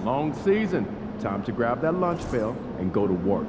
Long season. Time to grab that lunch pail and go to work.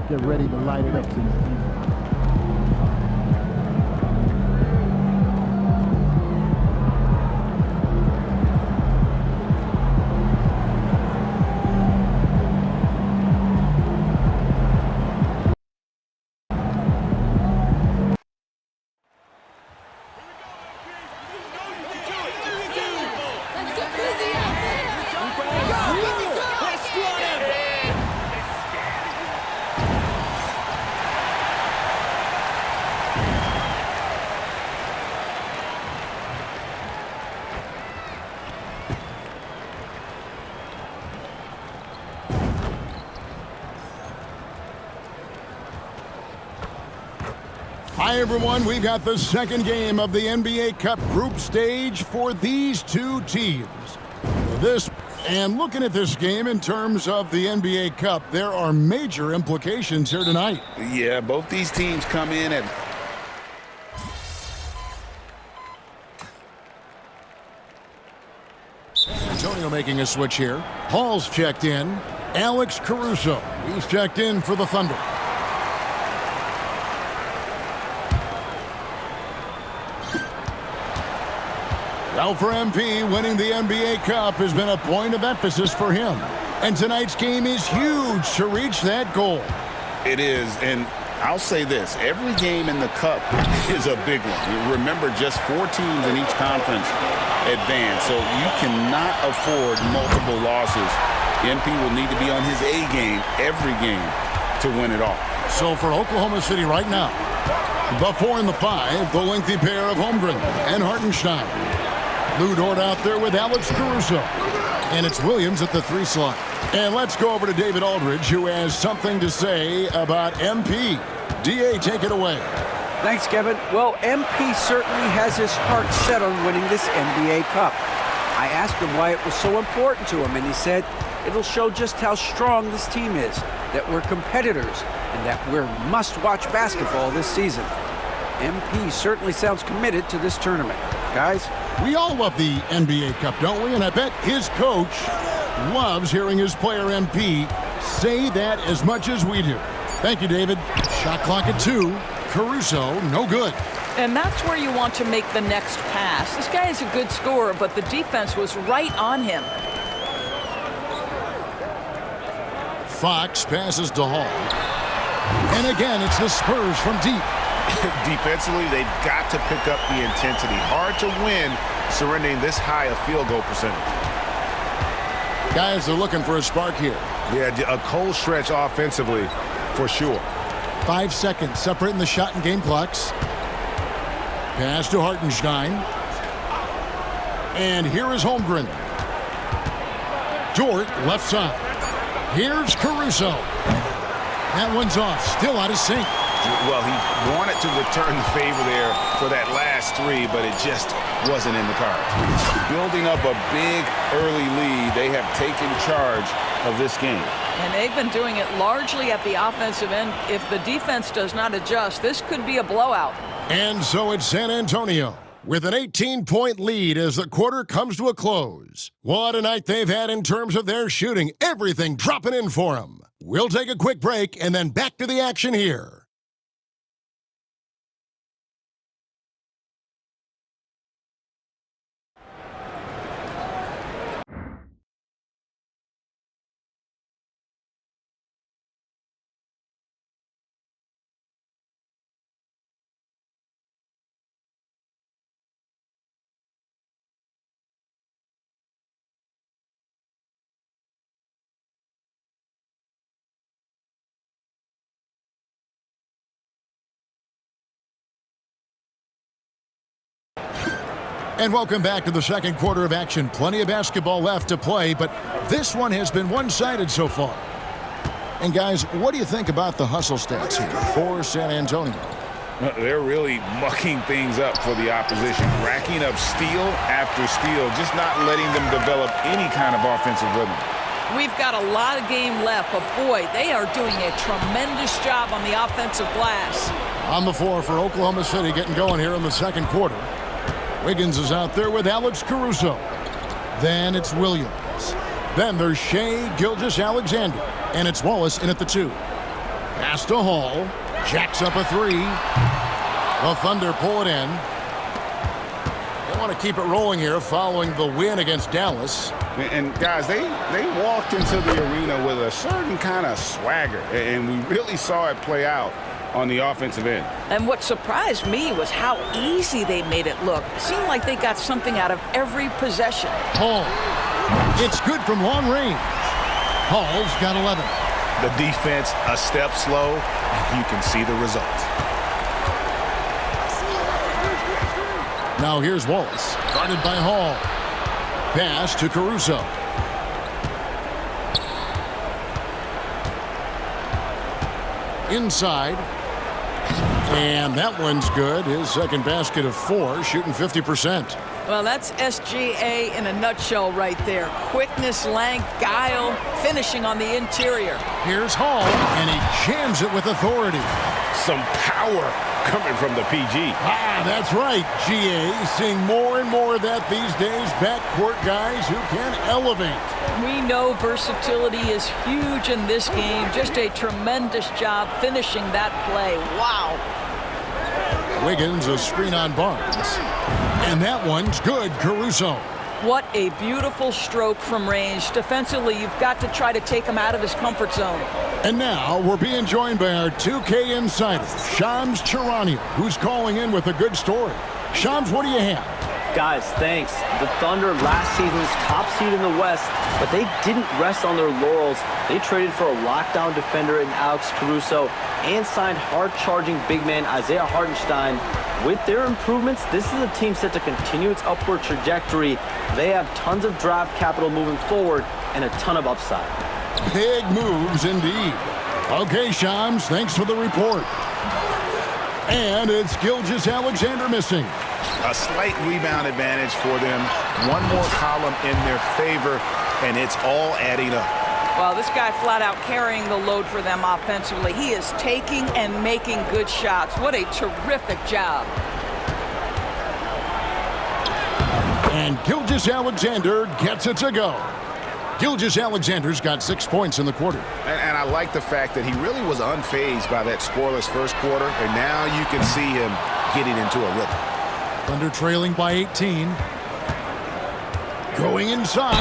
Get ready to light it up tonight. Hi, everyone. We've got the second game of the NBA Cup group stage for these two teams. And looking at this game in terms of the NBA Cup, there are major implications here tonight. Yeah, both these teams come in at... Antonio making a switch here. Hall's checked in. Alex Caruso, he's checked in for the Thunder. Well, for MP, winning the NBA Cup has been a point of emphasis for him. And tonight's game is huge to reach that goal. It is, and I'll say this. Every game in the Cup is a big one. Remember, just 4 teams in each conference advance, so you cannot afford multiple losses. MP will need to be on his A game every game to win it all. So for Oklahoma City right now, the 4 and the 5, the lengthy pair of Holmgren and Hartenstein. Lou Dort out there with Alex Caruso. And it's Williams at the 3 slot. And let's go over to David Aldridge, who has something to say about MP. DA, take it away. Thanks, Kevin. Well, MP certainly has his heart set on winning this NBA Cup. I asked him why it was so important to him, and he said it'll show just how strong this team is, that we're competitors, and that we're must-watch basketball this season. MP certainly sounds committed to this tournament. Guys? We all love the NBA Cup, don't we? And I bet his coach loves hearing his player MP say that as much as we do. Thank you, David. Shot clock at 2. Caruso, no good. And that's where you want to make the next pass. This guy is a good scorer, but the defense was right on him. Fox passes to Hall. And again, it's the Spurs from deep. Defensively, they've got to pick up the intensity. Hard to win surrendering this high a field goal percentage. Guys are looking for a spark here. Yeah, a cold stretch offensively for sure. 5 seconds separating the shot and game clocks. Pass to Hartenstein. And here is Holmgren. Dort, left side. Here's Caruso. That one's off, still out of sync. Well, he wanted to return the favor there for that last three, but it just wasn't in the cards. Building up a big early lead, they have taken charge of this game. And they've been doing it largely at the offensive end. If the defense does not adjust, this could be a blowout. And so it's San Antonio with an 18-point lead as the quarter comes to a close. What a night they've had in terms of their shooting. Everything dropping in for them. We'll take a quick break and then back to the action here. And welcome back to the second quarter of action. Plenty of basketball left to play, but this one has been one-sided so far. And guys, what do you think about the hustle stats here for San Antonio? They're really mucking things up for the opposition, racking up steal after steal, just not letting them develop any kind of offensive rhythm. We've got a lot of game left, but boy, they are doing a tremendous job on the offensive glass. On the floor for Oklahoma City, getting going here in the second quarter. Wiggins is out there with Alex Caruso. Then it's Williams. Then there's Shai Gilgeous-Alexander. And it's Wallace in at the 2. Pass to Hall. Jacks up a 3. The Thunder pull it in. They want to keep it rolling here following the win against Dallas. And guys, they walked into the arena with a certain kind of swagger, and we really saw it play out on the offensive end. And what surprised me was how easy they made it look. It seemed like they got something out of every possession. Hall. It's good from long range. Hall's got 11. The defense a step slow, and you can see the results. Now here's Wallace, guarded by Hall. Pass to Caruso. Inside. And that one's good. His second basket of 4, shooting 50%. Well, that's SGA in a nutshell right there. Quickness, length, guile, finishing on the interior. Here's Hall, and he jams it with authority. Some power coming from the PG. Ah, that's right, GA. Seeing more and more of that these days. Backcourt guys who can elevate. We know versatility is huge in this game. Just a tremendous job finishing that play. Wow. Wiggins, a screen on Barnes. And that one's good, Caruso. What a beautiful stroke from range. Defensively, you've got to try to take him out of his comfort zone. And now we're being joined by our 2K insider, Shams Charania, who's calling in with a good story. Shams, what do you have? Guys, thanks. The Thunder last season's top seed in the West, but they didn't rest on their laurels. They traded for a lockdown defender in Alex Caruso and signed hard-charging big man Isaiah Hartenstein. With their improvements, this is a team set to continue its upward trajectory. They have tons of draft capital moving forward and a ton of upside. Big moves indeed. Okay, Shams, thanks for the report. And it's Gilgeous-Alexander missing. A slight rebound advantage for them. One more column in their favor, and it's all adding up. Well, this guy flat out carrying the load for them offensively. He is taking and making good shots. What a terrific job. And Gilgeous-Alexander gets it to go. Gilgeous-Alexander's got 6 points in the quarter. And I like the fact that he really was unfazed by that scoreless first quarter, and now you can see him getting into a rhythm. Thunder trailing by 18. Going inside,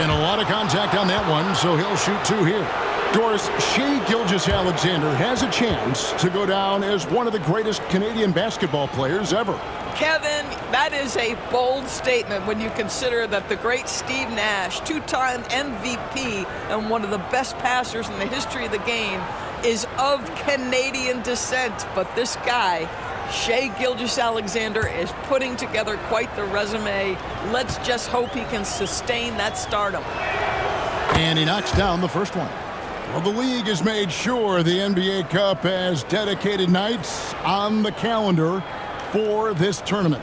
and a lot of contact on that one, so he'll shoot 2 here. Doris, Shai Gilgeous-Alexander has a chance to go down as one of the greatest Canadian basketball players ever. Kevin, that is a bold statement when you consider that the great Steve Nash, 2-time MVP and one of the best passers in the history of the game, is of Canadian descent. But this guy, Shai Gilgeous-Alexander, is putting together quite the resume. Let's just hope he can sustain that stardom. And he knocks down the first one. Well, the league has made sure the NBA Cup has dedicated nights on the calendar for this tournament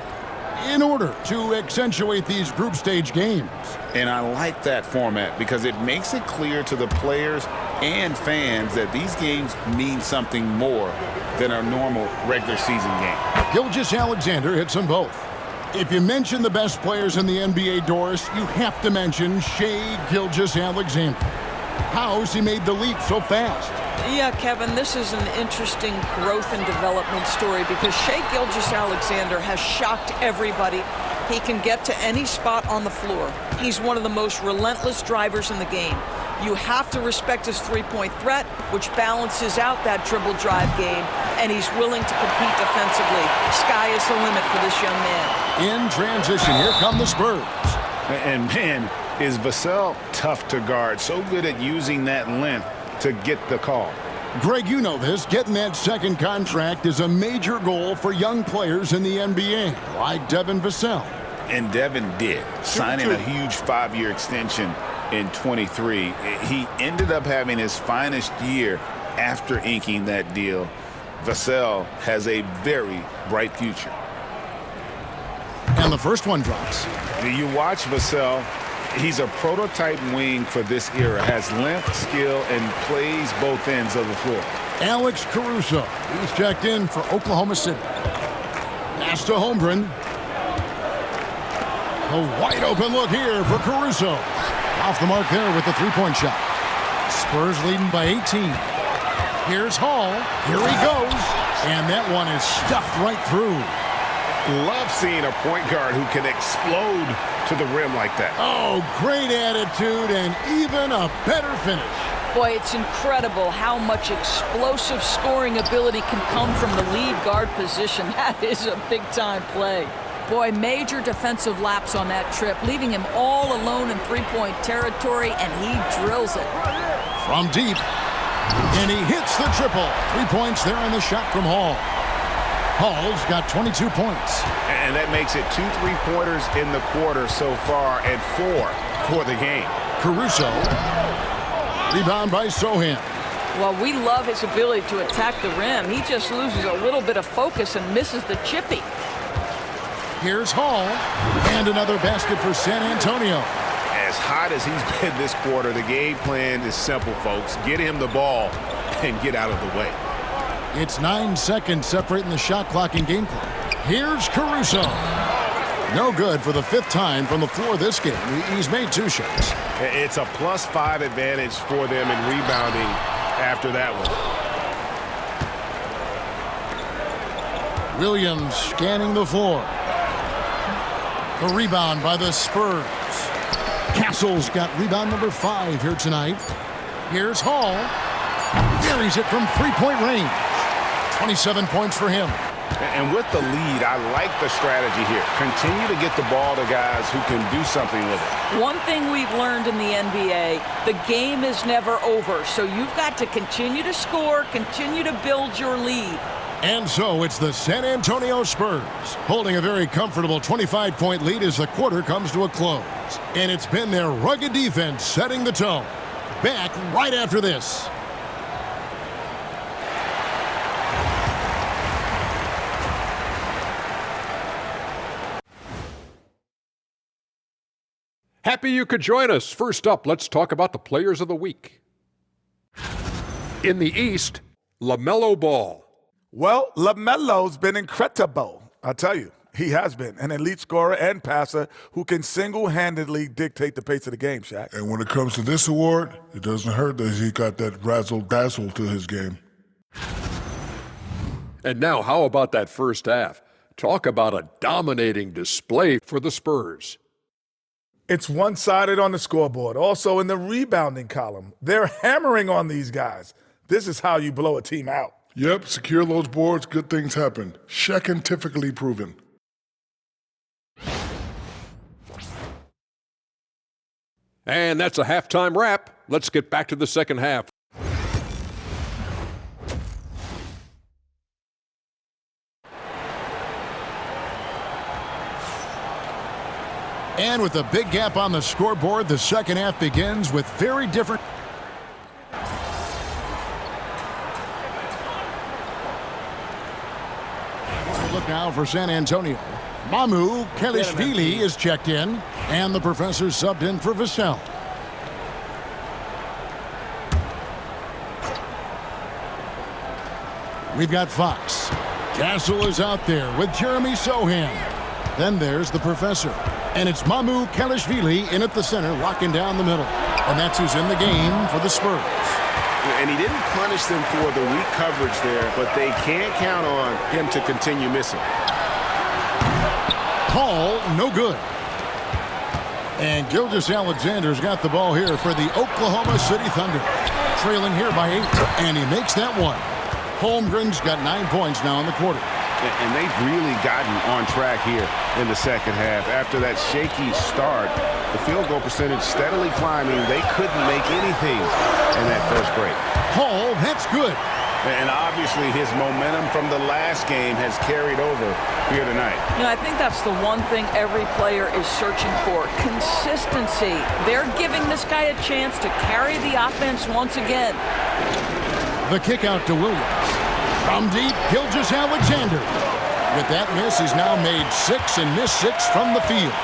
in order to accentuate these group stage games. And I like that format because it makes it clear to the players and fans that these games mean something more than a normal regular season game. Gilgeous-Alexander hits them both. If you mention the best players in the NBA, Doris, you have to mention Shai Gilgeous-Alexander. How's he made the leap so fast? Yeah, Kevin, this is an interesting growth and development story because Shai Gilgeous-Alexander has shocked everybody. He can get to any spot on the floor. He's one of the most relentless drivers in the game. You have to respect his three-point threat, which balances out that dribble drive game, and he's willing to compete defensively. Sky is the limit for this young man. In transition, here come the Spurs. And man, is Vassell tough to guard. So good at using that length to get the call. Greg, you know this. Getting that second contract is a major goal for young players in the NBA, like Devin Vassell. And Devin did, signing a huge 5-year extension in 23. He ended up having his finest year after inking that deal. Vassell has a very bright future. And the first one drops. You watch Vassell. He's a prototype wing for this era. Has length, skill, and plays both ends of the floor. Alex Caruso. He's checked in for Oklahoma City. Pass to Holmgren. A wide open look here for Caruso. Off the mark there with the three-point shot. Spurs leading by 18. Here's Hall. Here he goes. And that one is stuffed right through. Love seeing a point guard who can explode to the rim like that. Oh, great attitude and even a better finish. Boy, it's incredible how much explosive scoring ability can come from the lead guard position. That is a big-time play. Boy, major defensive lapse on that trip, leaving him all alone in three-point territory, and he drills it. From deep, and he hits the triple. 3 points there on the shot from Hall. Hall's got 22 points. And that makes it 2 3-pointers in the quarter so far and 4 for the game. Caruso. Rebound by Sohan. Well, we love his ability to attack the rim. He just loses a little bit of focus and misses the chippy. Here's Hall. And another basket for San Antonio. As hot as he's been this quarter, the game plan is simple, folks. Get him the ball and get out of the way. It's 9 seconds separating the shot clock and game clock. Here's Caruso. No good for the 5th time from the floor this game. He's made 2 shots. It's a +5 advantage for them in rebounding after that one. Williams scanning the floor. The rebound by the Spurs. Castle's got rebound number 5 here tonight. Here's Hall. Buries it from 3-point range. 27 points for him. And with the lead, I like the strategy here. Continue to get the ball to guys who can do something with it. One thing we've learned in the NBA, the game is never over. So you've got to continue to score, continue to build your lead. And so it's the San Antonio Spurs holding a very comfortable 25-point lead as the quarter comes to a close. And it's been their rugged defense setting the tone. Back right after this. Happy you could join us. First up, let's talk about the players of the week. In the East, LaMelo Ball. Well, LaMelo's been incredible. I'll tell you, he has been an elite scorer and passer who can single-handedly dictate the pace of the game, Shaq. And when it comes to this award, it doesn't hurt that he got that razzle-dazzle to his game. And now, how about that first half? Talk about a dominating display for the Spurs. It's one-sided on the scoreboard. Also in the rebounding column, they're hammering on these guys. This is how you blow a team out. Yep, secure those boards, good things happen. Scientifically proven. And that's a halftime wrap. Let's get back to the second half. And with a big gap on the scoreboard, the second half begins with very different. look now for San Antonio. Mamu Kelishvili is checked in, and the professor subbed in for Vassell. We've got Fox. Castle is out there with Jeremy Sohan. Then there's the professor. And it's Mamu Kelishvili in at the center, locking down the middle. And that's who's in the game for the Spurs. And he didn't punish them for the weak coverage there, but they can't count on him to continue missing. Paul, no good. And Gilgeous-Alexander's got the ball here for the Oklahoma City Thunder. Trailing here by 8, and he makes that one. Holmgren's got 9 points now in the quarter. And they've really gotten on track here in the second half. After that shaky start, the field goal percentage steadily climbing. They couldn't make anything in that first break. Hall, that's good. And obviously his momentum from the last game has carried over here tonight. You know, I think that's the one thing every player is searching for, consistency. They're giving this guy a chance to carry the offense once again. The kick out to Williams. From deep, Gilgeous-Alexander. With that miss, he's now made 6 and missed 6 from the field.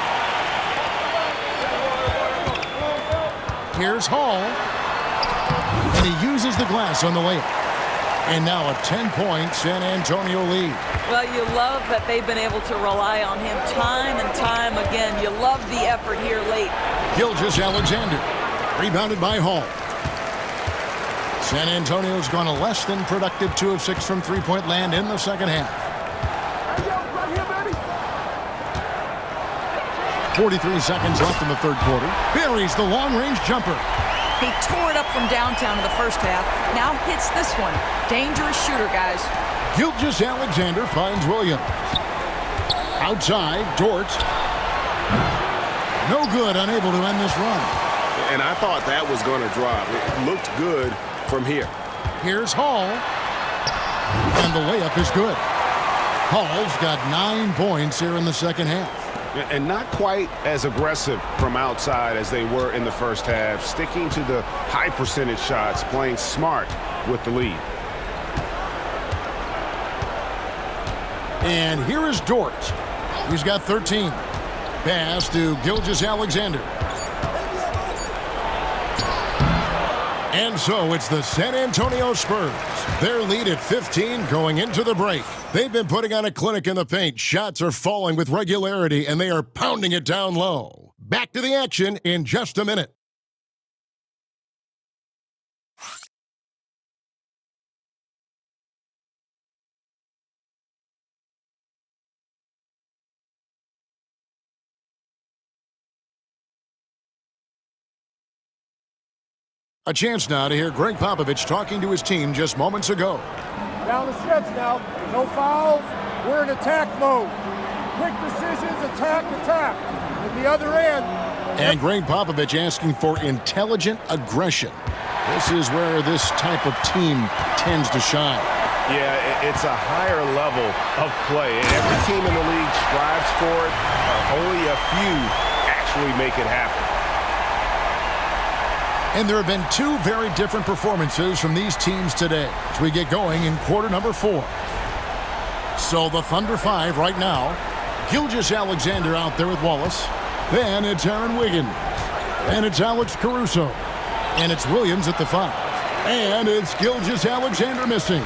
Here's Hall. And he uses the glass on the layup. And now a 10-point San Antonio lead. Well, you love that they've been able to rely on him time and time again. You love the effort here late. Gilgeous-Alexander. Rebounded by Hall. San Antonio's gone a less than productive 2 of 6 from three-point land in the second half. 43 seconds left in the third quarter. Buries the long-range jumper. He tore it up from downtown in the first half. Now hits this one. Dangerous shooter, guys. Gilgeous-Alexander finds Williams. Outside, Dort. No good, unable to end this run. And I thought that was going to drop. It looked good from here. Here's Hall. And the layup is good. Hall's got 9 points here in the second half. And not quite as aggressive from outside as they were in the first half. Sticking to the high percentage shots, playing smart with the lead. And here is Dort. He's got 13. Pass to Gilgeous-Alexander. And so it's the San Antonio Spurs. Their lead at 15 going into the break. They've been putting on a clinic in the paint. Shots are falling with regularity, and they are pounding it down low. Back to the action in just a minute. A chance now to hear Greg Popovich talking to his team just moments ago. Down the stretch now. No fouls. We're in attack mode. Quick decisions, attack, attack. At the other end. And Greg Popovich asking for intelligent aggression. This is where this type of team tends to shine. Yeah, it's a higher level of play. Every team in the league strives for it. Only a few actually make it happen. And there have been 2 very different performances from these teams today as we get going in quarter number 4. So the Thunder 5 right now. Gilgeous-Alexander out there with Wallace. Then it's Aaron Wiggins. And it's Alex Caruso. And it's Williams at the 5. And it's Gilgeous-Alexander missing.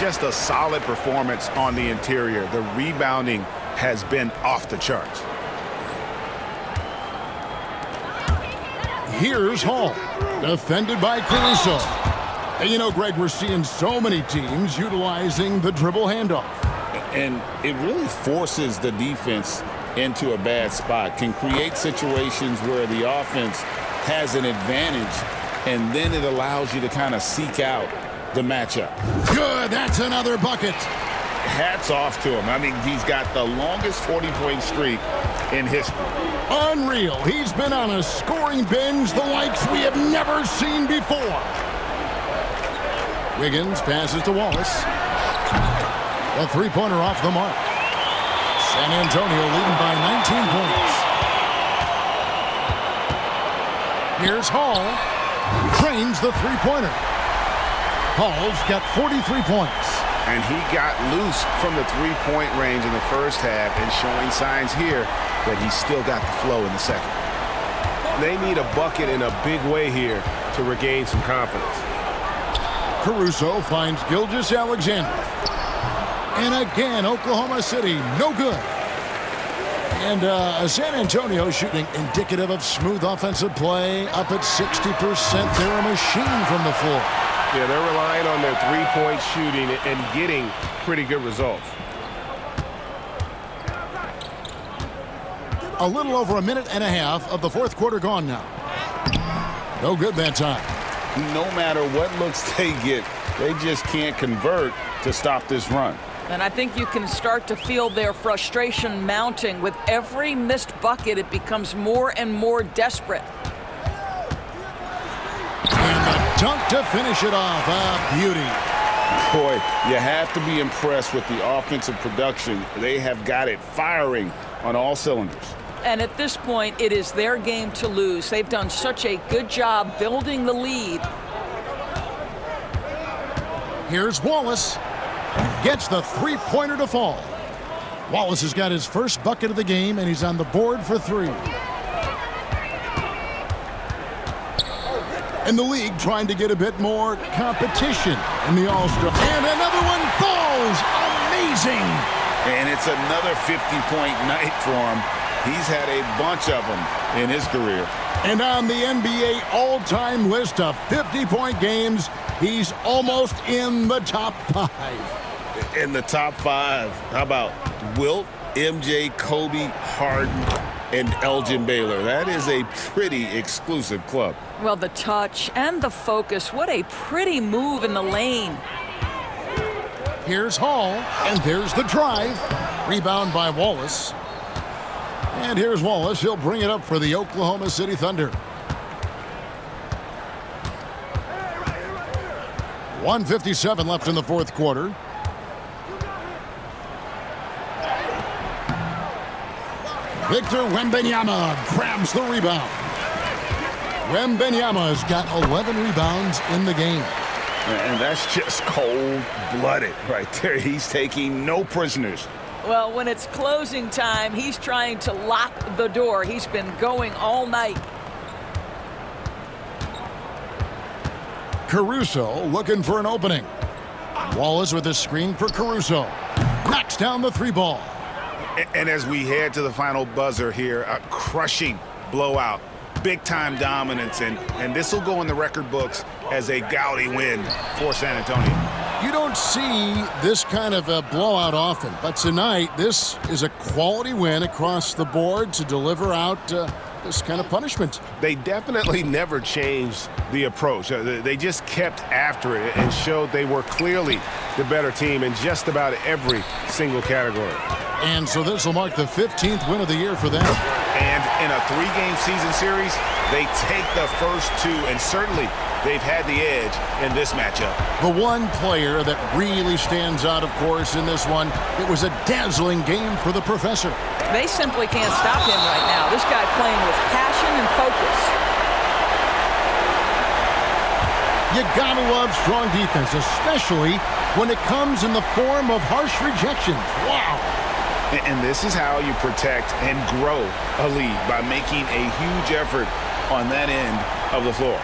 Just a solid performance on the interior. The rebounding has been off the charts. Here's Hall, defended by Caruso. And you know, Greg, we're seeing so many teams utilizing the dribble handoff. And it really forces the defense into a bad spot, can create situations where the offense has an advantage, and then it allows you to kind of seek out the matchup. Good, that's another bucket. Hats off to him. I mean, he's got the longest 40-point streak in history. Unreal. He's been on a scoring binge the likes we have never seen before. Wiggins passes to Wallace. A three-pointer off the mark. San Antonio leading by 19 points. Here's Hall. Trains the three-pointer. Hall's got 43 points. And he got loose from the three-point range in the first half and showing signs here that he's still got the flow in the second. They need a bucket in a big way here to regain some confidence. Caruso finds Gilgeous-Alexander. And again, Oklahoma City, no good. And San Antonio shooting indicative of smooth offensive play, up at 60%. They're a machine from the floor. Yeah, they're relying on their three-point shooting and getting pretty good results. A little over a minute and a half of the fourth quarter gone now. No good that time. No matter what looks they get, they just can't convert to stop this run. And I think you can start to feel their frustration mounting. With every missed bucket, it becomes more and more desperate. And a dunk to finish it off. A beauty. Boy, you have to be impressed with the offensive production. They have got it firing on all cylinders. And at this point, it is their game to lose. They've done such a good job building the lead. Here's Wallace. Gets the three-pointer to fall. Wallace has got his first bucket of the game, and he's on the board for three. And the league trying to get a bit more competition in the All-Star. And another one falls. Amazing. And it's another 50-point night for him. He's had a bunch of them in his career. And on the NBA all-time list of 50-point games, he's almost in the top 5. In the top 5, how about Wilt, MJ, Kobe, Harden, and Elgin Baylor? That is a pretty exclusive club. Well, the touch and the focus, what a pretty move in the lane. Here's Hall, and there's the drive. Rebound by Wallace. And here's Wallace. He'll bring it up for the Oklahoma City Thunder. 1:57 left in the fourth quarter. Victor Wembanyama grabs the rebound. Wembanyama's got 11 rebounds in the game. And that's just cold-blooded right there. He's taking no prisoners. Well, when it's closing time, he's trying to lock the door. He's been going all night. Caruso looking for an opening. Wallace with a screen for Caruso. Knocks down the three ball. And as we head to the final buzzer here, a crushing blowout. Big-time dominance, and this will go in the record books as a gaudy win for San Antonio. You don't see this kind of a blowout often, but tonight this is a quality win across the board to deliver out this kind of punishment. They definitely never changed the approach. They just kept after it and showed they were clearly the better team in just about every single category. And so this will mark the 15th win of the year for them. And in a 3-game season series, they take the first 2, and certainly they've had the edge in this matchup. The one player that really stands out, of course, in this one, it was a dazzling game for the professor. They simply can't stop him right now. This guy playing with passion and focus. You gotta love strong defense, especially when it comes in the form of harsh rejections. Wow. And this is how you protect and grow a lead, by making a huge effort on that end of the floor.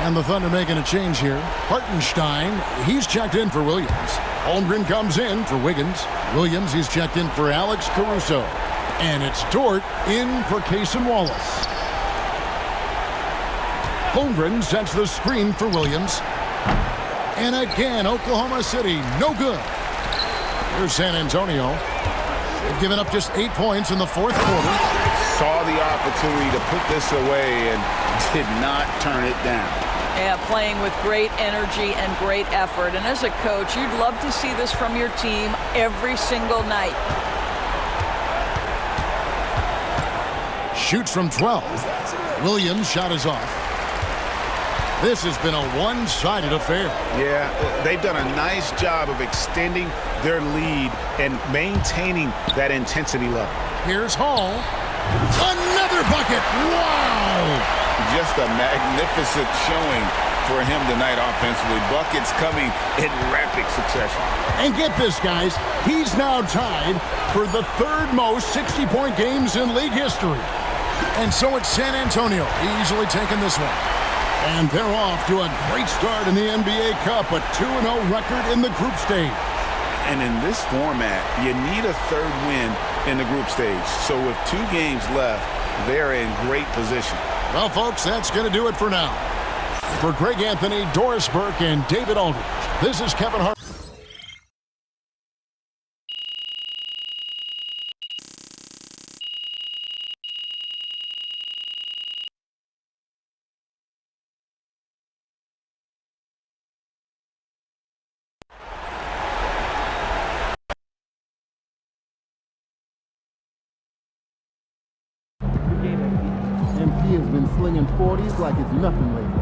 And the Thunder making a change here. Hartenstein, he's checked in for Williams. Holmgren comes in for Wiggins. Williams, he's checked in for Alex Caruso. And it's Dort in for Cason Wallace. Holmgren sets the screen for Williams. And again, Oklahoma City, no good. Here's San Antonio. They've given up just 8 points in the fourth quarter. Saw the opportunity to put this away and did not turn it down. Yeah, playing with great energy and great effort. And as a coach, you'd love to see this from your team every single night. Shoots from 12. Williams' shot is off. This has been a one-sided affair. Yeah, they've done a nice job of extending their lead and maintaining that intensity level. Here's Hall. Another bucket. Wow! Just a magnificent showing for him tonight offensively. Buckets coming in rapid succession. And get this, guys. He's now tied for the third most 60-point games in league history. And so it's San Antonio easily taking this one. And they're off to a great start in the NBA Cup, a 2-0 record in the group stage. And in this format, you need a third win in the group stage. So with 2 games left, they're in great position. Well, folks, that's going to do it for now. For Greg Anthony, Doris Burke, and David Aldridge, this is Kevin Hart. MP has been slinging 40s like it's nothing lately.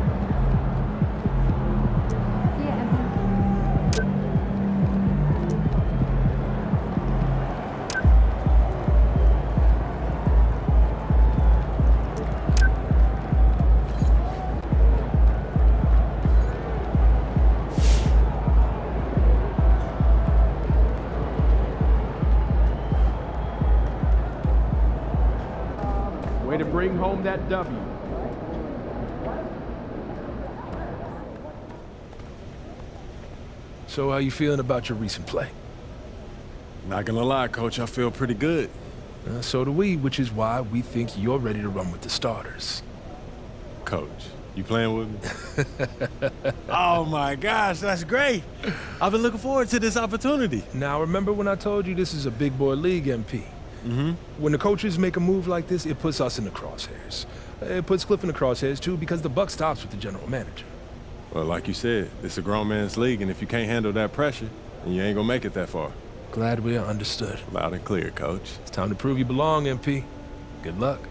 Way to bring home that W. So how you feeling about your recent play? Not gonna lie, Coach, I feel pretty good. So do we, which is why we think you're ready to run with the starters. Coach, you playing with me? Oh my gosh, that's great. I've been looking forward to this opportunity. Now remember when I told you this is a big boy league, MP? Mm-hmm. When the coaches make a move like this, it puts us in the crosshairs. It puts Cliff in the crosshairs too, because the buck stops with the general manager. Well, like you said, it's a grown man's league, and if you can't handle that pressure, then you ain't gonna make it that far. Glad we are understood. Loud and clear, Coach. It's time to prove you belong, MP. Good luck.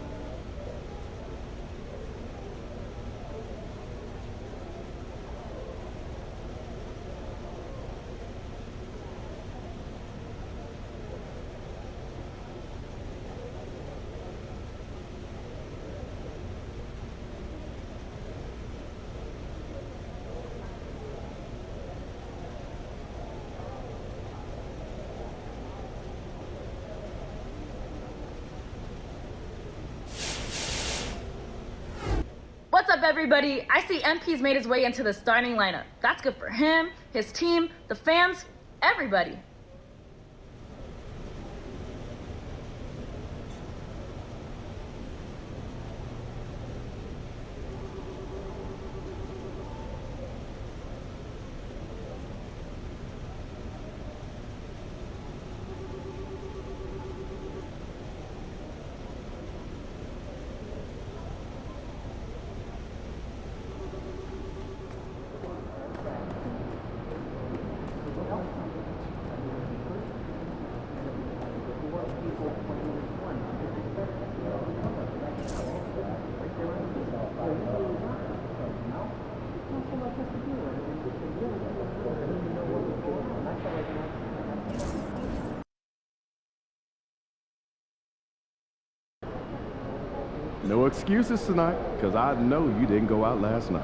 What's up, everybody? I see MP's made his way into the starting lineup. That's good for him, his team, the fans, everybody. No excuses tonight, because I know you didn't go out last night.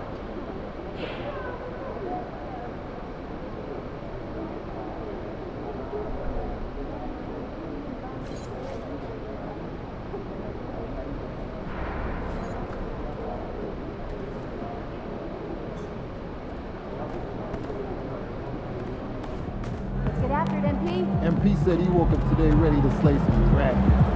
Let's get after it, MP. MP said he woke up today ready to slay some dragons.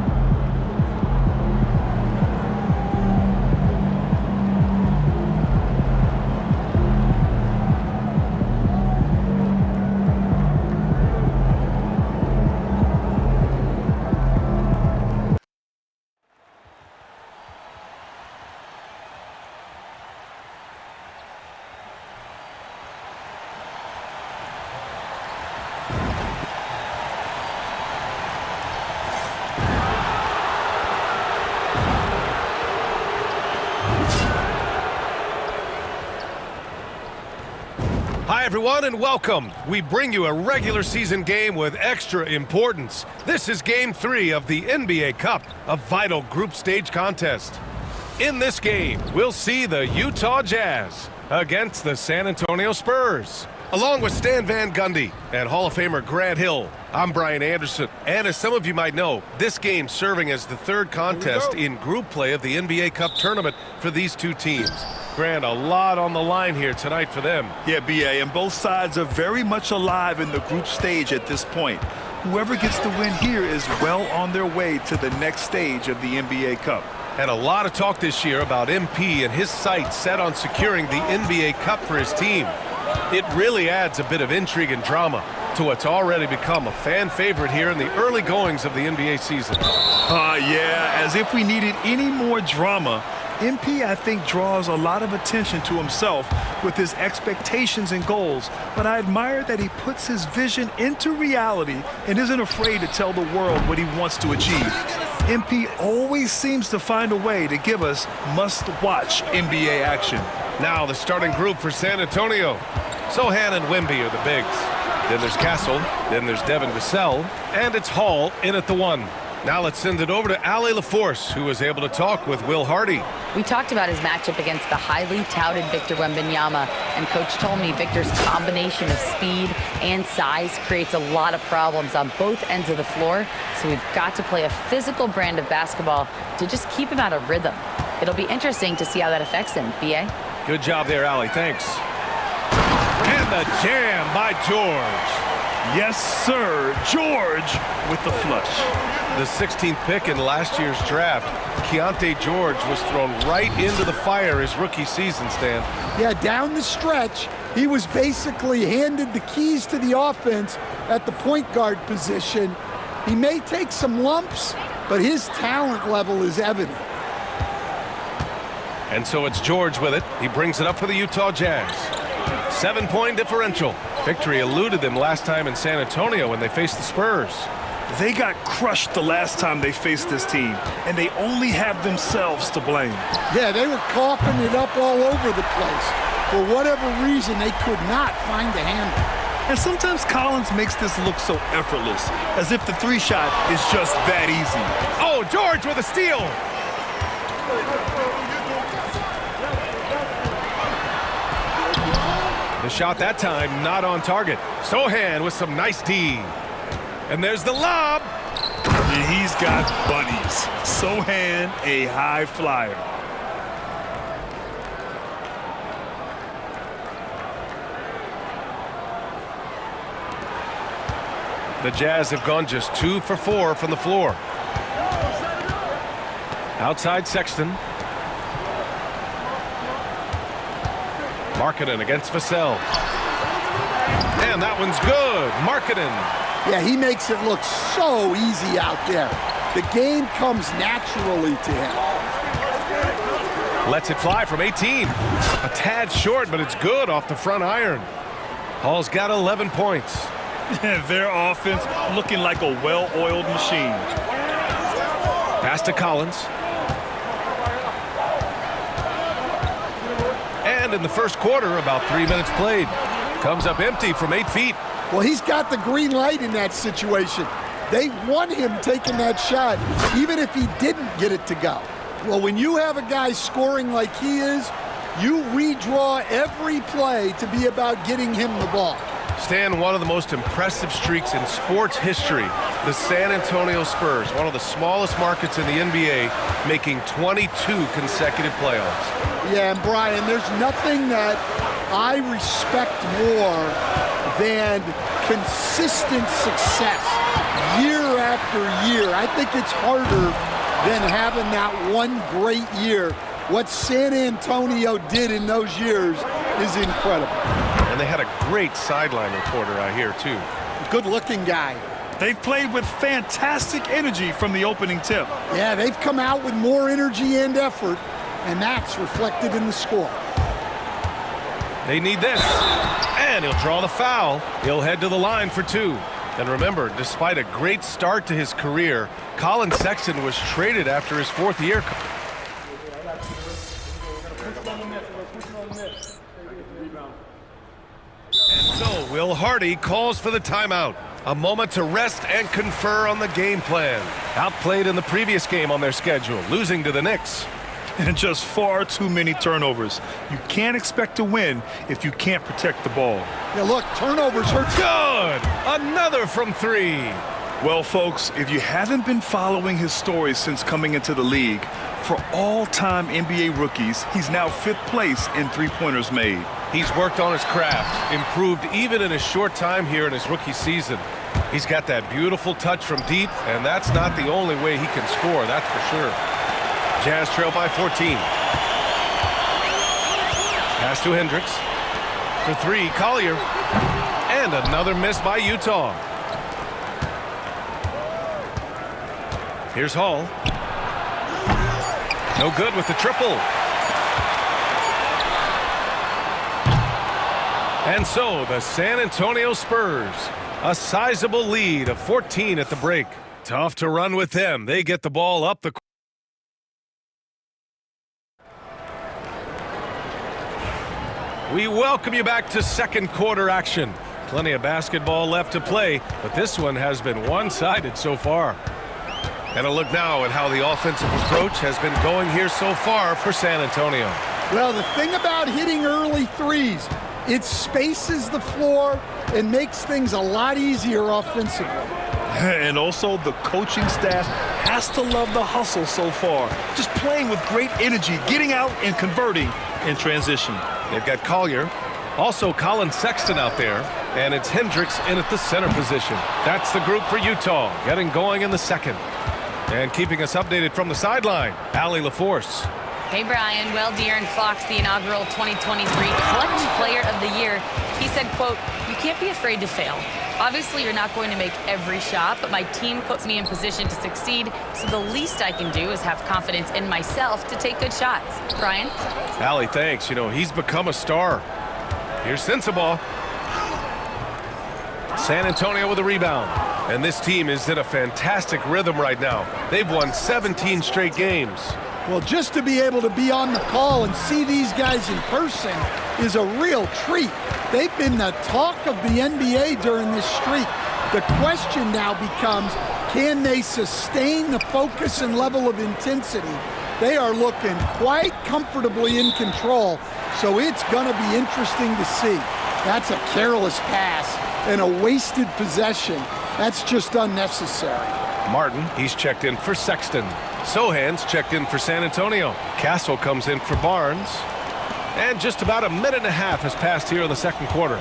Hi, everyone, and welcome. We bring you a regular season game with extra importance. This is Game 3 of the NBA Cup, a vital group stage contest. In this game, we'll see the Utah Jazz against the San Antonio Spurs. Along with Stan Van Gundy and Hall of Famer Grant Hill, I'm Brian Anderson. And as some of you might know, this game serving as the third contest in group play of the NBA Cup tournament for these two teams. Grant, a lot on the line here tonight for them. Yeah, B.A., and both sides are very much alive in the group stage at this point. Whoever gets the win here is well on their way to the next stage of the NBA Cup. And a lot of talk this year about MP and his sights set on securing the NBA Cup for his team. It really adds a bit of intrigue and drama to what's already become a fan favorite here in the early goings of the NBA season. Yeah, as if we needed any more drama. MP, I think, draws a lot of attention to himself with his expectations and goals, but I admire that he puts his vision into reality and isn't afraid to tell the world what he wants to achieve. MP always seems to find a way to give us must-watch NBA action. Now the starting group for San Antonio. Sohan and Wemby are the bigs. Then there's Castle, then there's Devin Vassell, and it's Hall in at the 1. Now let's send it over to Allie LaForce, who was able to talk with Will Hardy. We talked about his matchup against the highly touted Victor Wembanyama, and Coach told me Victor's combination of speed and size creates a lot of problems on both ends of the floor, so we've got to play a physical brand of basketball to just keep him out of rhythm. It'll be interesting to see how that affects him, B.A. Good job there, Allie. Thanks. And the jam by George. Yes, sir. George with the flush. The 16th pick in last year's draft, Keontae George was thrown right into the fire his rookie season, Stan. Yeah, down the stretch, he was basically handed the keys to the offense at the point guard position. He may take some lumps, but his talent level is evident. And so it's George with it. He brings it up for the Utah Jazz. 7-point differential. Victory eluded them last time in San Antonio when they faced the Spurs. They got crushed the last time they faced this team, and they only have themselves to blame. Yeah, they were coughing it up all over the place. For whatever reason, they could not find the handle. And sometimes Collins makes this look so effortless, as if the 3-shot is just that easy. Oh, George with a steal. The shot that time not on target. Sohan with some nice D. And there's the lob. And he's got buddies. Sohan, a high flyer. The Jazz have gone just 2 for 4 from the floor. Outside Sexton. Markkanen against Vassell. And that one's good. Markkanen. Yeah, he makes it look so easy out there. The game comes naturally to him. Lets it fly from 18. A tad short, but it's good off the front iron. Hall's got 11 points. Their offense looking like a well-oiled machine. Pass to Collins. And in the first quarter, about 3 minutes played. Comes up empty from 8 feet. Well, he's got the green light in that situation. They want him taking that shot, even if he didn't get it to go. Well, when you have a guy scoring like he is, you redraw every play to be about getting him the ball. Stan, one of the most impressive streaks in sports history, the San Antonio Spurs, one of the smallest markets in the NBA, making 22 consecutive playoffs. Yeah, and Brian, there's nothing that I respect more than consistent success year after year. I think it's harder than having that one great year. What San Antonio did in those years is incredible. And they had a great sideline reporter out here, too. Good-looking guy. They've played with fantastic energy from the opening tip. Yeah, they've come out with more energy and effort, and that's reflected in the score. They need this. And he'll draw the foul. He'll head to the line for 2. And remember, despite a great start to his career, Colin Sexton was traded after his 4th year. And so Will Hardy calls for the timeout. A moment to rest and confer on the game plan. Outplayed in the previous game on their schedule, losing to the Knicks. and just far too many turnovers. You can't expect to win if you can't protect the ball. Yeah, look, turnovers hurt. Good! Another from 3. Well, folks, if you haven't been following his story since coming into the league, for all-time NBA rookies, he's now 5th place in three-pointers made. He's worked on his craft, improved even in his short time here in his rookie season. He's got that beautiful touch from deep, and that's not the only way he can score, that's for sure. Jazz trail by 14. Pass to Hendricks. For 3, Collier. And another miss by Utah. Here's Hall. No good with the triple. And so the San Antonio Spurs, a sizable lead of 14 at the break. Tough to run with them. They get the ball up the court. We welcome you back to second quarter action. Plenty of basketball left to play, but this one has been one-sided so far. And a look now at how the offensive approach has been going here so far for San Antonio. Well, the thing about hitting early threes, it spaces the floor and makes things a lot easier offensively. And also the coaching staff has to love the hustle so far. Just playing with great energy, getting out and converting in transition. They've got Collier, also Colin Sexton out there, and it's Hendricks in at the center position. That's the group for Utah, getting going in the second. And keeping us updated from the sideline, Allie LaForce. Hey, Brian. Well, De'Aaron Fox, the inaugural 2023 Clutch Player of the Year, he said, quote, "You can't be afraid to fail. Obviously, you're not going to make every shot, but my team puts me in position to succeed, so the least I can do is have confidence in myself to take good shots." Brian? Allie, thanks. You know, he's become a star. Here's Sensabaugh. San Antonio with a rebound. And this team is in a fantastic rhythm right now. They've won 17 straight games. Well, just to be able to be on the call and see these guys in person is a real treat. They've been the talk of the NBA during this streak. The question now becomes, can they sustain the focus and level of intensity? They are looking quite comfortably in control, so it's going to be interesting to see. That's a careless pass and a wasted possession. That's just unnecessary. Martin, he's checked in for Sexton. Sohan's checked in for San Antonio. Castle comes in for Barnes. And just about a minute and a half has passed here in the second quarter.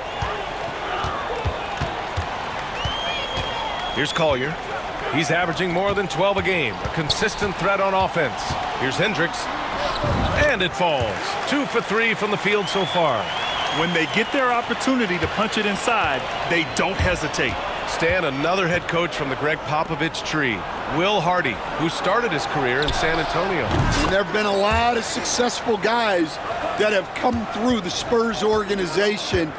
Here's Collier. He's averaging more than 12 a game. A consistent threat on offense. Here's Hendricks. And it falls. 2 for 3 from the field so far. When they get their opportunity to punch it inside, they don't hesitate. Stan, another head coach from the Greg Popovich tree, Will Hardy, who started his career in San Antonio. And there have been a lot of successful guys that have come through the Spurs organization.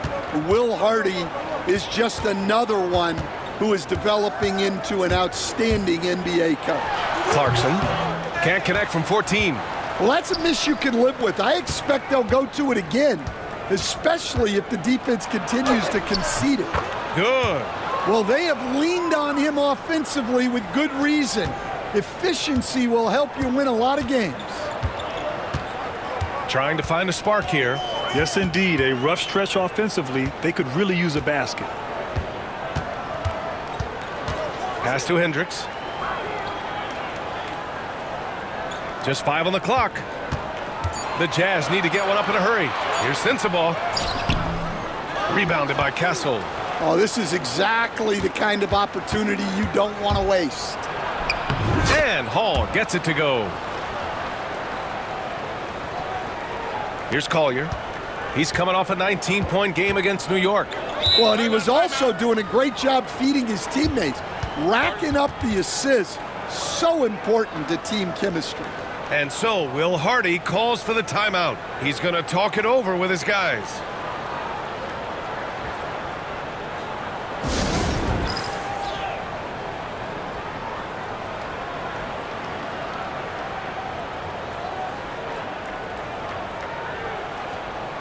Will Hardy is just another one who is developing into an outstanding NBA coach. Clarkson can't connect from 14. Well, that's a miss you can live with. I expect they'll go to it again, especially if the defense continues to concede it. Good. Well, they have leaned on him offensively with good reason. Efficiency will help you win a lot of games. Trying to find a spark here. Yes, indeed. A rough stretch offensively. They could really use a basket. Pass to Hendricks. Just 5 on the clock. The Jazz need to get one up in a hurry. Here's Sensabaugh. Rebounded by Castle. Oh, this is exactly the kind of opportunity you don't want to waste. And Hall gets it to go. Here's Collier. He's coming off a 19-point game against New York. Well, and he was also doing a great job feeding his teammates, racking up the assists. So important to team chemistry. And so Will Hardy calls for the timeout. He's going to talk it over with his guys.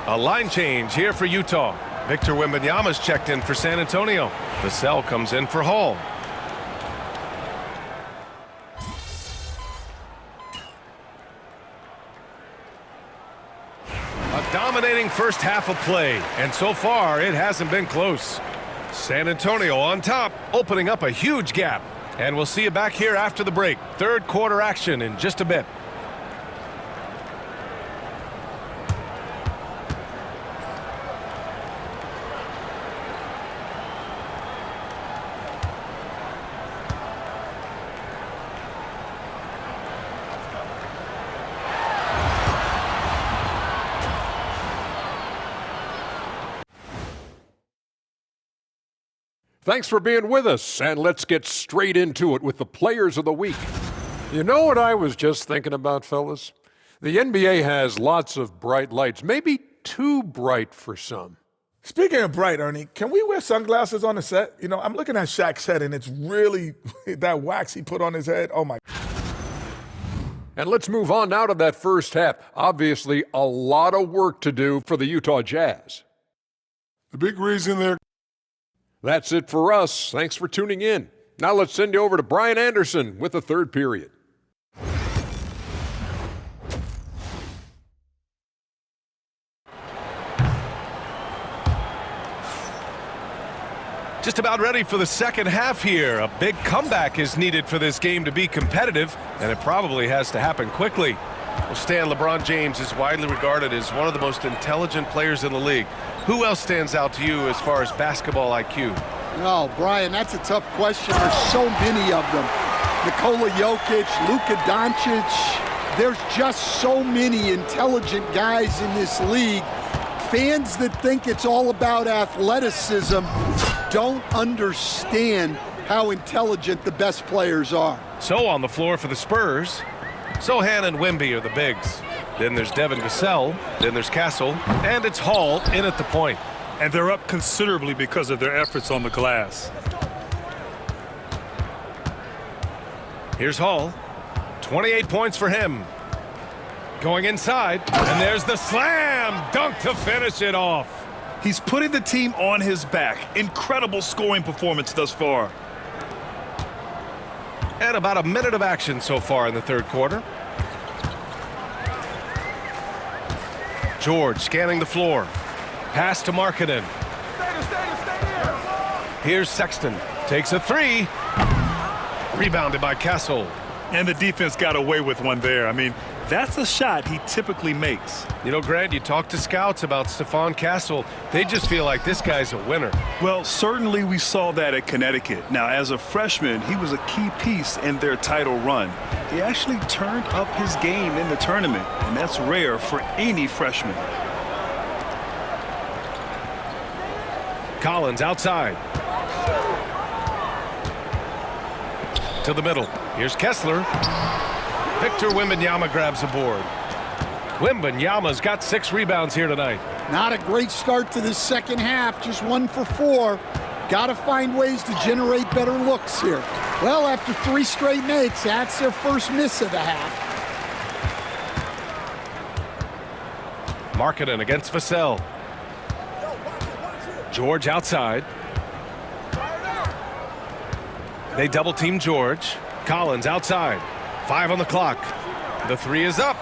A line change here for Utah. Victor Wembanyama's checked in for San Antonio. Vassell comes in for Hall. exciting first half of play, and so far it hasn't been close. San Antonio on top, opening up a huge gap. And we'll see you back here after the break. Third quarter action in just a bit. Thanks for being with us, and let's get straight into it with the Players of the Week. You know what I was just thinking about, fellas? The NBA has lots of bright lights, maybe too bright for some. Speaking of bright, Ernie, can we wear sunglasses on the set? You know, I'm looking at Shaq's head, and it's really that wax he put on his head. Oh, my. And let's move on now to that first half. Obviously, a lot of work to do for the Utah Jazz. The big reason they're... That's it for us. Thanks for tuning in. Now let's send you over to Brian Anderson with the third period. Just about ready for the second half here. A big comeback is needed for this game to be competitive, and it probably has to happen quickly. Well, Stan, LeBron James is widely regarded as one of the most intelligent players in the league. Who else stands out to you as far as basketball IQ? No, Brian, that's a tough question. There's so many of them. Nikola Jokic, Luka Doncic. There's just so many intelligent guys in this league. Fans that think it's all about athleticism don't understand how intelligent the best players are. So on the floor for the Spurs, Sohan and Wemby are the bigs. Then there's Devin Vassell, then there's Castle, and it's Hall in at the point. And they're up considerably because of their efforts on the glass. Here's Hall. 28 points for him. Going inside, and there's the slam dunk to finish it off. He's putting the team on his back. Incredible scoring performance thus far. And about a minute of action so far in the third quarter. George scanning the floor. Pass to Markkanen. Here's Sexton. Takes a three. Rebounded by Castle. And the defense got away with one there. I mean, that's a shot he typically makes. You know, Grant, you talk to scouts about Stephon Castle. They just feel like this guy's a winner. Well, certainly we saw that at Connecticut. Now, as a freshman, he was a key piece in their title run. He actually turned up his game in the tournament, and that's rare for any freshman. Collins outside. To the middle. Here's Kessler. Victor Wembanyama grabs a board. Wembanyama's got 6 rebounds here tonight. Not a great start to this second half, just 1 for 4. Got to find ways to generate better looks here. Well, after 3 straight makes, that's their first miss of the half. Markkanen against Vassell. George outside. They double team George. Collins outside. 5 on the clock. The 3 is up.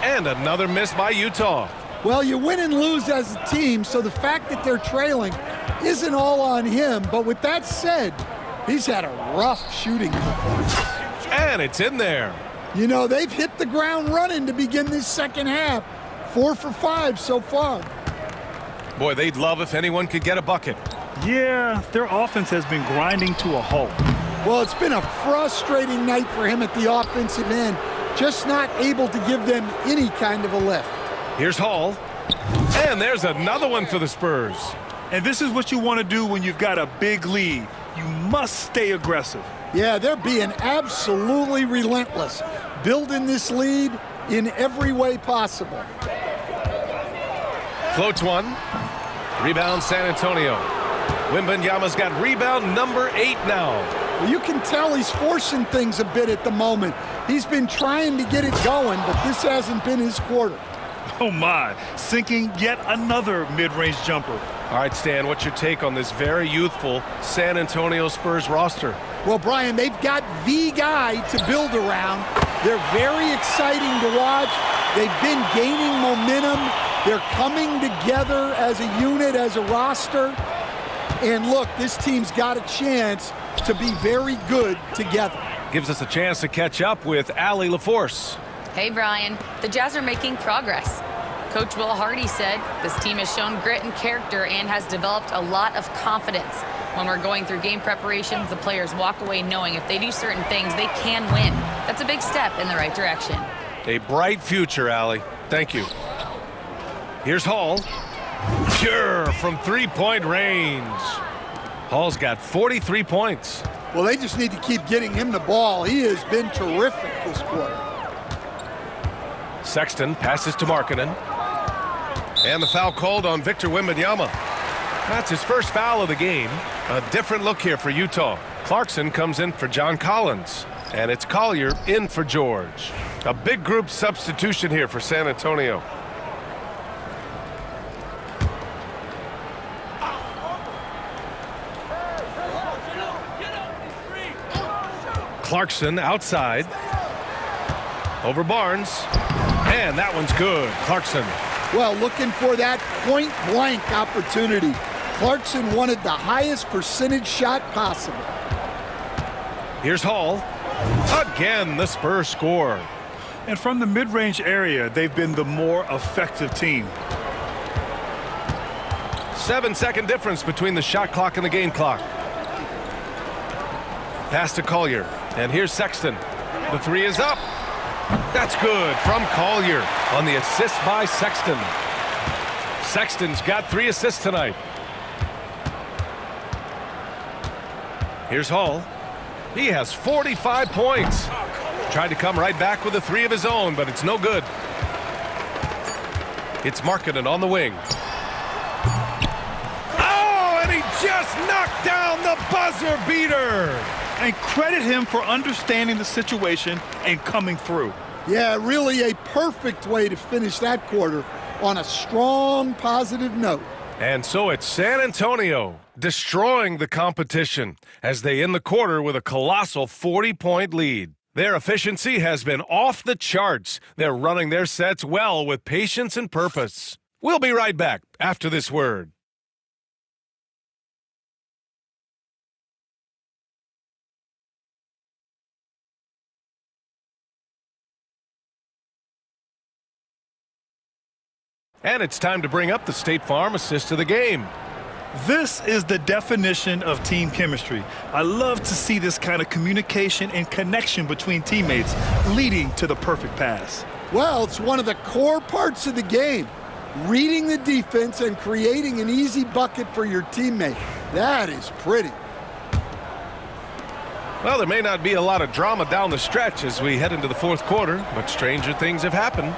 And another miss by Utah. Well, you win and lose as a team, so the fact that they're trailing isn't all on him. But with that said, he's had a rough shooting performance. And it's in there. You know, they've hit the ground running to begin this second half. 4 for 5 so far. Boy, they'd love if anyone could get a bucket. Yeah, their offense has been grinding to a halt. Well, it's been a frustrating night for him at the offensive end. Just not able to give them any kind of a lift. Here's Hall. And there's another one for the Spurs. And this is what you want to do when you've got a big lead. You must stay aggressive. Yeah, they're being absolutely relentless, building this lead in every way possible. Floats one. Rebound San Antonio. Wembanyama's got rebound number 8 now. Well, you can tell he's forcing things a bit at the moment. He's been trying to get it going, but this hasn't been his quarter. Oh my, sinking yet another mid-range jumper. All right, Stan, what's your take on this very youthful San Antonio Spurs roster? Well, Brian, they've got the guy to build around. They're very exciting to watch. They've been gaining momentum They're coming together as a unit, as a roster. And look, this team's got a chance to be very good together. Gives us a chance to catch up with Allie LaForce. Hey, Brian. The Jazz are making progress. Coach Will Hardy said this team has shown grit and character and has developed a lot of confidence. When we're going through game preparations, the players walk away knowing if they do certain things, they can win. That's a big step in the right direction. A bright future, Allie. Thank you. Here's Hall. Pure from three-point range. Hall's got 43 points. Well, they just need to keep getting him the ball. He has been terrific this quarter. Sexton passes to Markkanen. And the foul called on Victor Wembanyama. That's his first foul of the game. A different look here for Utah. Clarkson comes in for John Collins. And it's Collier in for George. A big group substitution here for San Antonio. Clarkson outside. Over Barnes. And that one's good. Clarkson. Well, looking for that point-blank opportunity. Clarkson wanted the highest percentage shot possible. Here's Hall. Again, the Spurs score. And from the mid-range area, they've been the more effective team. 7-second difference between the shot clock and the game clock. Pass to Collier. And here's Sexton. The three is up. That's good from Collier on the assist by Sexton. Sexton's got 3 assists tonight. Here's Hall. He has 45 points. Tried to come right back with a 3 of his own, but it's no good. It's Markkanen on the wing. Oh, and he just knocked down the buzzer beater. And credit him for understanding the situation and coming through. Yeah, really a perfect way to finish that quarter on a strong, positive note. And so it's San Antonio destroying the competition as they end the quarter with a colossal 40-point lead. Their efficiency has been off the charts. They're running their sets well with patience and purpose. We'll be right back after this word. And it's time to bring up the State Farm assist of the game. This is the definition of team chemistry. I love to see this kind of communication and connection between teammates leading to the perfect pass. Well, it's one of the core parts of the game. Reading the defense and creating an easy bucket for your teammate. That is pretty. Well, there may not be a lot of drama down the stretch as we head into the fourth quarter, but stranger things have happened.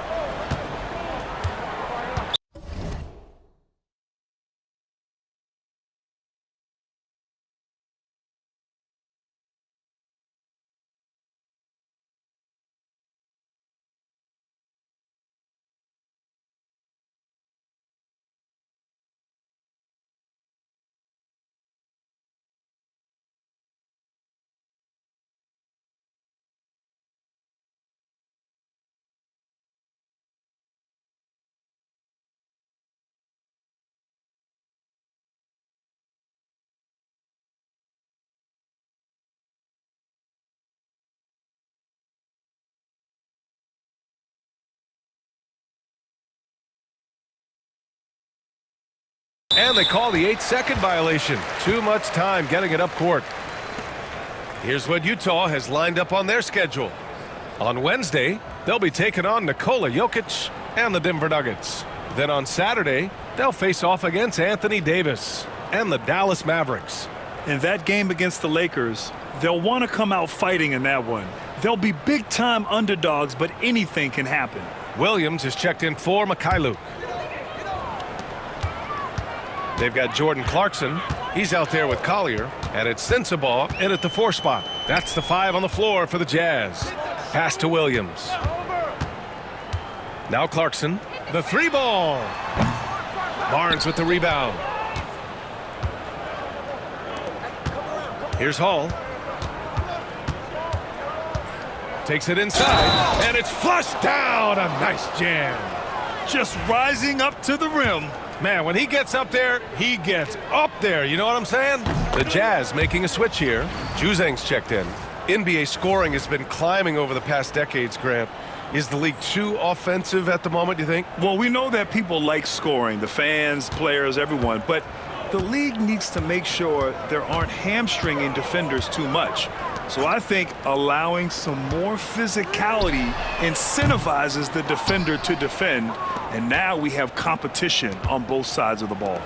And they call the 8-second violation. Too much time getting it up court. Here's what Utah has lined up on their schedule. On Wednesday, they'll be taking on Nikola Jokic and the Denver Nuggets. Then on Saturday, they'll face off against Anthony Davis and the Dallas Mavericks. In that game against the Lakers, they'll want to come out fighting in that one. They'll be big-time underdogs, but anything can happen. Williams is checked in for Mikhailuk. They've got Jordan Clarkson. He's out there with Collier. And it's Sensabaugh in at the 4 spot. That's the 5 on the floor for the Jazz. Pass to Williams. Now Clarkson. The 3 ball. Barnes with the rebound. Here's Hall. Takes it inside. And it's flushed down. A nice jam. just rising up to the rim. Man, when he gets up there, he gets up there. You know what I'm saying? The Jazz making a switch here. Juzang's checked in. NBA scoring has been climbing over the past decades, Grant. Is the league too offensive at the moment, do you think? Well, we know that people like scoring, the fans, players, everyone, but the league needs to make sure there aren't hamstringing defenders too much. So I think allowing some more physicality incentivizes the defender to defend, and now we have competition on both sides of the ball.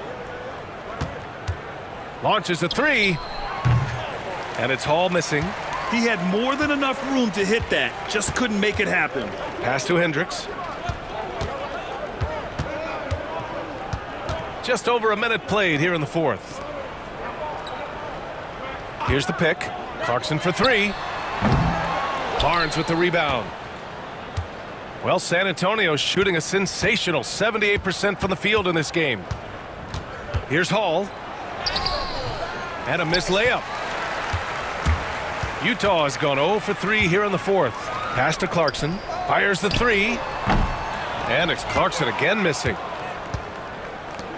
Launches a three, and it's Hall missing. He had more than enough room to hit that, just couldn't make it happen. Pass to Hendricks. Just over a minute played here in the fourth. Here's the pick. Clarkson for three. Barnes with the rebound. Well, San Antonio shooting a sensational 78% from the field in this game. Here's Hall. And a missed layup. Utah has gone 0 for 3 here in the fourth. Pass to Clarkson. Fires the three. And it's Clarkson again missing.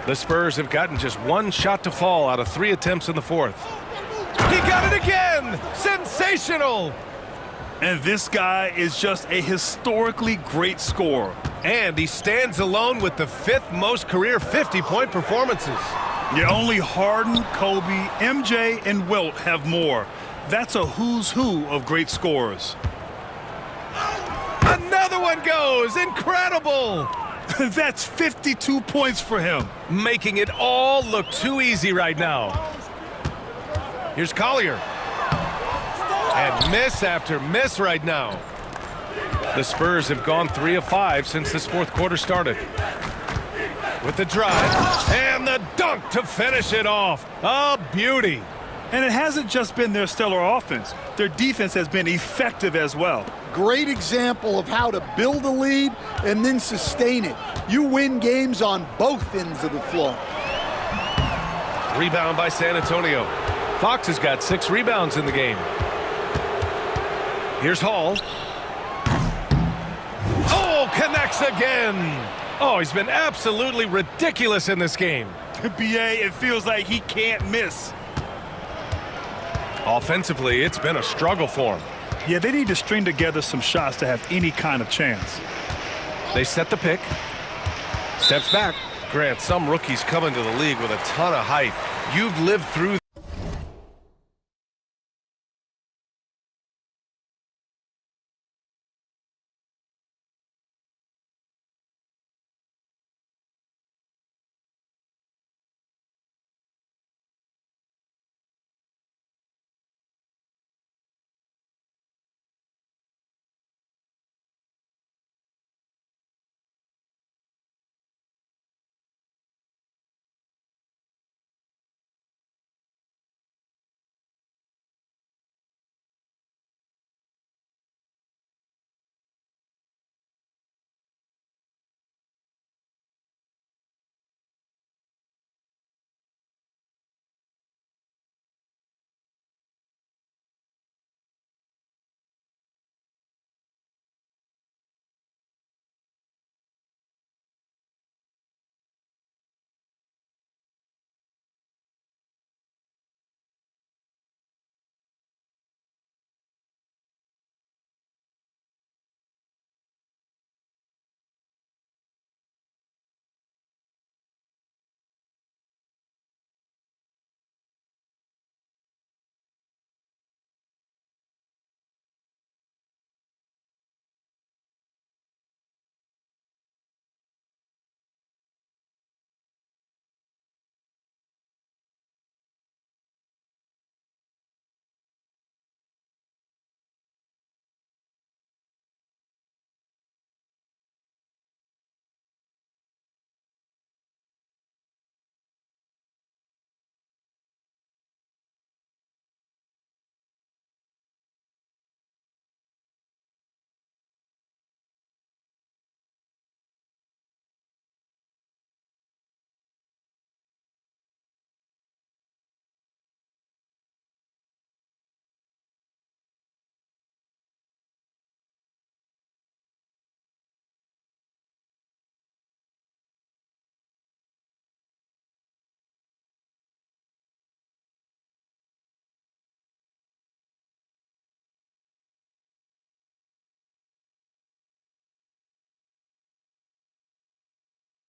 The Spurs have gotten just one shot to fall out of 3 attempts in the fourth. He got it again! Sensational! And this guy is just a historically great scorer. And he stands alone with the 5th most career 50-point performances. Yeah, only Harden, Kobe, MJ, and Wilt have more. That's a who's who of great scorers. Another one goes! Incredible! That's 52 points for him. Making it all look too easy right now. Here's Collier. And miss after miss right now. The Spurs have gone 3 of 5 since this fourth quarter started. With the drive and the dunk to finish it off. A beauty. And it hasn't just been their stellar offense. Their defense has been effective as well. Great example of how to build a lead and then sustain it. You win games on both ends of the floor. Rebound by San Antonio. Fox has got 6 rebounds in the game. Here's Hall. Oh, connects again. Oh, he's been absolutely ridiculous in this game. BA, it feels like he can't miss. Offensively, it's been a struggle for him. Yeah, they need to string together some shots to have any kind of chance. They set the pick. Steps back. Grant, some rookies come into the league with a ton of height. You've lived through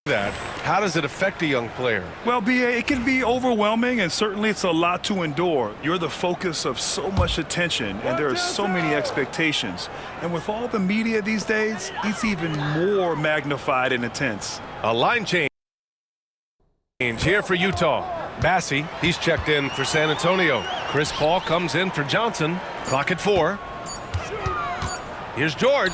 that. How does it affect a young player? Well, BA, it can be overwhelming, and certainly it's a lot to endure. You're the focus of so much attention, and there are so many expectations. And with all the media these days, it's even more magnified and intense. A line change here for Utah. Bassey, he's checked in for San Antonio. Chris Paul comes in for Johnson. Clock at 4. Here's George.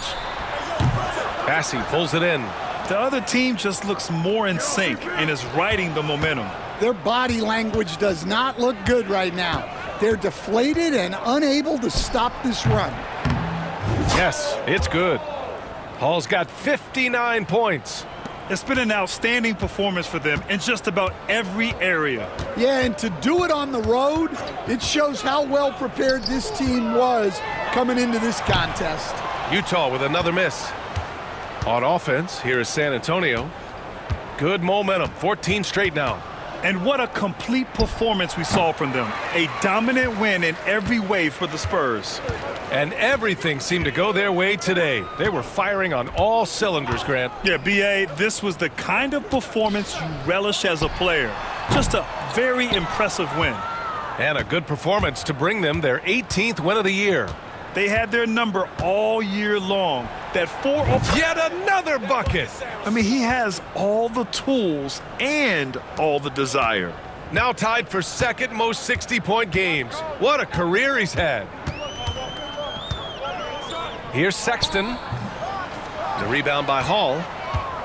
Bassey pulls it in. The other team just looks more in sync and is riding the momentum. Their body language does not look good right now. They're deflated and unable to stop this run. Yes, it's good. Hall's got 59 points. It's been an outstanding performance for them in just about every area. Yeah, and to do it on the road, it shows how well prepared this team was coming into this contest. Utah with another miss. On offense, here is San Antonio. Good momentum, 14 straight now. And what a complete performance we saw from them. A dominant win in every way for the Spurs. And everything seemed to go their way today. They were firing on all cylinders, Grant. Yeah, BA, this was the kind of performance you relish as a player. Just a very impressive win. And a good performance to bring them their 18th win of the year. They had their number all year long. That 4 Yet another bucket. I mean, he has all the tools and all the desire. Now tied for second most 60-point games. What a career he's had. Here's Sexton. The rebound by Hall.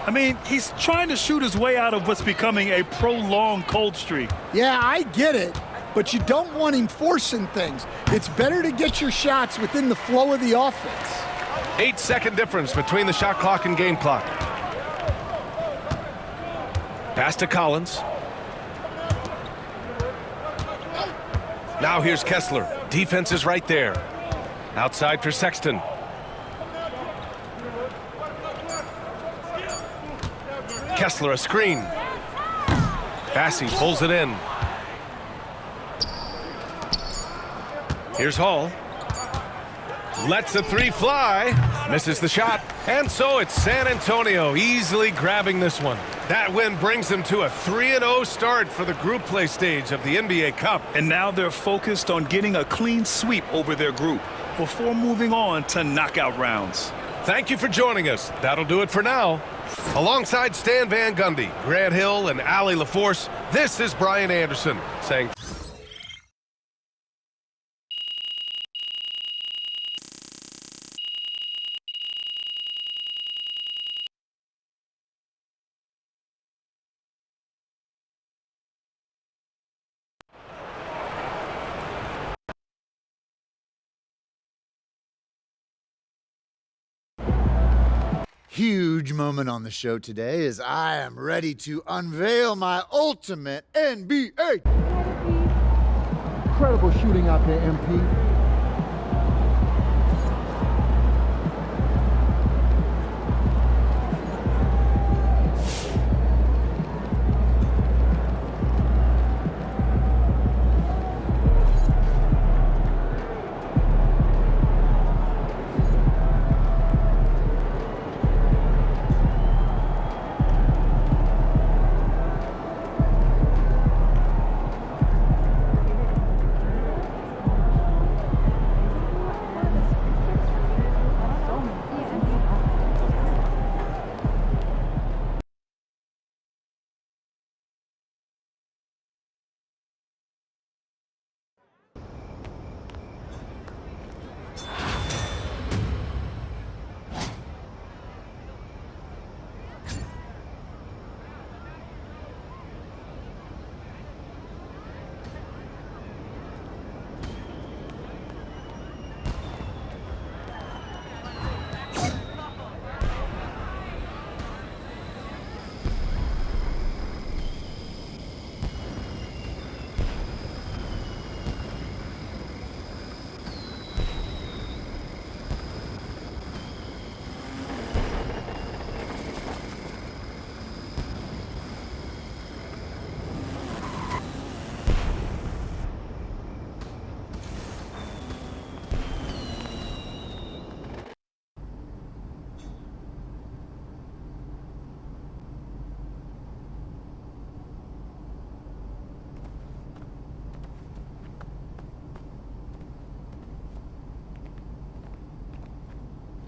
I mean, he's trying to shoot his way out of what's becoming a prolonged cold streak. Yeah, I get it, but you don't want him forcing things. It's better to get your shots within the flow of the offense. 8-second difference between the shot clock and game clock. Pass to Collins. Now here's Kessler. Defense is right there. Outside for Sexton. Kessler a screen. Bassey pulls it in. Here's Hall. Lets the 3 fly. Misses the shot. And so it's San Antonio easily grabbing this one. That win brings them to a 3-0 start for the group play stage of the NBA Cup. And now they're focused on getting a clean sweep over their group before moving on to knockout rounds. Thank you for joining us. That'll do it for now. Alongside Stan Van Gundy, Grant Hill, and Allie LaForce, this is Brian Anderson saying... Huge moment on the show today as I am ready to unveil my ultimate NBA. Incredible shooting out there, MP.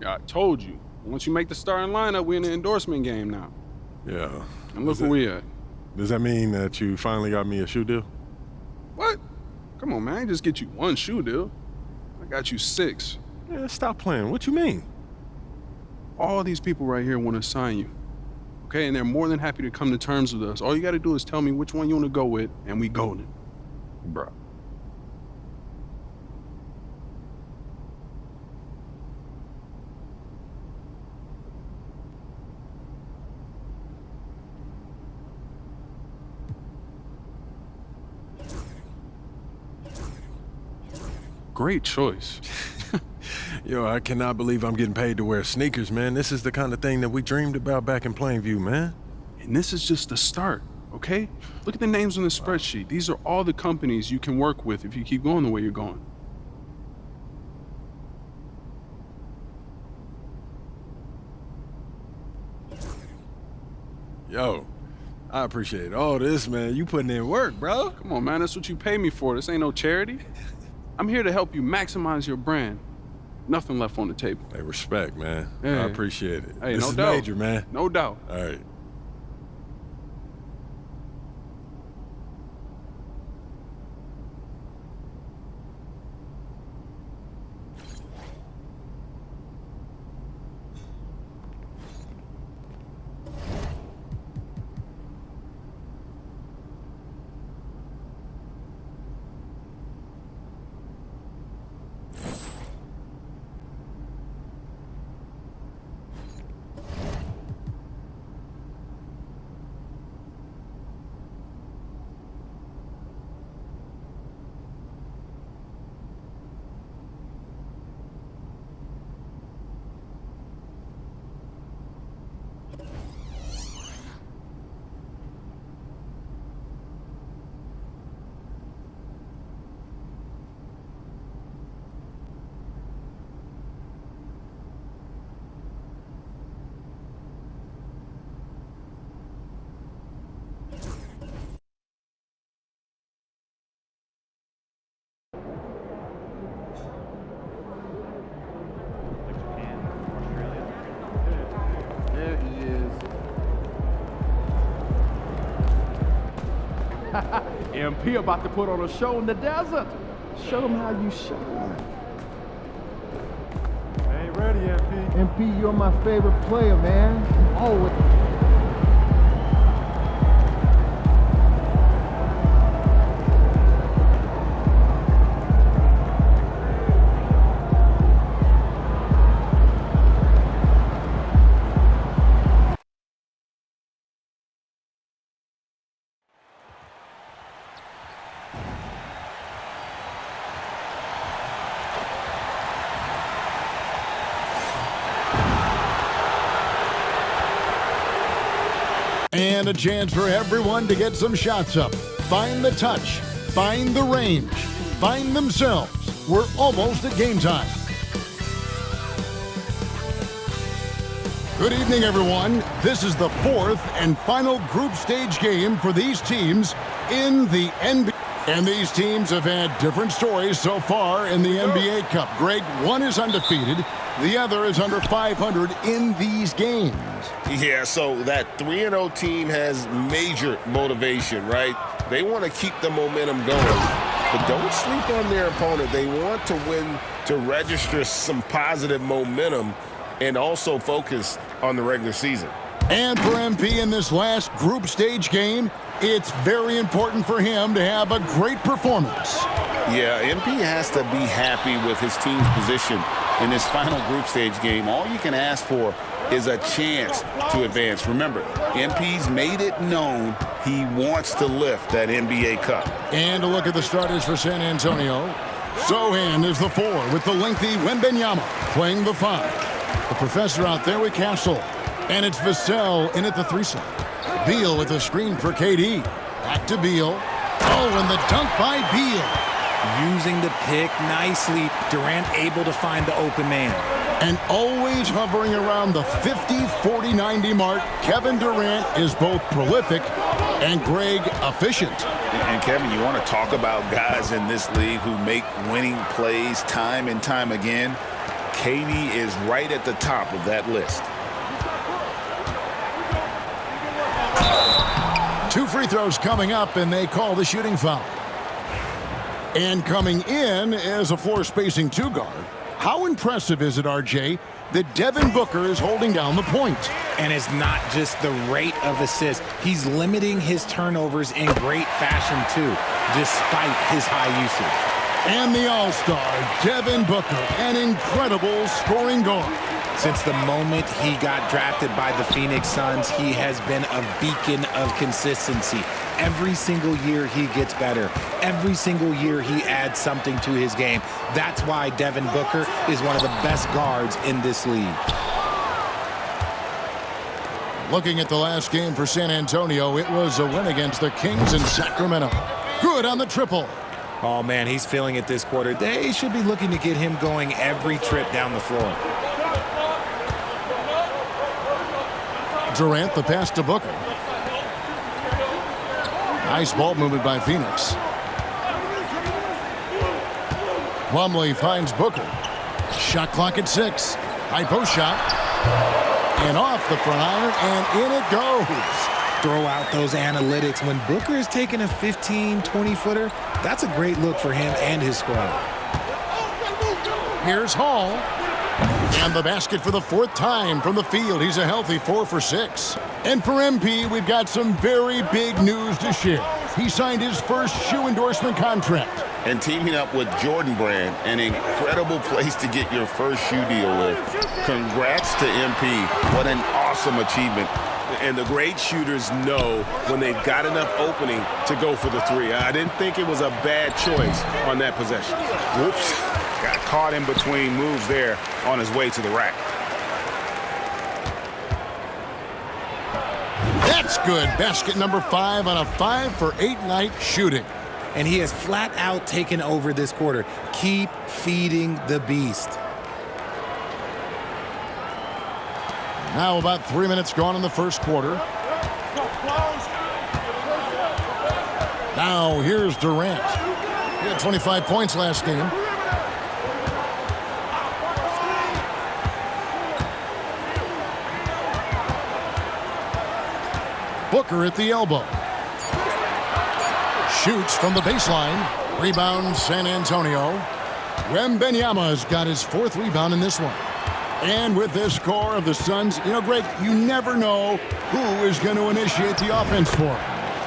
I told you. Once you make the starting lineup, we're in the endorsement game now. Yeah. And look where we at. Does that mean that you finally got me a shoe deal? What? Come on, man. I ain't just get you one shoe deal. I got you 6. Yeah, stop playing. What you mean? All these people right here want to sign you. Okay, and they're more than happy to come to terms with us. All you got to do is tell me which one you want to go with, and we golden. Bro. Great choice. Yo, I cannot believe I'm getting paid to wear sneakers, man. This is the kind of thing that we dreamed about back in Plainview, man. And this is just the start, okay? Look at the names on the spreadsheet. These are all the companies you can work with if you keep going the way you're going. Yo, I appreciate all this, man. You putting in work, bro. Come on, man. That's what you pay me for. This ain't no charity. I'm here to help you maximize your brand. Nothing left on the table. Hey, respect, man. Yeah. I appreciate it. Hey, this no is doubt. major, man. No doubt. All right. There he is. MP about to put on a show in the desert. Show them how you shine. Ain't ready, MP. MP, you're my favorite player, man. Always. And a chance for everyone to get some shots up. Find the touch. Find the range. Find themselves. We're almost at game time. Good evening, everyone. This is the 4th and final group stage game for these teams in the NBA. And these teams have had different stories so far in the NBA Cup. Greg, one is undefeated. The other is under 500 in these games. Yeah, so that 3-0 team has major motivation, right? They want to keep the momentum going, but don't sleep on their opponent. They want to win to register some positive momentum and also focus on the regular season. And for MP in this last group stage game, it's very important for him to have a great performance. Yeah, MP has to be happy with his team's position in this final group stage game. All you can ask for is a chance to advance. Remember, MP's made it known he wants to lift that NBA Cup. And a look at the starters for San Antonio. Sohan is the 4 with the lengthy Wembanyama playing the 5. The professor out there with Castle. And it's Vassell in at the 3 slot. Beal with a screen for KD. Back to Beal. Oh, and the dunk by Beal. Using the pick nicely. Durant able to find the open man. And always hovering around the 50, 40, 90 mark, Kevin Durant is both prolific and Greg efficient. And Kevin, you want to talk about guys in this league who make winning plays time and time again? KD is right at the top of that list. 2 free throws coming up, and they call the shooting foul. And coming in is a floor-spacing 2 guard. How impressive is it, RJ, that Devin Booker is holding down the point? And it's not just the rate of assists. He's limiting his turnovers in great fashion, too, despite his high usage. And the all-star, Devin Booker, an incredible scoring guard. Since the moment he got drafted by the Phoenix Suns, he has been a beacon of consistency. Every single year he gets better. Every single year he adds something to his game. That's why Devin Booker is one of the best guards in this league. Looking at the last game for San Antonio, it was a win against the Kings in Sacramento. Good on the triple. Oh, man, he's feeling it this quarter. They should be looking to get him going every trip down the floor. Durant, the pass to Booker. Nice ball movement by Phoenix. Plumlee finds Booker. Shot clock at 6. High post shot. And off the front iron, and in it goes. Throw out those analytics. When Booker is taking a 15, 20-footer, that's a great look for him and his squad. Here's Hall. And the basket for the 4th time from the field. He's a healthy 4 for 6. And for MP, we've got some very big news to share. He signed his first shoe endorsement contract. And teaming up with Jordan Brand, an incredible place to get your first shoe deal with. Congrats to MP. What an awesome achievement. And the great shooters know when they've got enough opening to go for the 3. I didn't think it was a bad choice on that possession. Whoops. Got caught in between moves there on his way to the rack. That's good. Basket number 5 on a 5 for 8 night shooting. And he has flat out taken over this quarter. Keep feeding the beast. Now about 3 minutes gone in the first quarter. Now here's Durant. He had 25 points last game. Booker at the elbow. Shoots from the baseline. Rebound San Antonio. Wembanyama's got his 4th rebound in this one. And with this score of the Suns, Greg, you never know who is going to initiate the offense for him.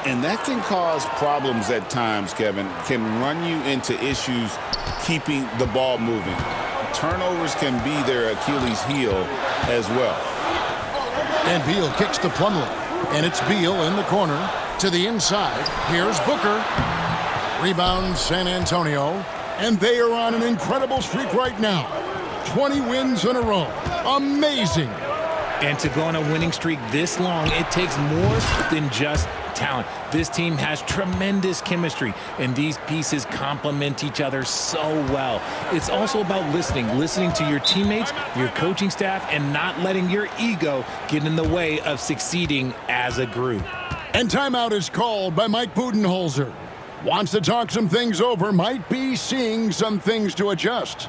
And that can cause problems at times, Kevin. Can run you into issues keeping the ball moving. Turnovers can be their Achilles heel as well. And Beal kicks to Plumlee. And it's Beal in the corner to the inside. Here's Booker. Rebound San Antonio. And they are on an incredible streak right now. 20 wins in a row. Amazing. And to go on a winning streak this long, it takes more than just talent. This team has tremendous chemistry, and these pieces complement each other so well. It's also about listening to your teammates, your coaching staff, and not letting your ego get in the way of succeeding as a group. And timeout is called by Mike Budenholzer. Wants to talk some things over, might be seeing some things to adjust.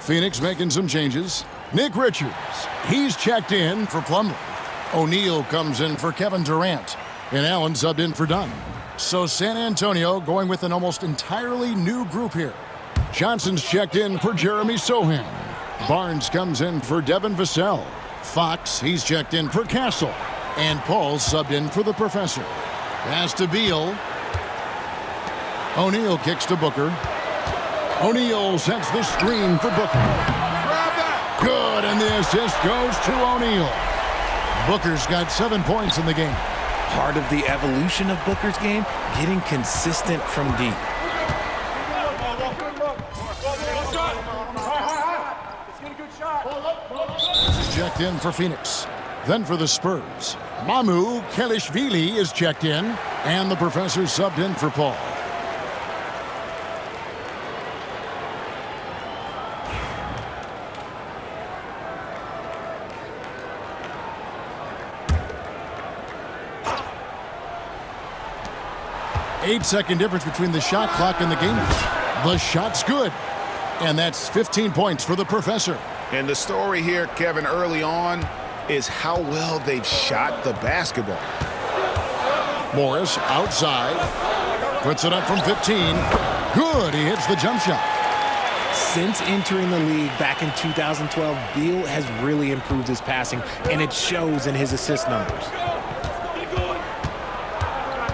Phoenix making some changes. Nick Richards, he's checked in for Plumlee. O'Neal comes in for Kevin Durant. And Allen subbed in for Dunn. So San Antonio going with an almost entirely new group here. Johnson's checked in for Jeremy Sohan. Barnes comes in for Devin Vassell. Fox, he's checked in for Castle. And Paul subbed in for the Professor. Pass to Beal. O'Neal kicks to Booker. O'Neal sets the screen for Booker. Good, and the assist goes to O'Neal. Booker's got 7 points in the game. Part of the evolution of Booker's game, getting consistent from deep. Checked in for Phoenix. Then for the Spurs, Mamu Kelishvili is checked in, and the Professor subbed in for Paul. Eight-second difference between the shot clock and the game. The shot's good. And that's 15 points for the Professor. And the story here, Kevin, early on is how well they've shot the basketball. Morris outside. Puts it up from 15. Good. He hits the jump shot. Since entering the league back in 2012, Beal has really improved his passing, and it shows in his assist numbers.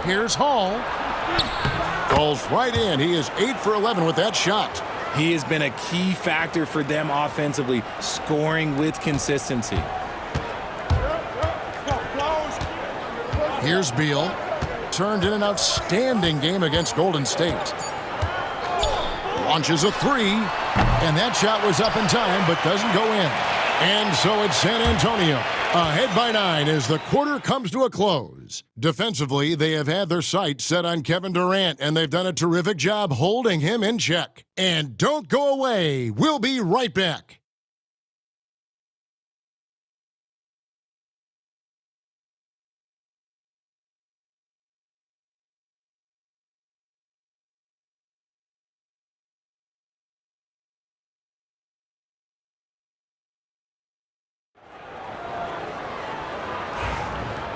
Here's Hall. Falls right in. He is 8 for 11 with that shot. He has been a key factor for them offensively, scoring with consistency. Here's Beal. Turned in an outstanding game against Golden State. Launches a three, and that shot was up in time, but doesn't go in. And so it's San Antonio, ahead by 9 as the quarter comes to a close. Defensively, they have had their sights set on Kevin Durant, and they've done a terrific job holding him in check. And don't go away. We'll be right back.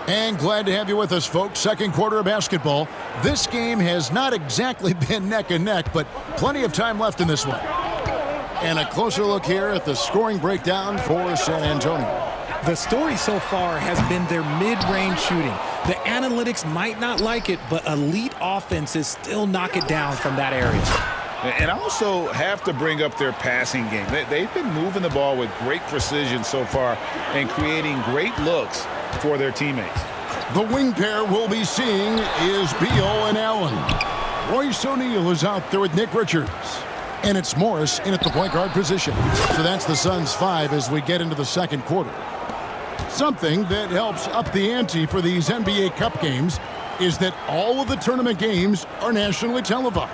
And glad to have you with us, folks. Second quarter of basketball. This game has not exactly been neck and neck, but plenty of time left in this one. And a closer look here at the scoring breakdown for San Antonio. The story so far has been their mid-range shooting. The analytics might not like it, but elite offenses still knock it down from that area. And I also have to bring up their passing game. They've been moving the ball with great precision so far and creating great looks for their teammates. The wing pair we'll be seeing is Beal and Allen. Royce O'Neal is out there with Nick Richards. And it's Morris in at the point guard position. So that's the Suns' 5 as we get into the second quarter. Something that helps up the ante for these NBA Cup games is that all of the tournament games are nationally televised.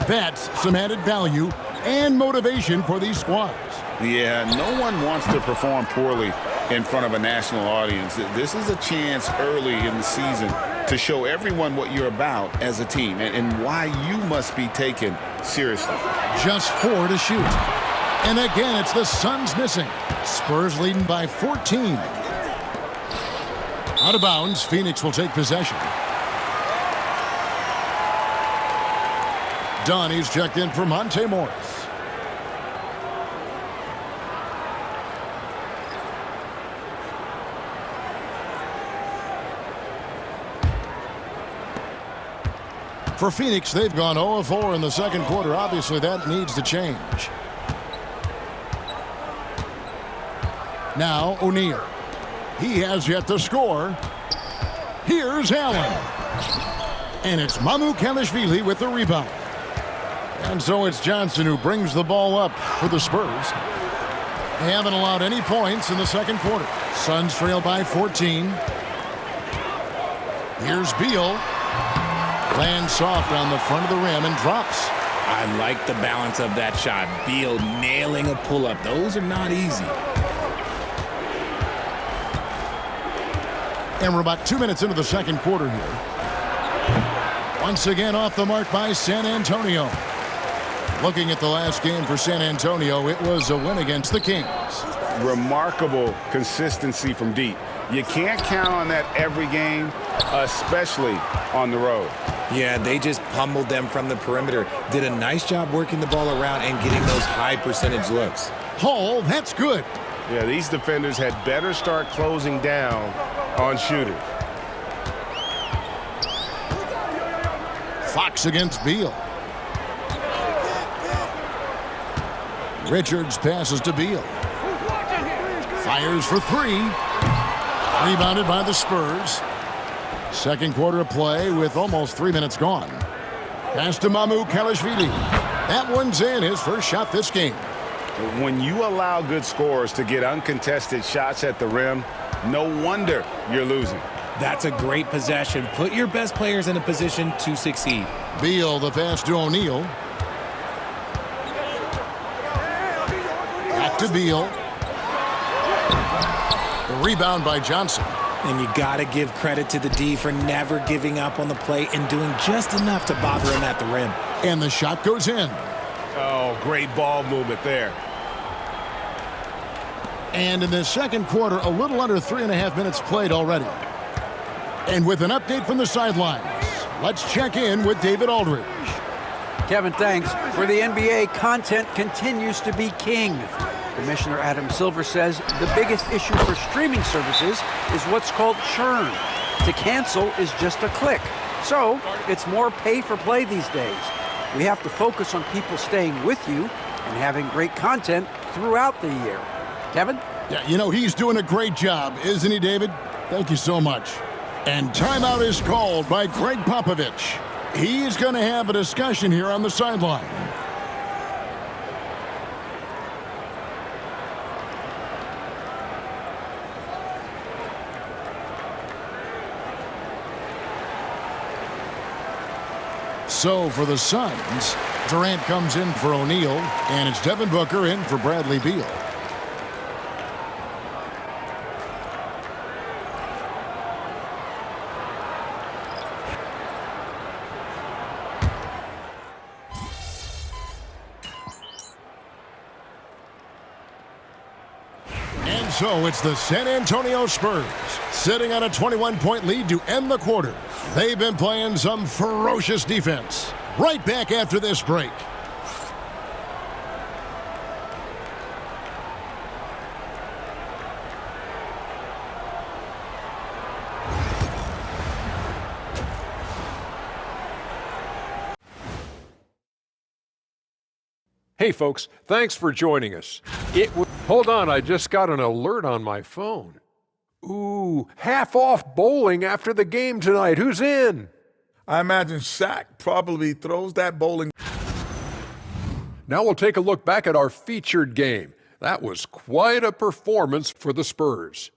That's some added value and motivation for these squads. Yeah, no one wants to perform poorly in front of a national audience. This is a chance early in the season to show everyone what you're about as a team and why you must be taken seriously. Just 4 to shoot. And again, it's the Suns missing. Spurs leading by 14. Out of bounds, Phoenix will take possession. Donnie's checked in for Monte Morris. For Phoenix, they've gone 0-4 in the second quarter. Obviously, that needs to change. Now, O'Neal. He has yet to score. Here's Allen. And it's Mamu Kelishvili with the rebound. And so it's Johnson who brings the ball up for the Spurs. They haven't allowed any points in the second quarter. Suns trail by 14. Here's Beal. Lands soft on the front of the rim and drops. I like the balance of that shot. Beal nailing a pull-up. Those are not easy. And we're about 2 minutes into the second quarter here. Once again off the mark by San Antonio. Looking at the last game for San Antonio, it was a win against the Kings. Remarkable consistency from deep. You can't count on that every game, especially on the road. Yeah, they just pummeled them from the perimeter. Did a nice job working the ball around and getting those high percentage looks. Hall, that's good. Yeah, these defenders had better start closing down on shooters. Fox against Beal. Richards passes to Beal. Fires for three. Rebounded by the Spurs. Second quarter of play with almost 3 minutes gone. Pass to Kalashvili. That one's in, his first shot this game. When you allow good scorers to get uncontested shots at the rim, no wonder you're losing. That's a great possession. Put your best players in a position to succeed. Beal, the pass to O'Neal. Back to Beal. The rebound by Johnson. And you got to give credit to the D for never giving up on the play and doing just enough to bother him at the rim. And the shot goes in. Oh, great ball movement there. And in the second quarter, a little under 3.5 minutes played already. And with an update from the sidelines, let's check in with David Aldridge. Kevin, thanks. For the NBA, content continues to be king. Commissioner Adam Silver says the biggest issue for streaming services is what's called churn. To cancel is just a click. So it's more pay for play these days. We have to focus on people staying with you and having great content throughout the year. Kevin? Yeah, you know, he's doing a great job, isn't he, David? Thank you so much. And timeout is called by Greg Popovich. He's going to have a discussion here on the sideline. So for the Suns, Durant comes in for O'Neal, and it's Devin Booker in for Bradley Beal. And so it's the San Antonio Spurs sitting on a 21-point lead to end the quarter. They've been playing some ferocious defense. Right back after this break. Hey folks, thanks for joining us. Hold on, I just got an alert on my phone. Ooh, half off bowling after the game tonight. Who's in? I imagine Shaq probably throws that bowling. Now we'll take a look back at our featured game. That was quite a performance for the Spurs.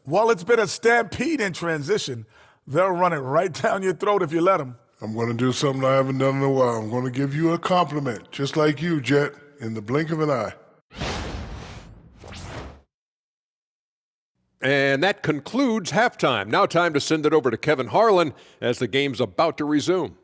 While it's been a stampede in transition, they'll run it right down your throat if you let them. I'm going to do something I haven't done in a while. I'm going to give you a compliment, just like you, Jet, in the blink of an eye. And that concludes halftime. Now time to send it over to Kevin Harlan as the game's about to resume.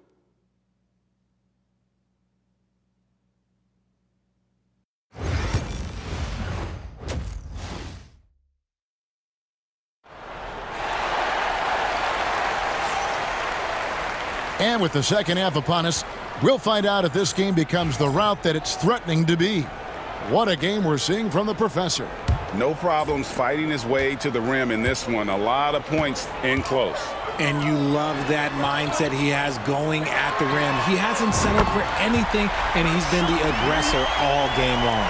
And with the second half upon us, we'll find out if this game becomes the route that it's threatening to be. What a game we're seeing from the professor. No problems fighting his way to the rim in this one. A lot of points in close. And you love that mindset he has going at the rim. He hasn't settled for anything, and he's been the aggressor all game long.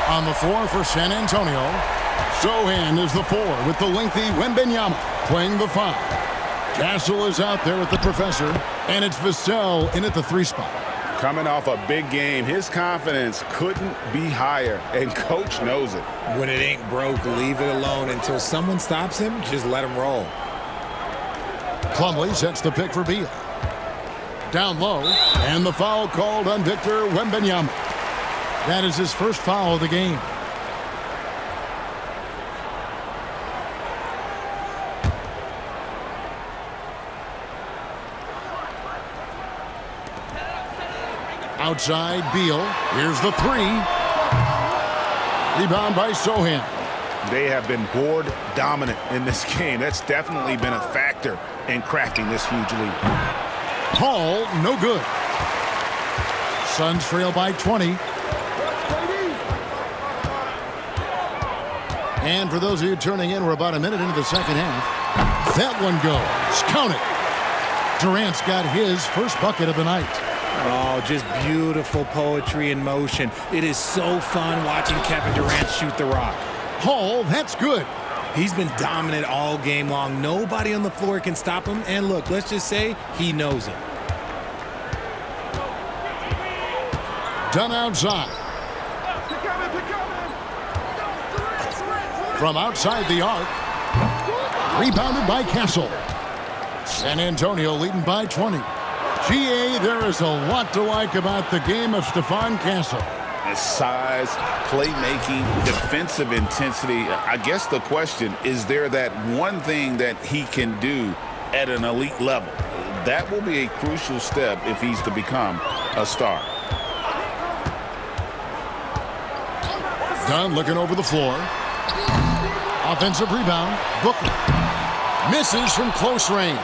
On the floor for San Antonio, Sohan is the 4 with the lengthy Wembanyama playing the 5. Castle is out there with the professor, and it's Vassell in at the 3 spot. Coming off a big game, his confidence couldn't be higher, and coach knows it. When it ain't broke, leave it alone. Until someone stops him, just let him roll. Plumlee sets the pick for Beal. Down low, and the foul called on Victor Wembanyama. That is his first foul of the game. Outside, Beal. Here's the three. Rebound by Sohan. They have been board dominant in this game. That's definitely been a factor in crafting this huge lead. Hall, no good. Suns trail by 20. And for those of you turning in, we're about a minute into the second half. That one goes. Count it. Durant's got his first bucket of the night. Oh, just beautiful poetry in motion. It is so fun watching Kevin Durant shoot the rock. Hall, that's good. He's been dominant all game long. Nobody on the floor can stop him. And look, let's just say he knows it. Done outside. From outside the arc. Rebounded by Castle. San Antonio leading by 20. GA, there is a lot to like about the game of Stephon Castle. His size, playmaking, defensive intensity. I guess the question, is there that one thing that he can do at an elite level? That will be a crucial step if he's to become a star. Dunn looking over the floor. Offensive rebound. Booker. Misses from close range.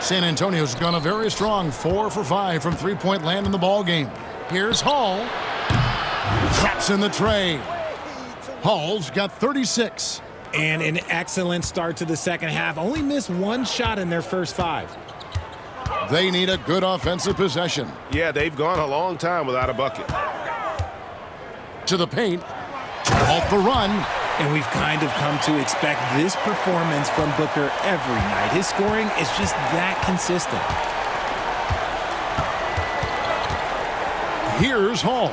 San Antonio's gone a very strong 4 for 5 from three-point land in the ball game. Here's Hall. Traps in the tray. Hall's got 36. And an excellent start to the second half. Only missed one shot in their first 5. They need a good offensive possession. Yeah, they've gone a long time without a bucket. To the paint. To halt the run. And we've kind of come to expect this performance from Booker every night. His scoring is just that consistent. Here's Hall.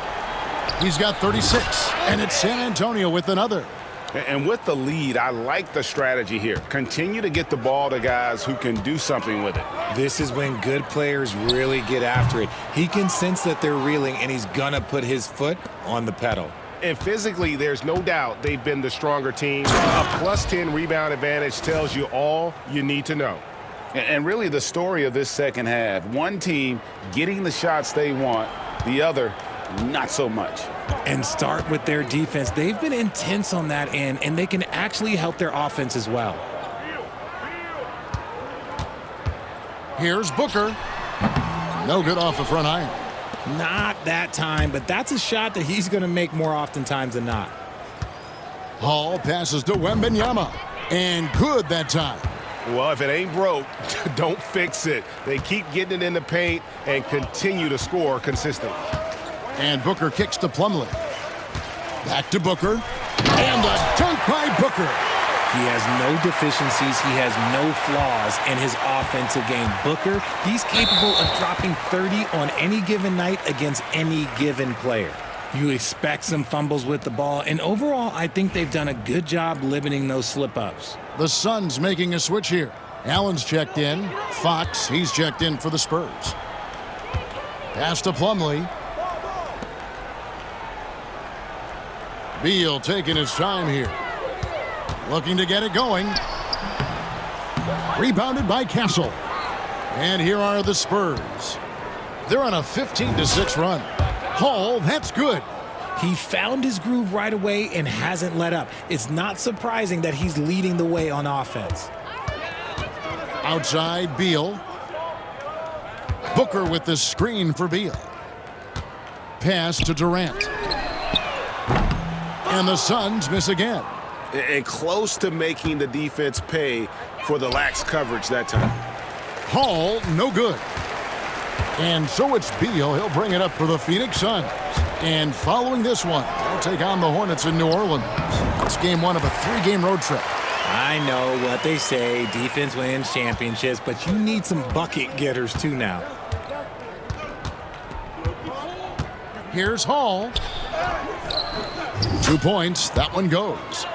He's got 36. And it's San Antonio with another. And with the lead, I like the strategy here. Continue to get the ball to guys who can do something with it. This is when good players really get after it. He can sense that they're reeling, and he's going to put his foot on the pedal. And physically, there's no doubt they've been the stronger team. A plus 10 rebound advantage tells you all you need to know. And really the story of this second half, one team getting the shots they want, the other not so much. And start with their defense. They've been intense on that end, and they can actually help their offense as well. Here's Booker. No good off the front iron. Not that time, but that's a shot that he's going to make more oftentimes than not. Hall passes to Wembanyama. And good that time. Well, if it ain't broke, don't fix it. They keep getting it in the paint and continue to score consistently. And Booker kicks to Plumlee. Back to Booker. And a dunk by Booker. He has no deficiencies. He has no flaws in his offensive game. Booker, he's capable of dropping 30 on any given night against any given player. You expect some fumbles with the ball, and overall, I think they've done a good job limiting those slip-ups. The Suns making a switch here. Allen's checked in. Fox, he's checked in for the Spurs. Pass to Plumlee. Beal taking his time here. Looking to get it going. Rebounded by Castle. And here are the Spurs. They're on a 15-6 run. Hall, that's good. He found his groove right away and hasn't let up. It's not surprising that he's leading the way on offense. Outside, Beal. Booker with the screen for Beal. Pass to Durant. And the Suns miss again. And close to making the defense pay for the lax coverage that time. Hall, no good. And so it's Beal. He'll bring it up for the Phoenix Suns. And following this one, they'll take on the Hornets in New Orleans. It's game one of a 3-game road trip. I know what they say, defense wins championships, but you need some bucket getters too now. Here's Hall. 2 points. That one goes.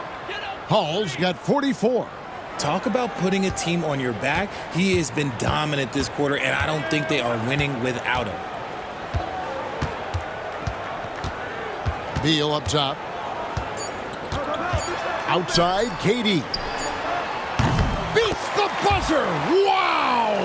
Hall's got 44. Talk about putting a team on your back. He has been dominant this quarter, and I don't think they are winning without him. Beal up top. Outside, KD. Beats the buzzer. Wow!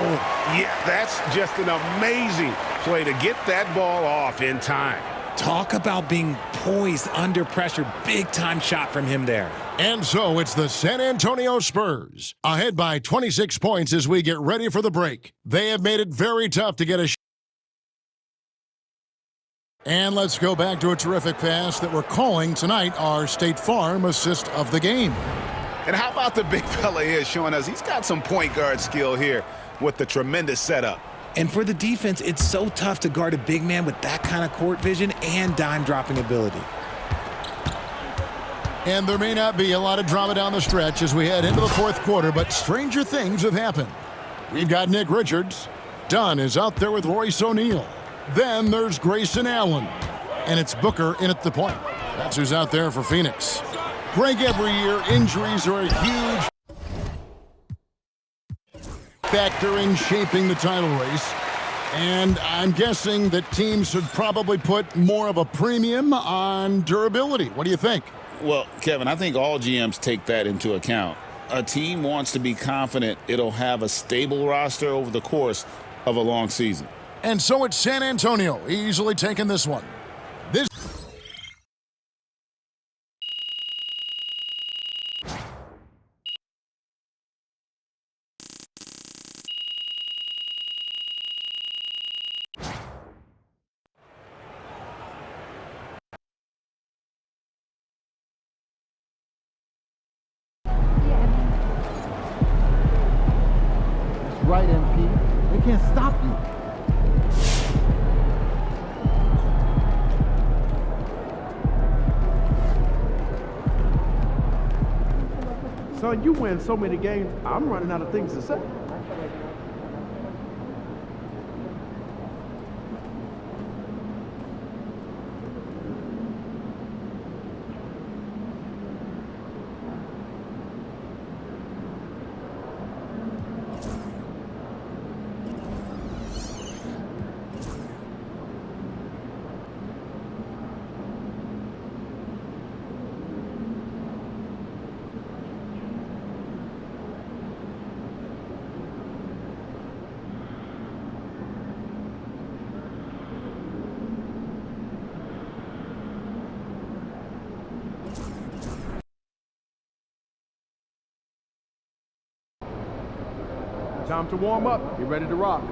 Yeah, that's just an amazing play to get that ball off in time. Talk about being poised under pressure. Big-time shot from him there. And so it's the San Antonio Spurs, ahead by 26 points as we get ready for the break. They have made it very tough to get a And let's go back to a terrific pass that we're calling tonight our State Farm assist of the game. And how about the big fella here showing us he's got some point guard skill here with the tremendous setup. And for the defense, it's so tough to guard a big man with that kind of court vision and dime-dropping ability. And there may not be a lot of drama down the stretch as we head into the fourth quarter, but stranger things have happened. We've got Nick Richards. Dunn is out there with Royce O'Neal. Then there's Grayson Allen. And it's Booker in at the point. That's who's out there for Phoenix. Greg, every year, injuries are a huge factor in shaping the title race. And I'm guessing that teams should probably put more of a premium on durability. What do you think? Well, Kevin, I think all GMs take that into account. A team wants to be confident it'll have a stable roster over the course of a long season. And so it's San Antonio easily taking this one. This right, MP. They can't stop you. Son, you win so many games, I'm running out of things to say. Time to warm up. Get ready to rock.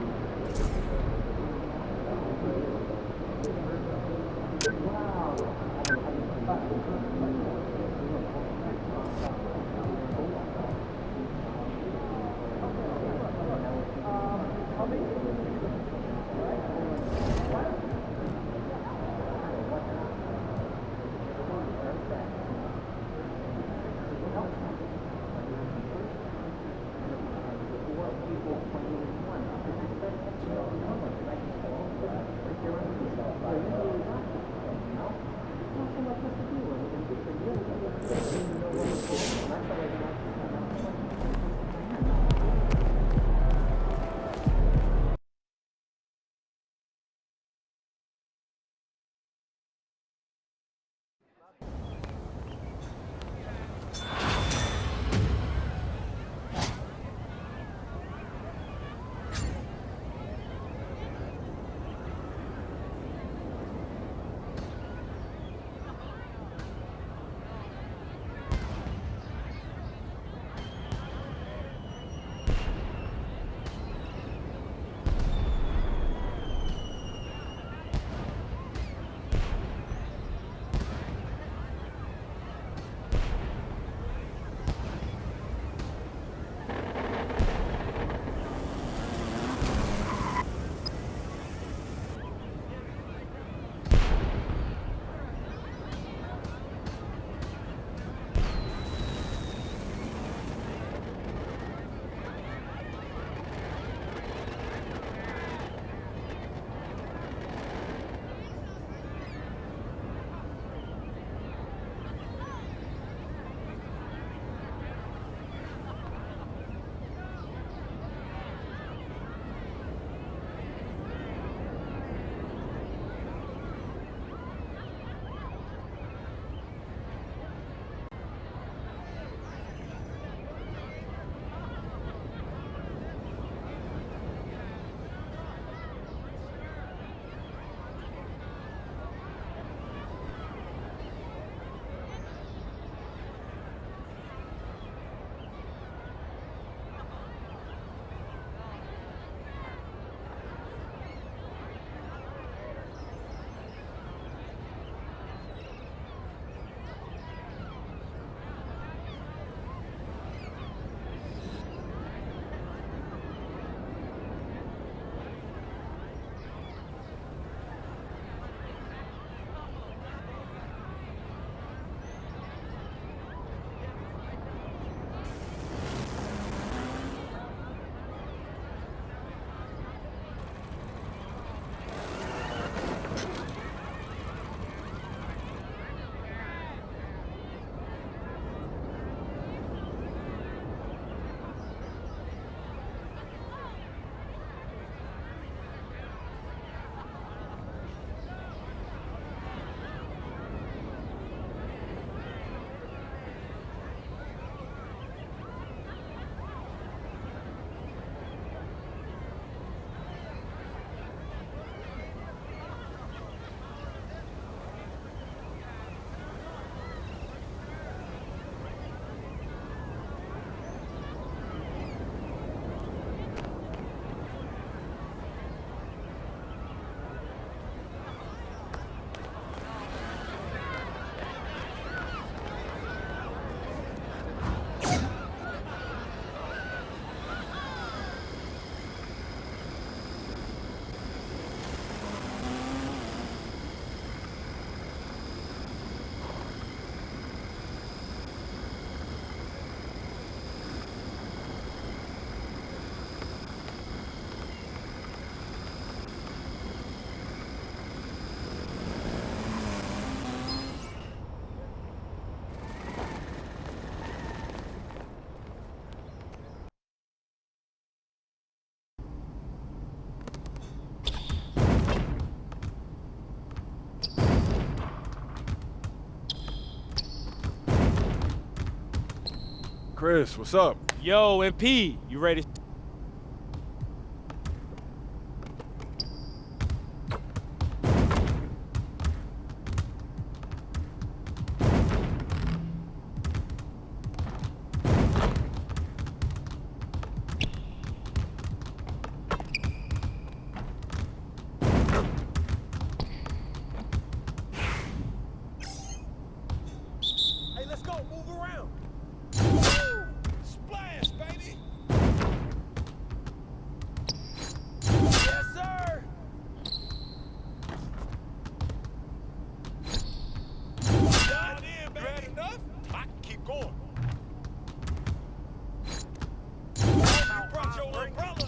Chris, what's up? Yo, MP, you ready? Hey, let's go. Move around. Splash, baby. Yes, sir. Done in, baby. Ready enough? I can keep going. You brought your umbrella.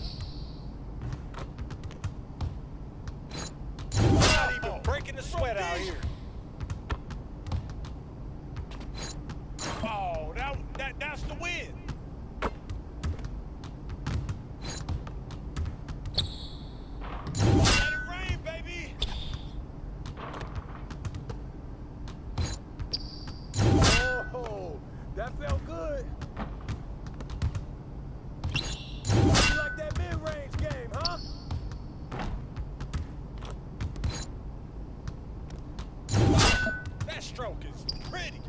Not even breaking the sweat out here. Oh, that's the win. Let it rain, baby. Oh, that felt good. You like that mid-range game, huh? That stroke is pretty.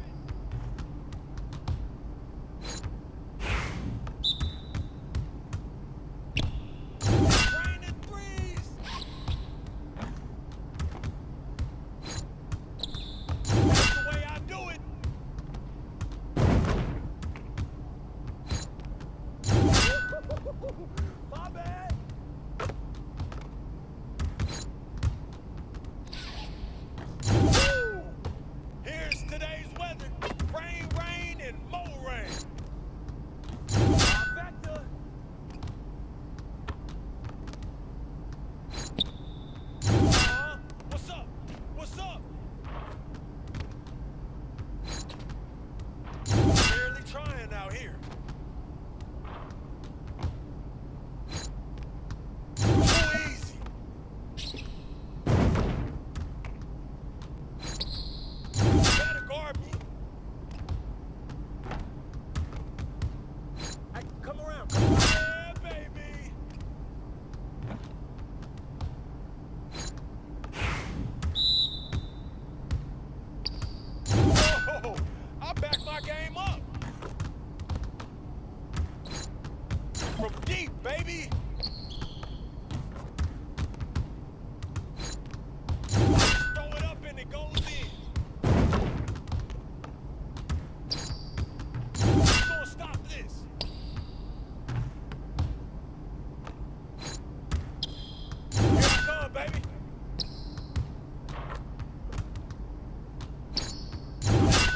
My bad. Woo! Here's today's weather. Rain, rain, and more rain. Trifecta. What's up? What's up? Barely trying out here. I back my game up. From deep, baby. Throw it up and it goes in. Who's gonna stop this? Here I come, baby.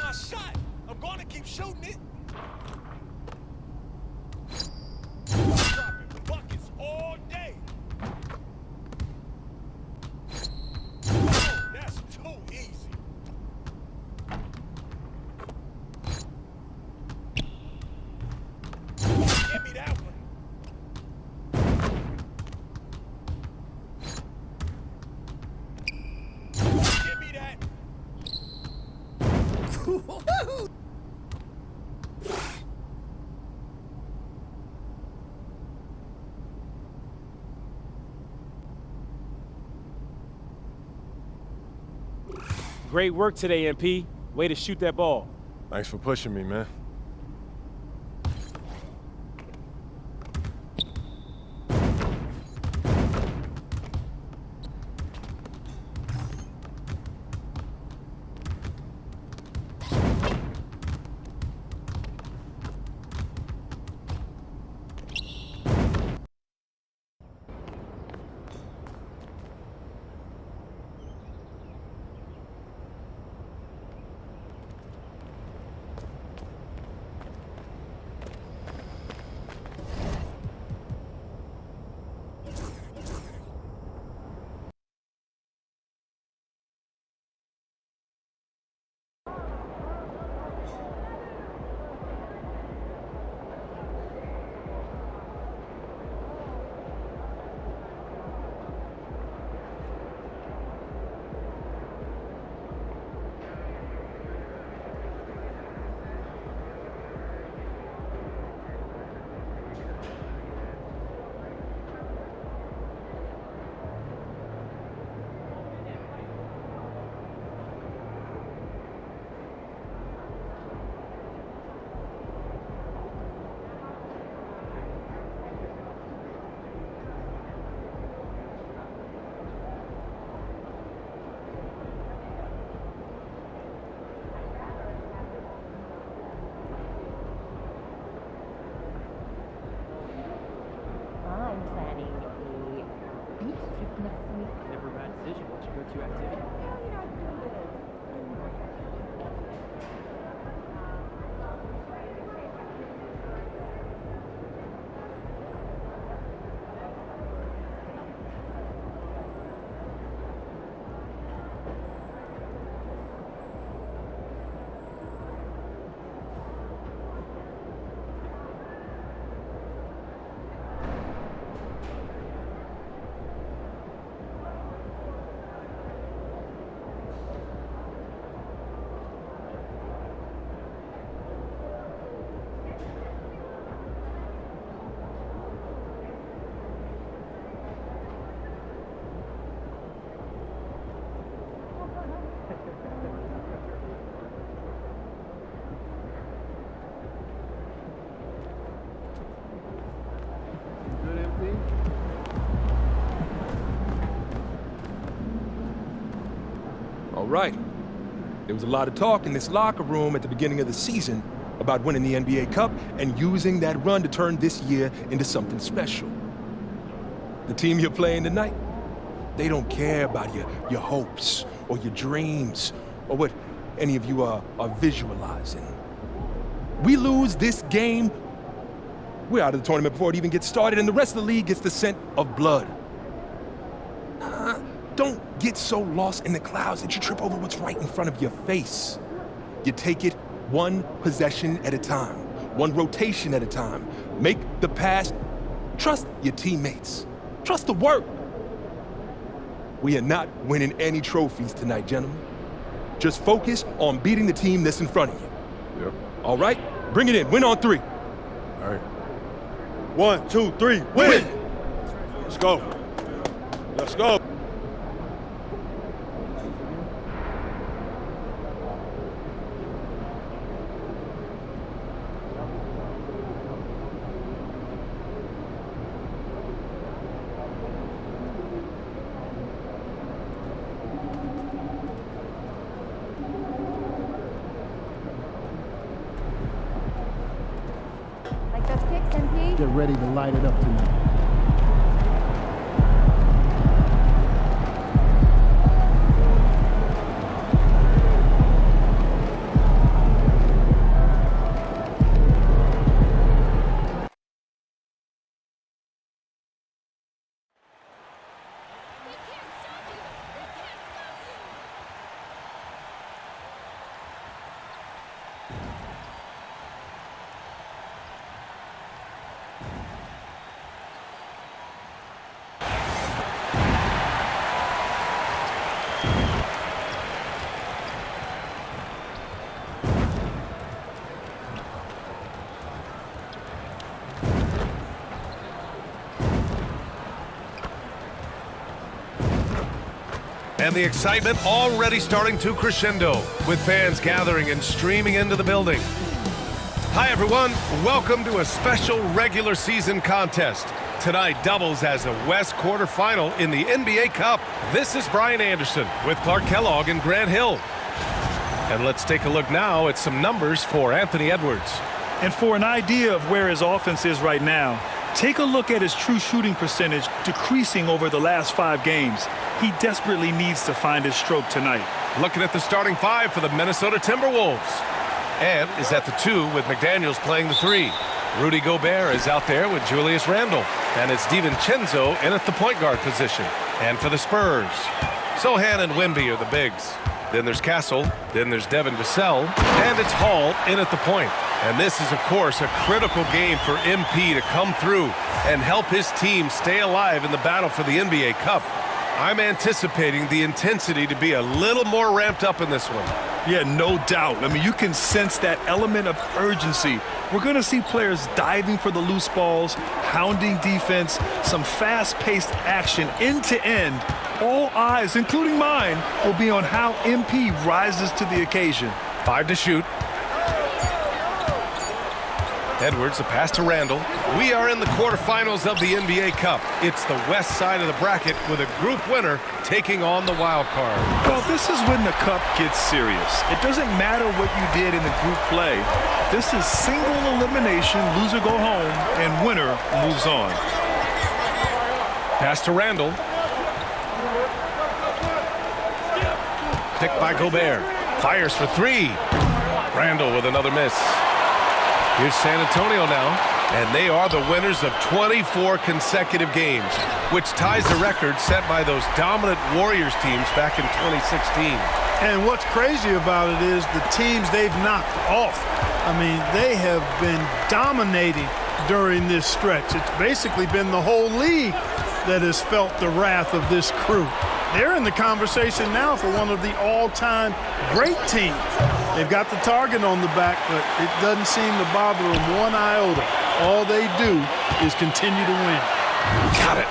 My shot. I'm gonna keep shooting it. Dropping buckets all day. Oh, that's too easy. Give me that one. Give me that. Great work today, MP. Way to shoot that ball. Thanks for pushing me, man. barbecue activity. All right. There was a lot of talk in this locker room at the beginning of the season about winning the NBA Cup and using that run to turn this year into something special. The team you're playing tonight, they don't care about your hopes or your dreams or what any of you are visualizing. We lose this game, we're out of the tournament before it even gets started, and the rest of the league gets the scent of blood. Don't get so lost in the clouds that you trip over what's right in front of your face. You take it one possession at a time, one rotation at a time. Make the pass. Trust your teammates. Trust the work. We are not winning any trophies tonight, gentlemen. Just focus on beating the team that's in front of you. Yep. All right? Bring it in. Win on 3. All right. 1, 2, 3, win! Let's go. Let's go. Like those kicks, MP? Get ready to light it up tonight. And the excitement already starting to crescendo with fans gathering and streaming into the building. Hi everyone, welcome to a special regular season contest. Tonight doubles as a West quarterfinal in the NBA Cup. This is Brian Anderson with Clark Kellogg and Grant Hill. And let's take a look now at some numbers for Anthony Edwards. And for an idea of where his offense is right now, take a look at his true shooting percentage decreasing over the last 5 games. He desperately needs to find his stroke tonight. Looking at the starting 5 for the Minnesota Timberwolves. And is at the 2 with McDaniels playing the 3. Rudy Gobert is out there with Julius Randle. And it's DiVincenzo in at the point guard position. And for the Spurs, Sohan and Wemby are the bigs. Then there's Castle, then there's Devin Vassell, and it's Hall in at the point. And this is, of course, a critical game for MP to come through and help his team stay alive in the battle for the NBA Cup. I'm anticipating the intensity to be a little more ramped up in this one. Yeah, no doubt. I mean, you can sense that element of urgency. We're going to see players diving for the loose balls, hounding defense, some fast-paced action end to end. All eyes, including mine, will be on how MP rises to the occasion. 5 to shoot. Edwards, a pass to Randle. We are in the quarterfinals of the NBA Cup. It's the west side of the bracket with a group winner taking on the wild card. Well, this is when the cup gets serious. It doesn't matter what you did in the group play. This is single elimination, loser go home, and winner moves on. Pass to Randle. Picked by Gobert. Fires for three. Randall with another miss. Here's San Antonio now, and they are the winners of 24 consecutive games, which ties the record set by those dominant Warriors teams back in 2016. And what's crazy about it is the teams they've knocked off. I mean, they have been dominating during this stretch. It's basically been the whole league that has felt the wrath of this crew. They're in the conversation now for one of the all-time great teams. They've got the target on the back, but it doesn't seem to bother them one iota. All they do is continue to win. Got it.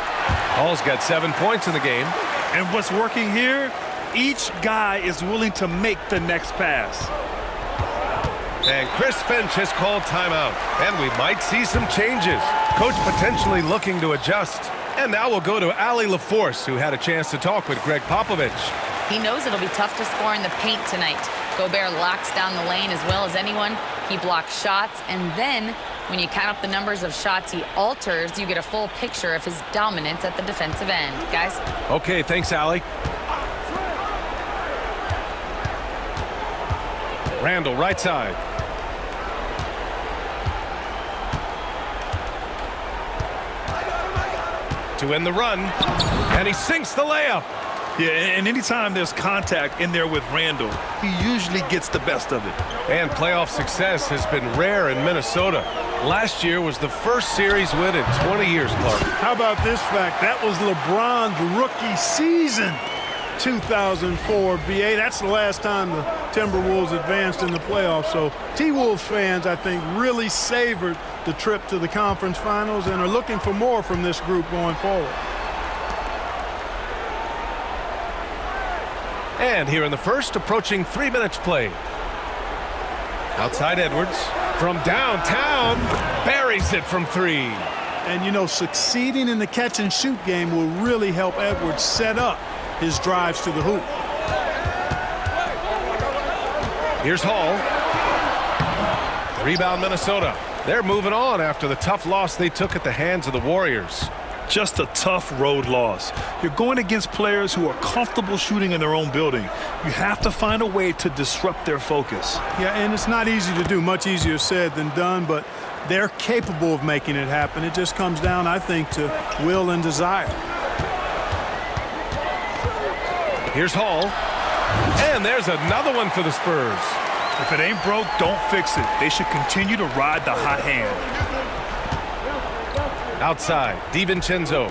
Hall's got 7 points in the game. And what's working here, each guy is willing to make the next pass. And Chris Finch has called timeout, and we might see some changes. Coach potentially looking to adjust. And now we'll go to Allie LaForce, who had a chance to talk with Greg Popovich. He knows it'll be tough to score in the paint tonight. Gobert locks down the lane as well as anyone. He blocks shots, and then when you count up the numbers of shots he alters, you get a full picture of his dominance at the defensive end. Guys? Okay, thanks, Allie. Randall, right side. To end the run, and he sinks the layup. Yeah, and anytime there's contact in there with Randall, he usually gets the best of it. And playoff success has been rare in Minnesota. Last year was the first series win in 20 years, Clark. How about this fact? That was LeBron's rookie season, 2004, BA. That's the last time the Timberwolves advanced in the playoffs. So T-Wolves fans, I think, really savored the trip to the conference finals and are looking for more from this group going forward. And here in the first, approaching 3 minutes play. Outside Edwards. From downtown, buries it from three. And, you know, succeeding in the catch-and-shoot game will really help Edwards set up his drives to the hoop. Here's Hall. Rebound Minnesota. They're moving on after the tough loss they took at the hands of the Warriors. Just a tough road loss. You're going against players who are comfortable shooting in their own building. You have to find a way to disrupt their focus. Yeah, and it's not easy to do. Much easier said than done, but they're capable of making it happen. It just comes down, I think, to will and desire. Here's Hall. And there's another one for the Spurs. If it ain't broke, don't fix it. They should continue to ride the hot hand. Outside, DiVincenzo.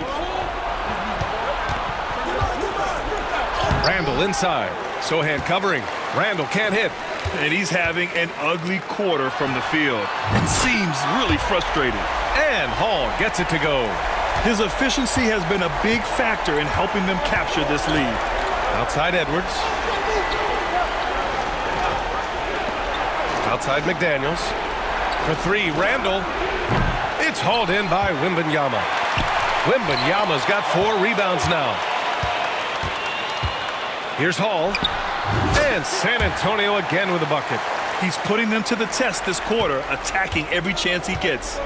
Randall inside. Sohan covering. Randall can't hit. And he's having an ugly quarter from the field. It seems really frustrated. And Hall gets it to go. His efficiency has been a big factor in helping them capture this lead. Outside Edwards. Outside McDaniels. For three, Randall. It's hauled in by Wembanyama. Wembanyama's got 4 rebounds now. Here's Hall. And San Antonio again with a bucket. He's putting them to the test this quarter, attacking every chance he gets.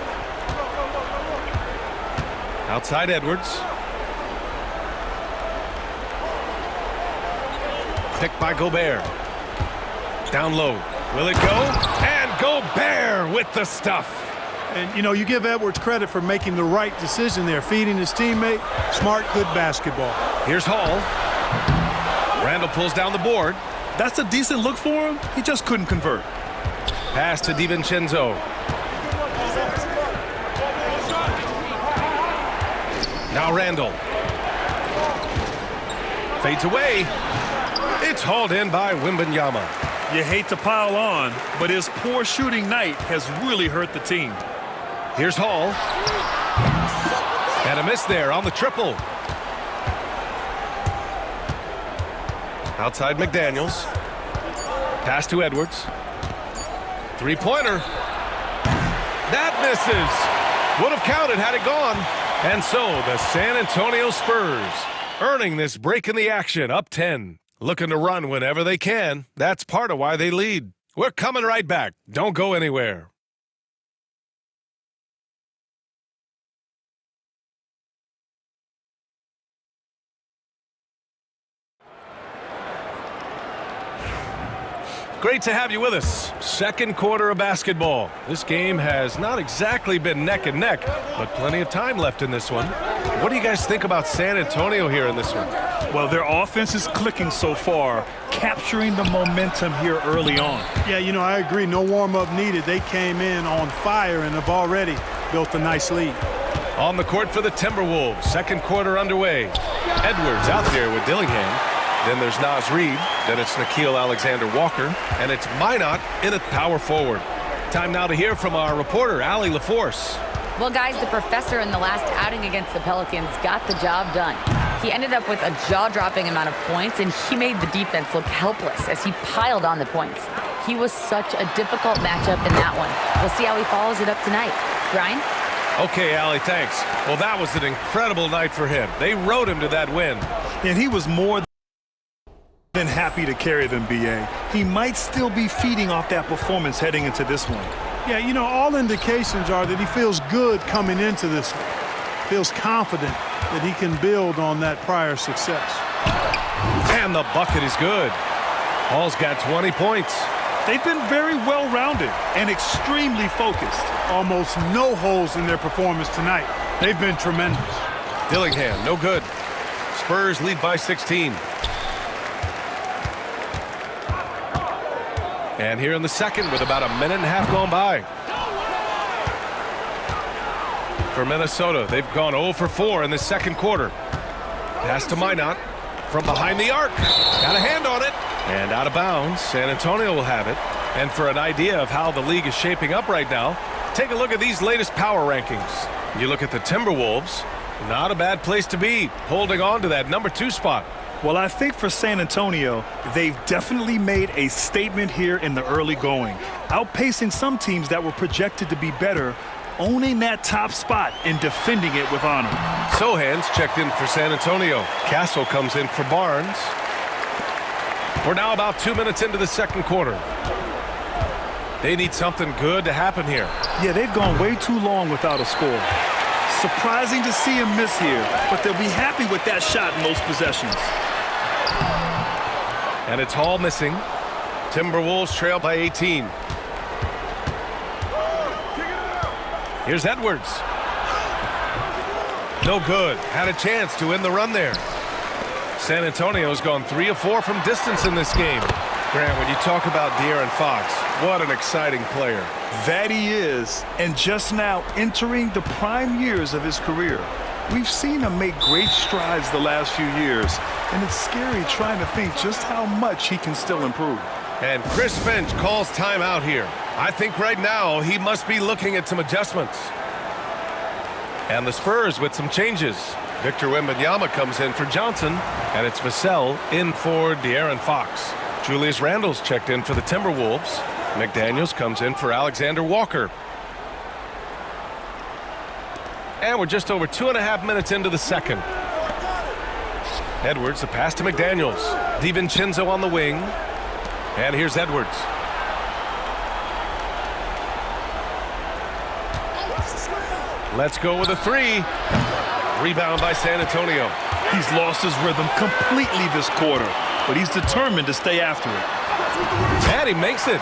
Outside Edwards. Picked by Gobert. Down low. Will it go? And Gobert with the stuff. And, you know, you give Edwards credit for making the right decision there, feeding his teammate. Smart, good basketball. Here's Hall. Randall pulls down the board. That's a decent look for him. He just couldn't convert. Pass to DiVincenzo. Now Randall. Fades away. It's hauled in by Wembanyama. You hate to pile on, but his poor shooting night has really hurt the team. Here's Hall. And a miss there on the triple. Outside McDaniels. Pass to Edwards. Three-pointer. That misses. Would have counted had it gone. And so the San Antonio Spurs earning this break in the action, up 10. Looking to run whenever they can. That's part of why they lead. We're coming right back. Don't go anywhere. Great to have you with us. Second quarter of basketball. This game has not exactly been neck and neck, but plenty of time left in this one. What do you guys think about San Antonio here in this one? Well, their offense is clicking so far, capturing the momentum here early on. Yeah, you know, I agree. No warm-up needed. They came in on fire and have already built a nice lead. On the court for the Timberwolves. Second quarter underway. Edwards out there with Dillingham. Then there's Naz Reid. Then it's Nickeil Alexander-Walker. And it's Minot in at power forward. Time now to hear from our reporter, Allie LaForce. Well, guys, the professor in the last outing against the Pelicans got the job done. He ended up with a jaw-dropping amount of points, and he made the defense look helpless as he piled on the points. He was such a difficult matchup in that one. We'll see how he follows it up tonight. Brian? Okay, Allie, thanks. Well, that was an incredible night for him. They rode him to that win. And he was more than happy to carry them, B.A. He might still be feeding off that performance heading into this one. Yeah, you know, all indications are that he feels good coming into this one. Feels confident that he can build on that prior success. And the bucket is good. Hall's got 20 points. They've been very well-rounded and extremely focused. Almost no holes in their performance tonight. They've been tremendous. Dillingham, no good. Spurs lead by 16. And here in the second with about a minute and a half gone by. For Minnesota, they've gone 0 for 4 in the second quarter. Pass to Minot from behind the arc. Got a hand on it. And out of bounds. San Antonio will have it. And for an idea of how the league is shaping up right now, take a look at these latest power rankings. You look at the Timberwolves, not a bad place to be, holding on to that number 2 spot. Well, I think for San Antonio, they've definitely made a statement here in the early going, outpacing some teams that were projected to be better, owning that top spot and defending it with honor. Sohan's checked in for San Antonio. Castle comes in for Barnes. We're now about 2 minutes into the second quarter. They need something good to happen here. Yeah, they've gone way too long without a score. Surprising to see him miss here, but they'll be happy with that shot in most possessions. And it's Hall missing. Timberwolves trail by 18. Here's Edwards. No good. Had a chance to end the run there. San Antonio's gone 3 of 4 from distance in this game. Grant, when you talk about De'Aaron Fox, what an exciting player. That he is, and just now entering the prime years of his career. We've seen him make great strides the last few years, and it's scary trying to think just how much he can still improve. And Chris Finch calls timeout here. I think right now he must be looking at some adjustments. And the Spurs with some changes. Victor Wembanyama comes in for Johnson, and it's Vassell in for De'Aaron Fox. Julius Randle's checked in for the Timberwolves. McDaniels comes in for Alexander Walker. And we're just over 2.5 minutes into the second. Edwards, the pass to McDaniels. DiVincenzo on the wing. And here's Edwards. Let's go with a 3. Rebound by San Antonio. He's lost his rhythm completely this quarter, but he's determined to stay after it. And he makes it.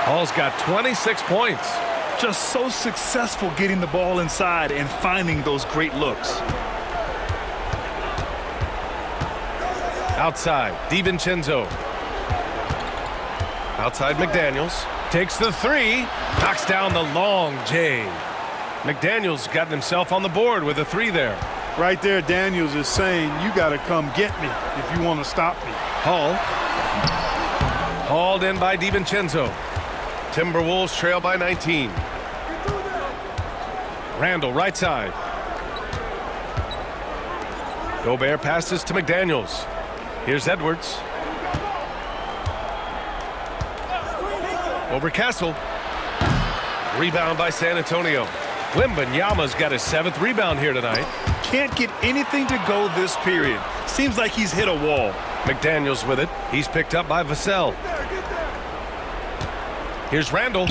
Hall's got 26 points. Just so successful getting the ball inside and finding those great looks. Outside, DiVincenzo. Outside, McDaniels. Takes the 3. Knocks down the long J. McDaniels gotten himself on the board with a 3 there. Right there, Daniels is saying, you got to come get me if you want to stop me. Hall. Hauled in by DiVincenzo. Timberwolves trail by 19. Randle, right side. Gobert passes to McDaniels. Here's Edwards. Over Castle. Rebound by San Antonio. Wembanyama's got his 7th rebound here tonight. Can't get anything to go this period. Seems like he's hit a wall. McDaniels with it. He's picked up by Vassell. Here's Randle.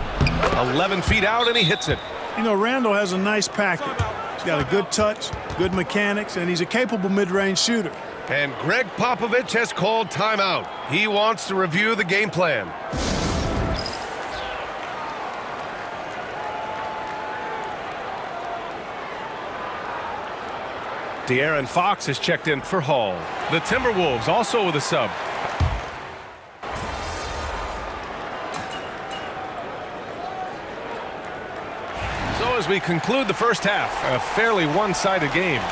11 feet out, and he hits it. You know, Randle has a nice package. He's got a good touch, good mechanics, and he's a capable mid-range shooter. And Greg Popovich has called timeout. He wants to review the game plan. De'Aaron Fox is checked in for Hall. The Timberwolves also with a sub. So as we conclude the first half, a fairly one-sided game.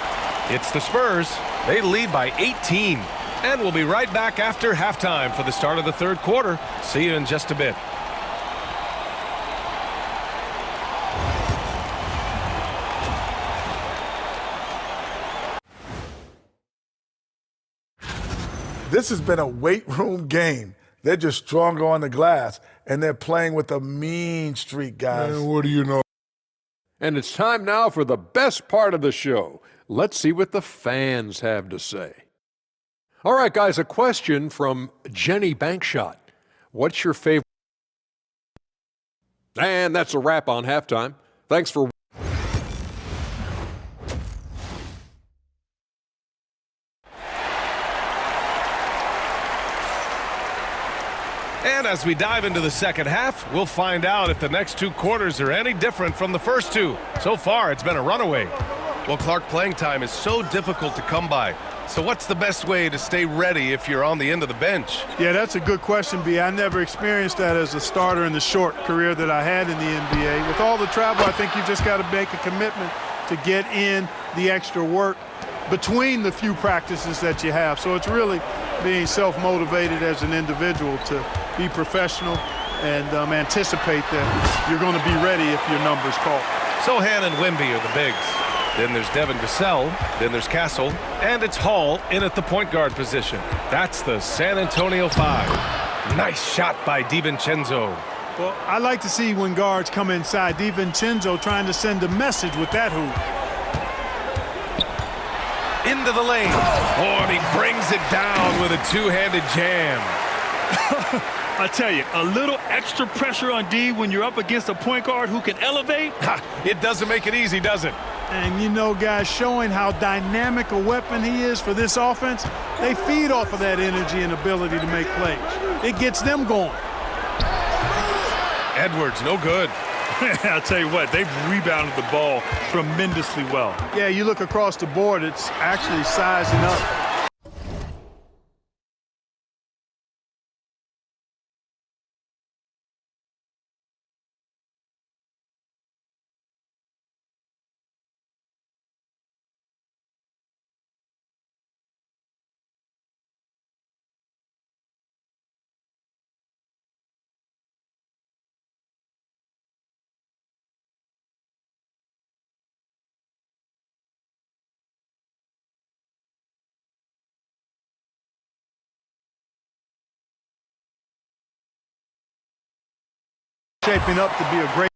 It's the Spurs. They lead by 18. And we'll be right back after halftime for the start of the third quarter. See you in just a bit. This has been a weight room game. They're just stronger on the glass, and they're playing with a mean streak, guys. Man, what do you know? And it's time now for the best part of the show. Let's see what the fans have to say. All right, guys, a question from Jenny Bankshot. What's your favorite? And that's a wrap on halftime. Thanks for And as we dive into the second half, we'll find out if the next two quarters are any different from the first two. So far, it's been a runaway. Well, Clark, playing time is so difficult to come by. So what's the best way to stay ready if you're on the end of the bench? Yeah, that's a good question, B. I never experienced that as a starter in the short career that I had in the NBA. With all the travel, I think you just got to make a commitment to get in the extra work between the few practices that you have. So it's really being self-motivated as an individual to be professional and anticipate that you're going to be ready if your number's called. Sohan and Wemby are the bigs. Then there's Devin Vassell, then there's Castle, and it's Hall in at the point guard position. That's the San Antonio 5. Nice shot by DiVincenzo. Well, I like to see when guards come inside. DiVincenzo trying to send a message with that hoop. Into the lane. Oh, and he brings it down with a two-handed jam. I tell you, a little extra pressure on D when you're up against a point guard who can elevate. It doesn't make it easy, does it? And you know, guys, showing how dynamic a weapon he is for this offense, they feed off of that energy and ability to make plays. It gets them going. Edwards, no good. I'll tell you what, they've rebounded the ball tremendously well. Yeah, you look across the board, it's actually sizing up. Shaping up to be a great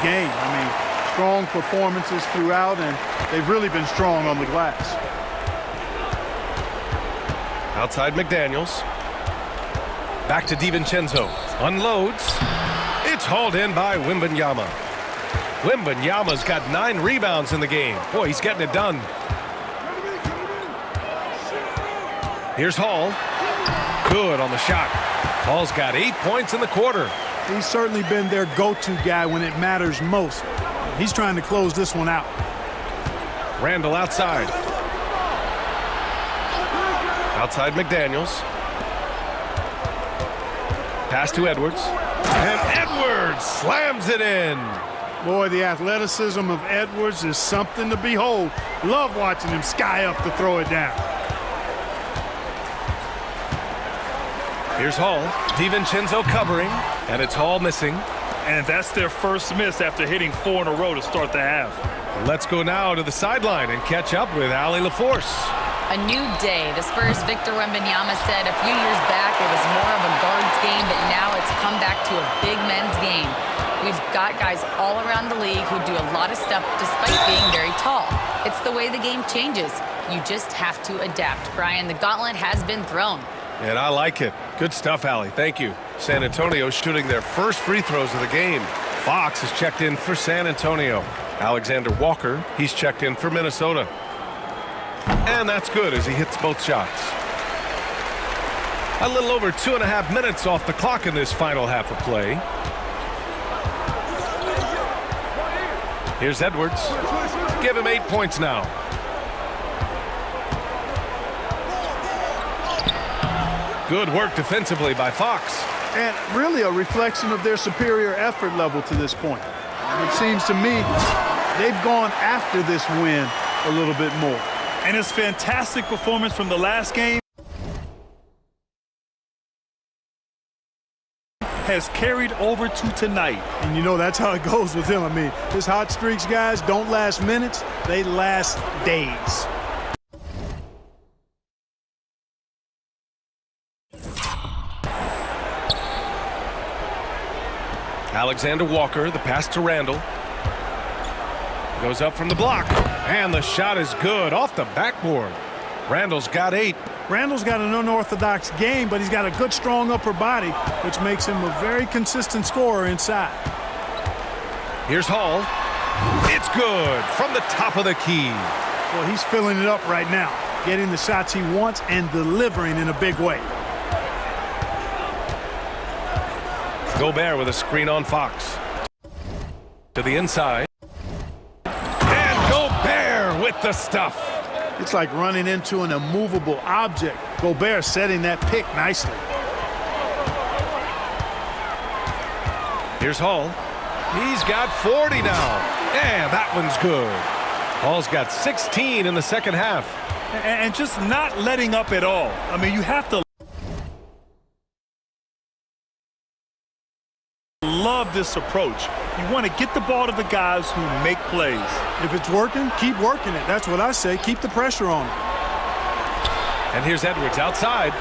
game. I mean, strong performances throughout, and they've really been strong on the glass. Outside McDaniels. Back to DiVincenzo. Unloads. It's hauled in by Wembanyama. Wembanyama's got 9 rebounds in the game. Boy, he's getting it done. Here's Hall. Good on the shot. Hall's got 8 points in the quarter. He's certainly been their go-to guy when it matters most. He's trying to close this one out. Randall outside. Outside McDaniels. Pass to Edwards. And Edwards slams it in. Boy, the athleticism of Edwards is something to behold. Love watching him sky up to throw it down. Here's Hall. DiVincenzo covering, and it's Hall missing. And that's their first miss after hitting 4 in a row to start the half. Let's go now to the sideline and catch up with Allie LaForce. A new day. The Spurs' Victor Wembanyama said a few years back it was more of a guards game, but now it's come back to a big men's game. We've got guys all around the league who do a lot of stuff despite being very tall. It's the way the game changes. You just have to adapt. Brian, the gauntlet has been thrown. And I like it. Good stuff, Allie. Thank you. San Antonio shooting their first free throws of the game. Fox is checked in for San Antonio. Alexander Walker, he's checked in for Minnesota. And that's good as he hits both shots. A little over 2.5 minutes off the clock in this final half of play. Here's Edwards. Give him 8 points now. Good work defensively by Fox. And really a reflection of their superior effort level to this point. It seems to me they've gone after this win a little bit more. And his fantastic performance from the last game has carried over to tonight. And you know that's how it goes with him. I mean, his hot streaks, guys, don't last minutes. They last days. Alexander Walker, the pass to Randall. Goes up from the block. And the shot is good off the backboard. Randall's got 8. Randall's got an unorthodox game, but he's got a good, strong upper body, which makes him a very consistent scorer inside. Here's Hall. It's good from the top of the key. Well, he's filling it up right now, getting the shots he wants and delivering in a big way. Gobert with a screen on Fox. To the inside. And Gobert with the stuff. It's like running into an immovable object. Gobert setting that pick nicely. Here's Hall. He's got 40 now. And that one's good. Hall's got 16 in the second half. And just not letting up at all. I mean, you have to love this approach. You want to get the ball to the guys who make plays. If it's working, keep working it. That's what I say. Keep the pressure on it. And here's Edwards outside.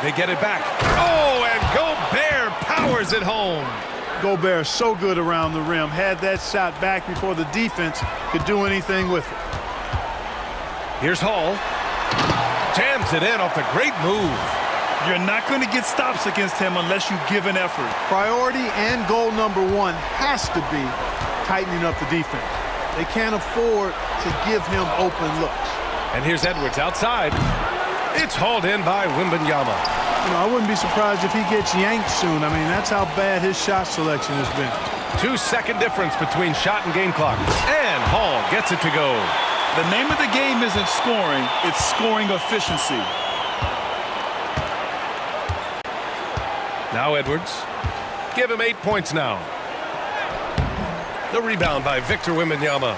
They get it back. Oh, and Gobert powers it home. Gobert so good around the rim. Had that shot back before the defense could do anything with it. Here's Hall. Jams it in off the great move. You're not going to get stops against him unless you give an effort. Priority and goal number one has to be tightening up the defense. They can't afford to give him open looks. And here's Edwards outside. It's hauled in by Wembanyama. You know, I wouldn't be surprised if he gets yanked soon. I mean, that's how bad his shot selection has been. 2-second difference between shot and game clock. And Hall gets it to go. The name of the game isn't scoring, it's scoring efficiency. Now Edwards. Give him 8 points now. The rebound by Victor Wembanyama.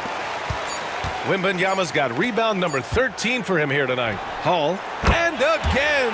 Wembanyama's got rebound number 13 for him here tonight. Hall. And again.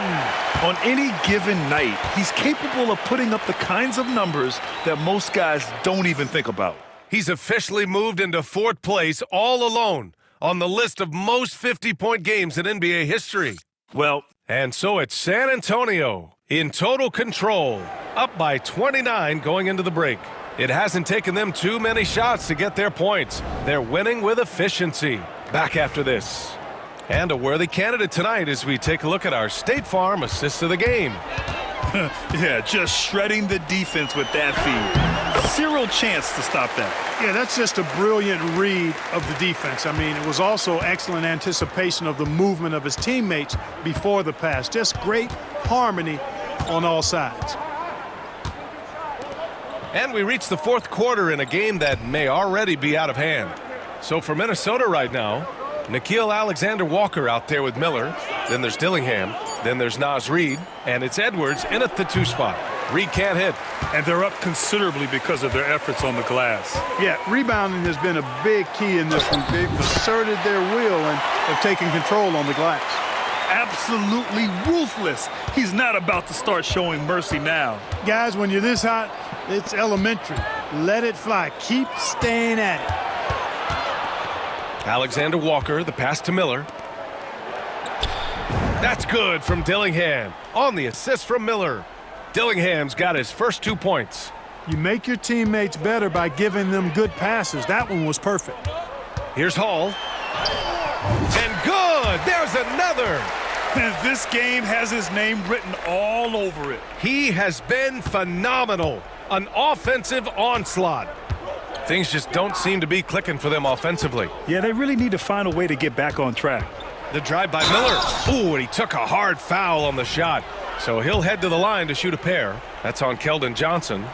On any given night, he's capable of putting up the kinds of numbers that most guys don't even think about. He's officially moved into 4th place all alone on the list of most 50-point games in NBA history. Well, and so it's San Antonio in total control, up by 29 going into the break. It hasn't taken them too many shots to get their points. They're winning with efficiency. Back after this. And a worthy candidate tonight as we take a look at our State Farm assist of the game. Yeah, just shredding the defense with that feed. Zero chance to stop that. Yeah, that's just a brilliant read of the defense. I mean, it was also excellent anticipation of the movement of his teammates before the pass. Just great harmony on all sides. And we reach the 4th quarter in a game that may already be out of hand. So for Minnesota right now, Nickeil Alexander-Walker out there with Miller. Then there's Dillingham. Then there's Naz Reid. And it's Edwards in at the 2 spot. Reid can't hit. And they're up considerably because of their efforts on the glass. Yeah, rebounding has been a big key in this one. They've asserted their will and have taken control on the glass. Absolutely ruthless. He's not about to start showing mercy now. Guys, when you're this hot, it's elementary. Let it fly. Keep staying at it. Alexander Walker, the pass to Miller. That's good from Dillingham on the assist from Miller. Dillingham's got his first 2 points. You make your teammates better by giving them good passes. That one was perfect. Here's Hall. And good! There's another! This game has his name written all over it. He has been phenomenal. An offensive onslaught. Things just don't seem to be clicking for them offensively. Yeah, they really need to find a way to get back on track. The drive by Miller. Ooh, and he took a hard foul on the shot. So he'll head to the line to shoot a pair. That's on Keldon Johnson.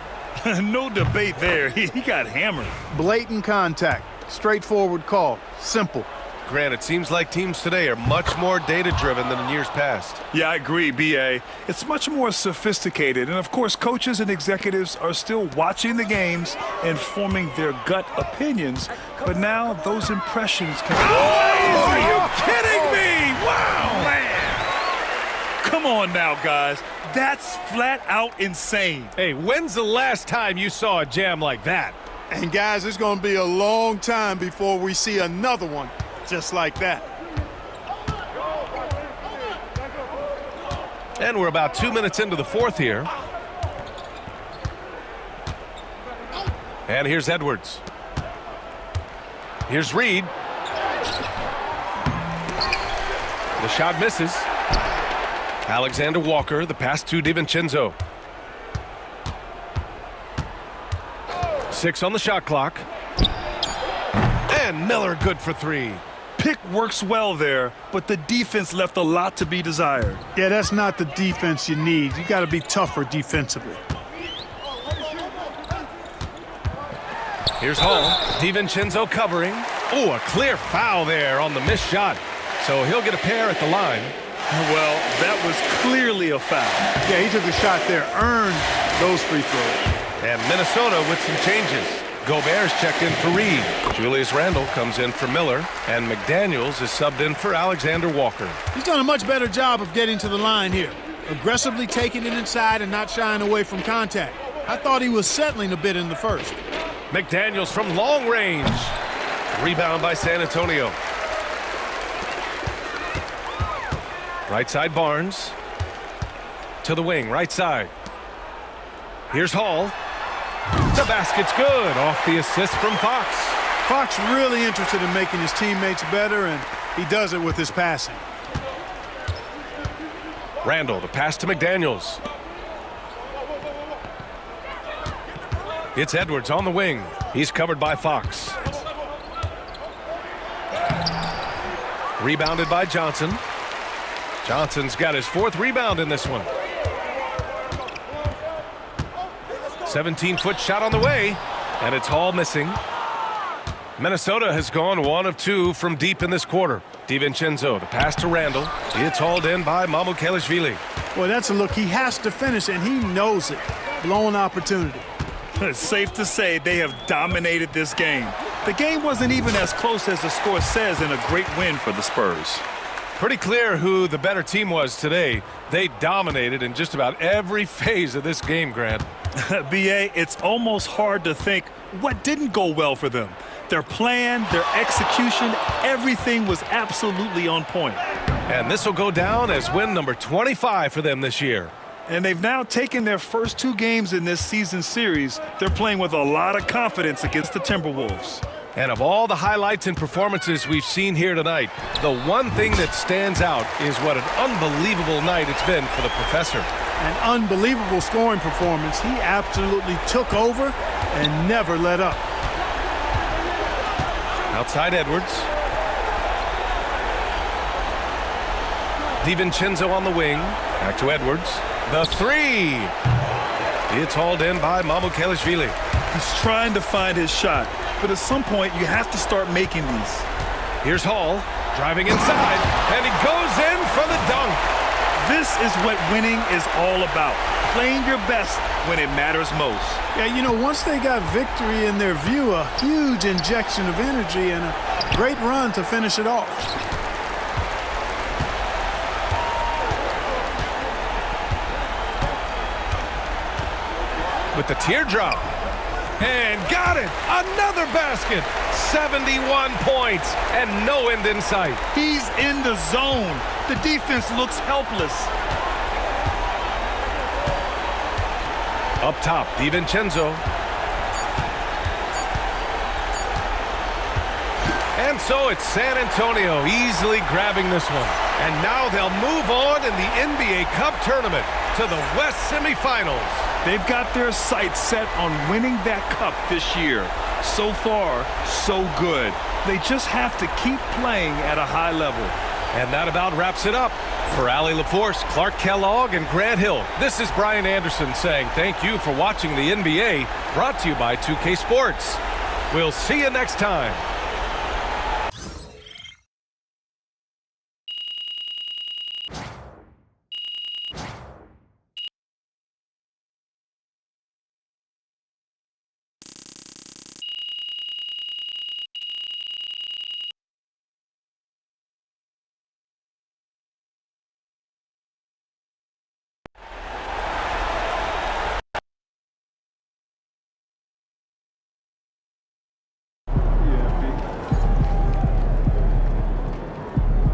No debate there. He got hammered. Blatant contact. Straightforward call. Simple. Grant, it seems like teams today are much more data-driven than in years past. Yeah, I agree, B.A. It's much more sophisticated. And, of course, coaches and executives are still watching the games and forming their gut opinions. But now those impressions can... Oh, are you kidding me? Wow! Man! Come on now, guys. That's flat out insane. Hey, when's the last time you saw a jam like that? And, guys, it's going to be a long time before we see another one just like that. And we're about 2 minutes into the fourth here. And here's Edwards. Here's Reed. The shot misses. Alexander Walker, the pass to DiVincenzo. 6 on the shot clock. And Miller good for 3. Pick works well there, but the defense left a lot to be desired. Yeah, that's not the defense you need. You got to be tougher defensively. Here's Hall. DiVincenzo covering. Oh, a clear foul there on the missed shot. So he'll get a pair at the line. Well, that was clearly a foul. Yeah, he took a shot there, earned those free throws. And Minnesota with some changes. Gobert's checked in for Reed. Julius Randle comes in for Miller. And McDaniels is subbed in for Alexander Walker. He's done a much better job of getting to the line here. Aggressively taking it inside and not shying away from contact. I thought he was settling a bit in the first. McDaniels from long range. Rebound by San Antonio. Right side Barnes. To the wing, right side. Here's Hall. The basket's good off the assist from Fox. Fox really interested in making his teammates better, and he does it with his passing. Randle, the pass to McDaniels. It's Edwards on the wing. He's covered by Fox. Rebounded by Johnson. Johnson's got his 4th rebound in this one. 17-foot shot on the way, and it's Hall missing. Minnesota has gone 1 of 2 from deep in this quarter. DiVincenzo, the pass to Randle. It's hauled in by Mamukelashvili. Well, that's a look he has to finish, and he knows it. Blown opportunity. It's safe to say they have dominated this game. The game wasn't even as close as the score says in a great win for the Spurs. Pretty clear who the better team was today. They dominated in just about every phase of this game, Grant. B.A., it's almost hard to think what didn't go well for them. Their plan, their execution, everything was absolutely on point. And this will go down as win number 25 for them this year. And they've now taken their first 2 games in this season series. They're playing with a lot of confidence against the Timberwolves. And of all the highlights and performances we've seen here tonight, the one thing that stands out is what an unbelievable night it's been for the professor. An unbelievable scoring performance. He absolutely took over and never let up. Outside Edwards. DiVincenzo on the wing. Back to Edwards. The 3. It's hauled in by Mamukelashvili. He's trying to find his shot, but at some point you have to start making these. Here's Hall driving inside, and he goes in for the dunk. This is what winning is all about. Playing your best when it matters most. Yeah, you know, once they got victory in their view, a huge injection of energy and a great run to finish it off. With the teardrop. And got it! Another basket! 71 points and no end in sight. He's in the zone. The defense looks helpless. Up top, DiVincenzo. And so it's San Antonio easily grabbing this one. And now they'll move on in the NBA Cup tournament to the West semifinals. They've got their sights set on winning that cup this year. So far, so good. They just have to keep playing at a high level. And that about wraps it up. For Allie LaForce, Clark Kellogg, and Grant Hill, this is Brian Anderson saying thank you for watching the NBA, brought to you by 2K Sports. We'll see you next time.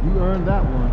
You earned that one.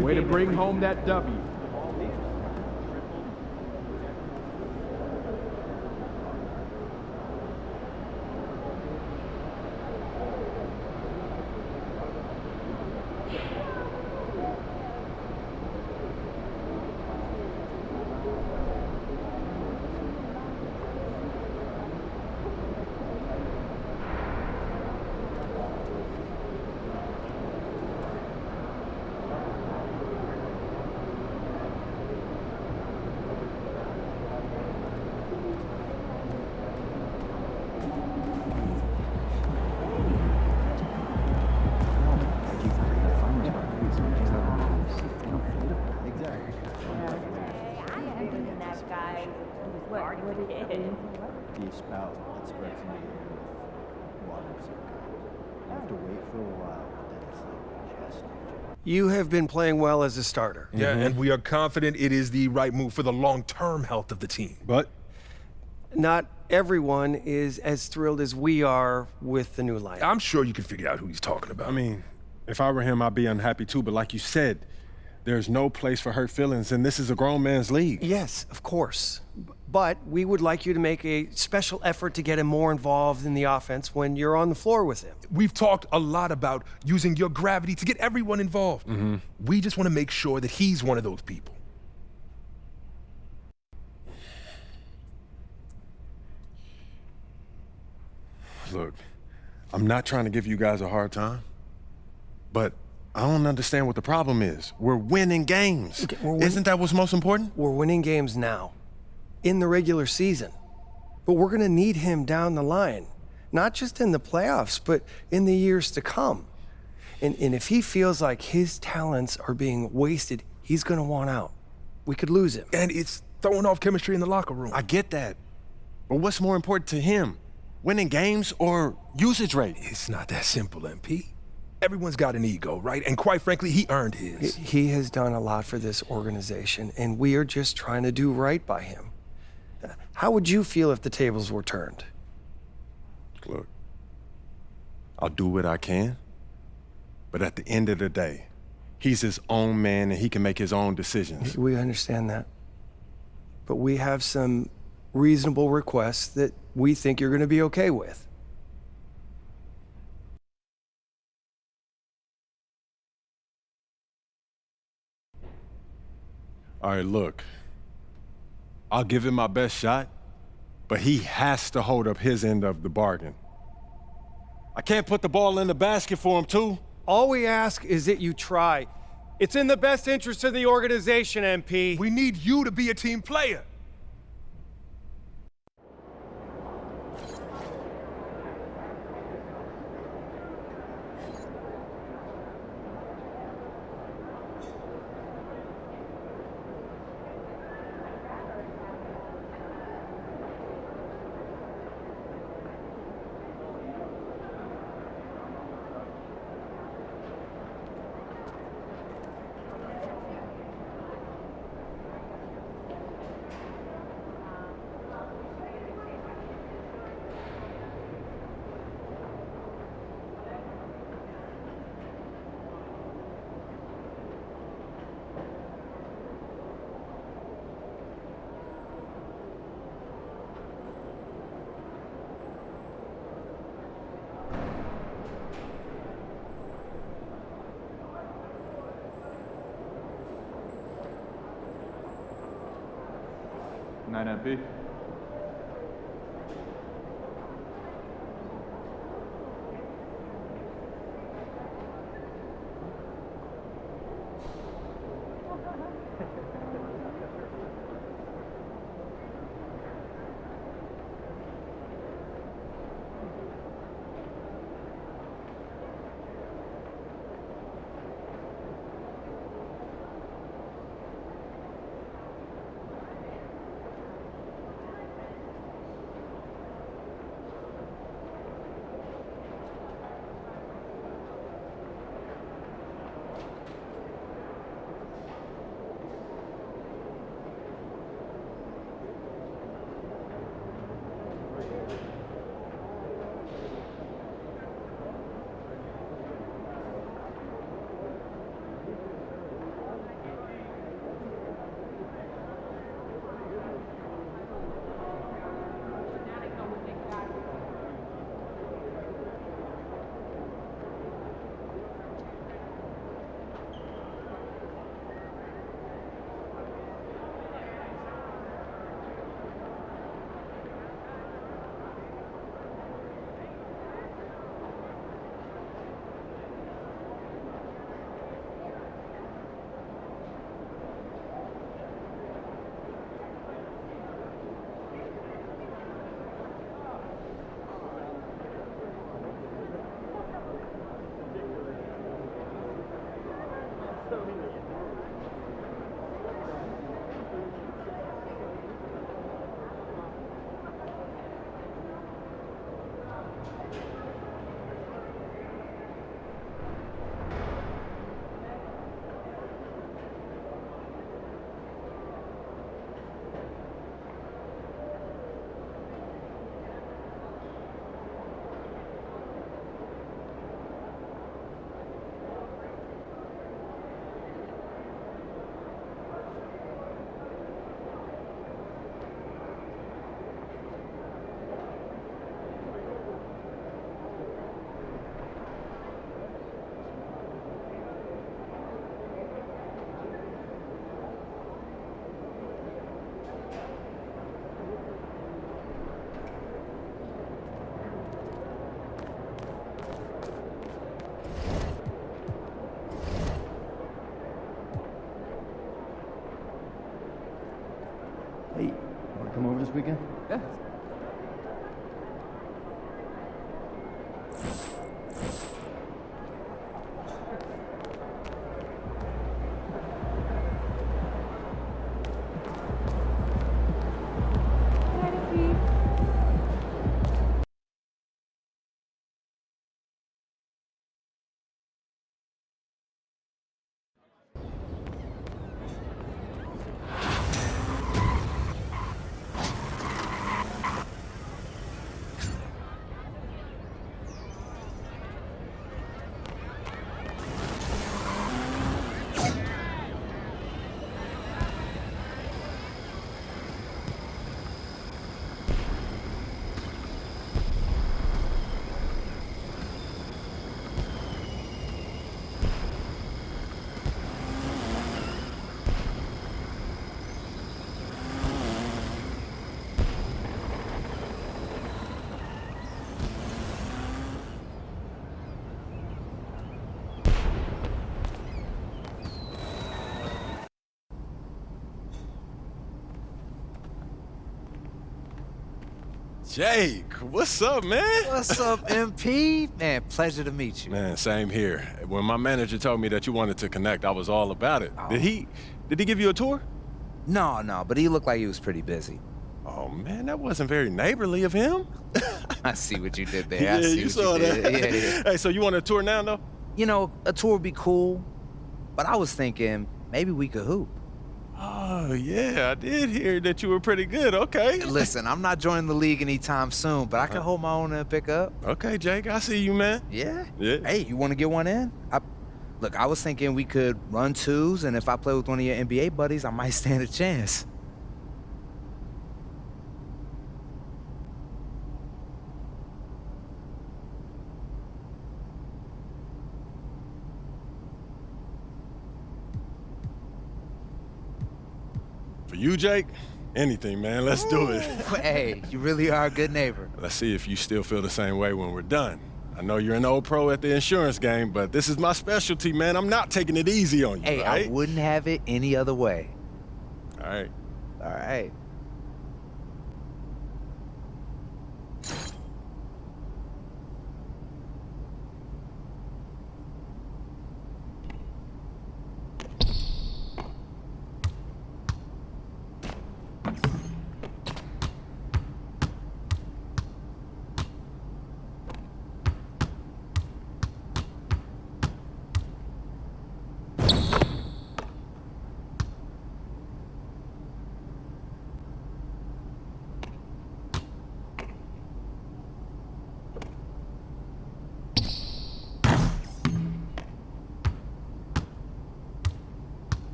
Way to bring home that W. The spout that spreads into the water. You have to wait for a while, but then it's like just. You have been playing well as a starter. Yeah, and we are confident it is the right move for the long-term health of the team. But not everyone is as thrilled as we are with the new lineup. I'm sure you can figure out who he's talking about. I mean, if I were him, I'd be unhappy too. But like you said, there's no place for hurt feelings, and this is a grown man's league. Yes, of course. But we would like you to make a special effort to get him more involved in the offense when you're on the floor with him. We've talked a lot about using your gravity to get everyone involved. We just want to make sure that he's one of those people. Look, I'm not trying to give you guys a hard time, but I don't understand what the problem is. We're winning games. Okay, Isn't that what's most important? We're winning games now, in the regular season. But we're going to need him down the line, not just in the playoffs, but in the years to come. And if he feels like his talents are being wasted, he's going to want out. We could lose him. And it's throwing off chemistry in the locker room. I get that. But what's more important to him? Winning games or usage rate? It's not that simple, MP. Everyone's got an ego, right? And quite frankly, he earned his. He has done a lot for this organization, and we are just trying to do right by him. How would you feel if the tables were turned? Look, I'll do what I can, but at the end of the day, he's his own man and he can make his own decisions. We understand that. But we have some reasonable requests that we think you're going to be okay with. All right, look, I'll give him my best shot, but he has to hold up his end of the bargain. I can't put the ball in the basket for him, too. All we ask is that you try. It's in the best interest of the organization, MP. We need you to be a team player. Night, MP. this weekend? Yeah. Jake, what's up, man? What's up, MP? Man, pleasure to meet you. Man, same here. When my manager told me that you wanted to connect, I was all about it. Oh. Did he give you a tour? No, but he looked like he was pretty busy. Oh, man, that wasn't very neighborly of him. I see what you did there. Yeah, I see you what saw you did. that. Yeah. Hey, so you want a tour now, though? You know, a tour would be cool, but I was thinking maybe we could hoop. Oh, yeah, I did hear that you were pretty good. Okay. Listen, I'm not joining the league anytime soon, but I can hold my own and pick up. Okay, Jake, I see you, man. Yeah? Yeah. Hey, you want to get one in? Look, I was thinking we could run twos, and if I play with one of your NBA buddies, I might stand a chance. For you, Jake, anything, man. Let's do it. Hey, you really are a good neighbor. Let's see if you still feel the same way when we're done. I know you're an old pro at the insurance game, but this is my specialty, man. I'm not taking it easy on you, Hey, right? I wouldn't have it any other way. All right. All right.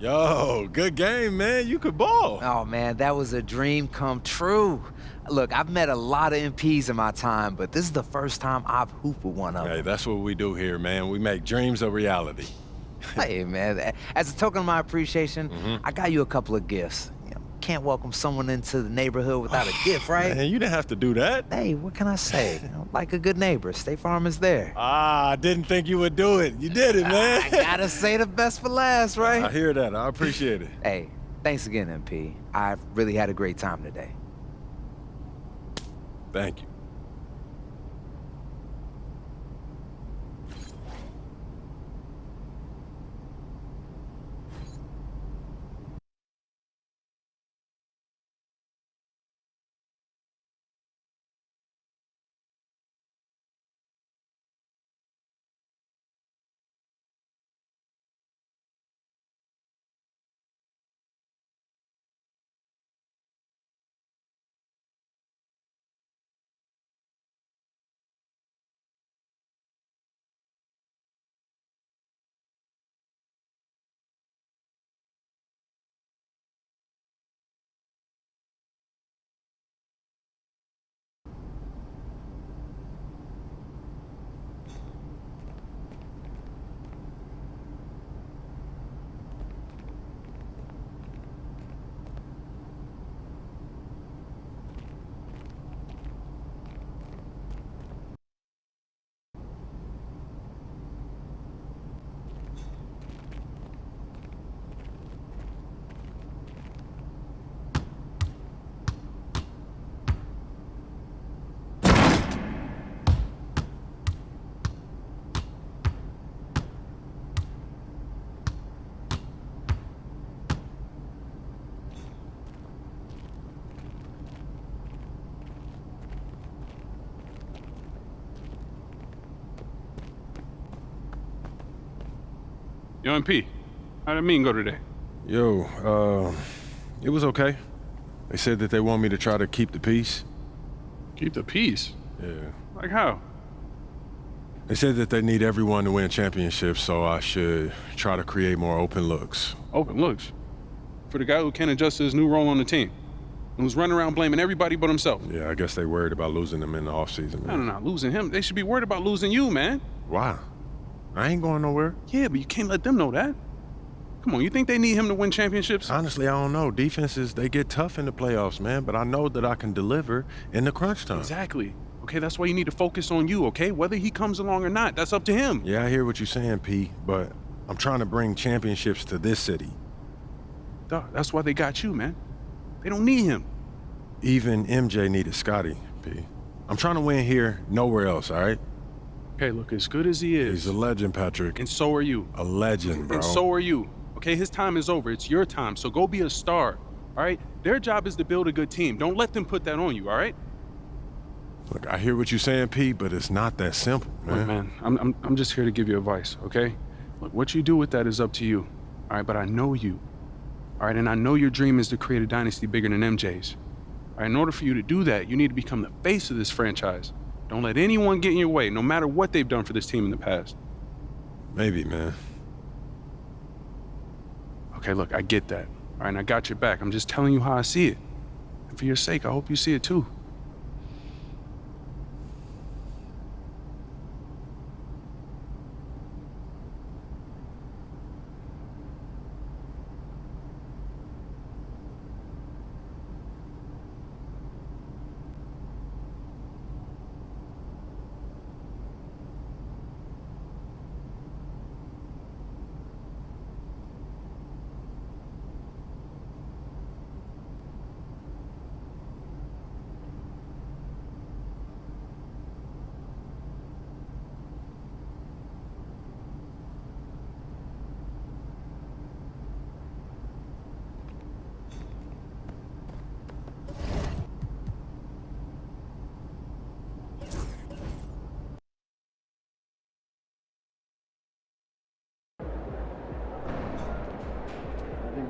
Yo, good game, man. You could ball. Oh, man, that was a dream come true. Look, I've met a lot of MPs in my time, but this is the first time I've hooped with one of them. Hey, that's what we do here, man. We make dreams a reality. Hey, man, as a token of my appreciation, I got you a couple of gifts. You know, can't welcome someone into the neighborhood without a gift, right? Man, you didn't have to do that. Hey, what can I say? You know, like a good neighbor, State Farm is there. I didn't think you would do it. You did it, man. I gotta say the best for last, right? I hear that. I appreciate it. Hey, thanks again, MP. I've really had a great time today. Thank you. Yo, MP, how'd that meeting go today? Yo, it was okay. They said that they want me to try to keep the peace. Keep the peace? Yeah. Like how? They said that they need everyone to win championships, so I should try to create more open looks. Open looks? For the guy who can't adjust to his new role on the team, and who's running around blaming everybody but himself. Yeah, I guess they worried about losing him in the offseason, man. No, losing him. They should be worried about losing you, man. Why? I ain't going nowhere. Yeah, but you can't let them know that. Come on, you think they need him to win championships? Honestly, I don't know. Defenses, they get tough in the playoffs, man, but I know that I can deliver in the crunch time. Exactly. Okay, that's why you need to focus on you, okay? Whether he comes along or not, that's up to him. Yeah, I hear what you're saying, P, but I'm trying to bring championships to this city. Duh, that's why they got you, man. They don't need him. Even MJ needed Scotty, P. I'm trying to win here, nowhere else, all right? Okay, look, as good as he is. He's a legend, Patrick. And so are you. A legend, bro. And so are you. Okay, his time is over. It's your time, so go be a star, all right? Their job is to build a good team. Don't let them put that on you, all right? Look, I hear what you're saying, P, but it's not that simple, man. Look, man, I'm just here to give you advice, okay? Look, what you do with that is up to you, all right? But I know you, all right? And I know your dream is to create a dynasty bigger than MJ's. All right, in order for you to do that, you need to become the face of this franchise. Don't let anyone get in your way, no matter what they've done for this team in the past. Maybe, man. Okay, look, I get that. All right, and I got your back. I'm just telling you how I see it. And for your sake, I hope you see it too.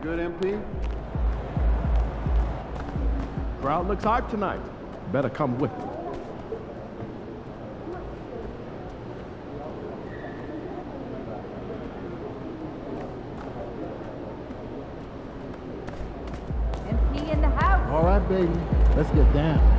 Good, MP? Crowd looks hyped tonight. Better come with me. baby. Let's get down.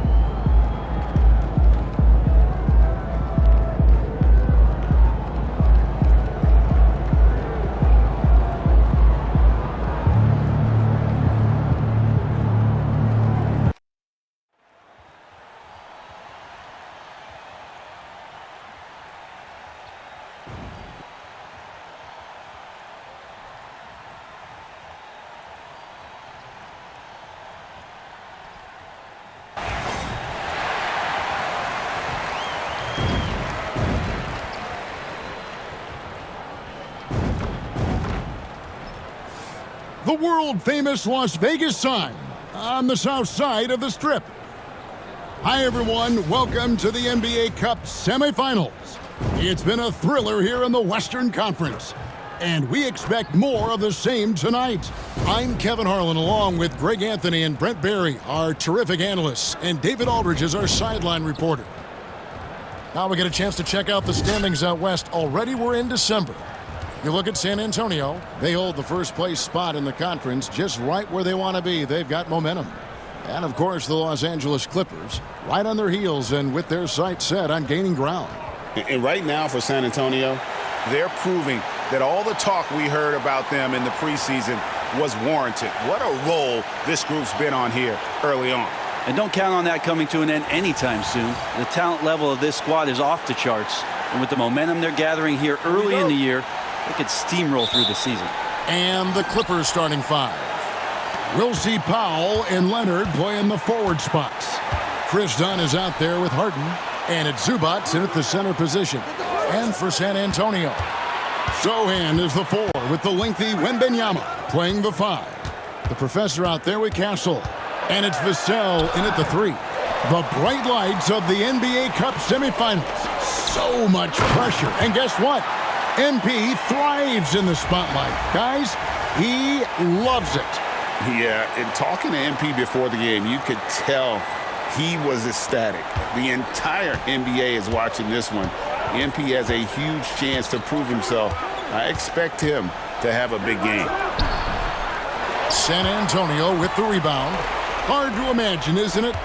The world-famous Las Vegas sign on the south side of the Strip. Hi, everyone. Welcome to the NBA Cup semifinals. It's been a thriller here in the Western Conference, and we expect more of the same tonight. I'm Kevin Harlan, along with Greg Anthony and Brent Barry, our terrific analysts, and David Aldridge is our sideline reporter. Now we get a chance to check out the standings out west. Already we're in December. You look at San Antonio, they hold the first place spot in the conference, just right where they want to be. They've got momentum. And of course the Los Angeles Clippers, right on their heels and with their sights set on gaining ground. And right now for San Antonio, they're proving that all the talk we heard about them in the preseason was warranted. What a role this group's been on here early on. And don't count on that coming to an end anytime soon. The talent level of this squad is off the charts. And with the momentum they're gathering here early in the year, they could steamroll through the season. And the Clippers starting five. We'll see Powell and Leonard play in the forward spots. Chris Dunn is out there with Harden, and it's Zubac in at the center position. And for San Antonio, Sohan is the four with the lengthy Wembanyama playing the five. The professor out there with Castle, and it's Vassell in at the three. The bright lights of the NBA Cup semifinals. So much pressure, and guess what? MP thrives in the spotlight. Guys, he loves it. Yeah, and talking to MP before the game, you could tell he was ecstatic. The entire NBA is watching this one. MP has a huge chance to prove himself. I expect him to have a big game. San Antonio with the rebound. Hard to imagine, isn't it?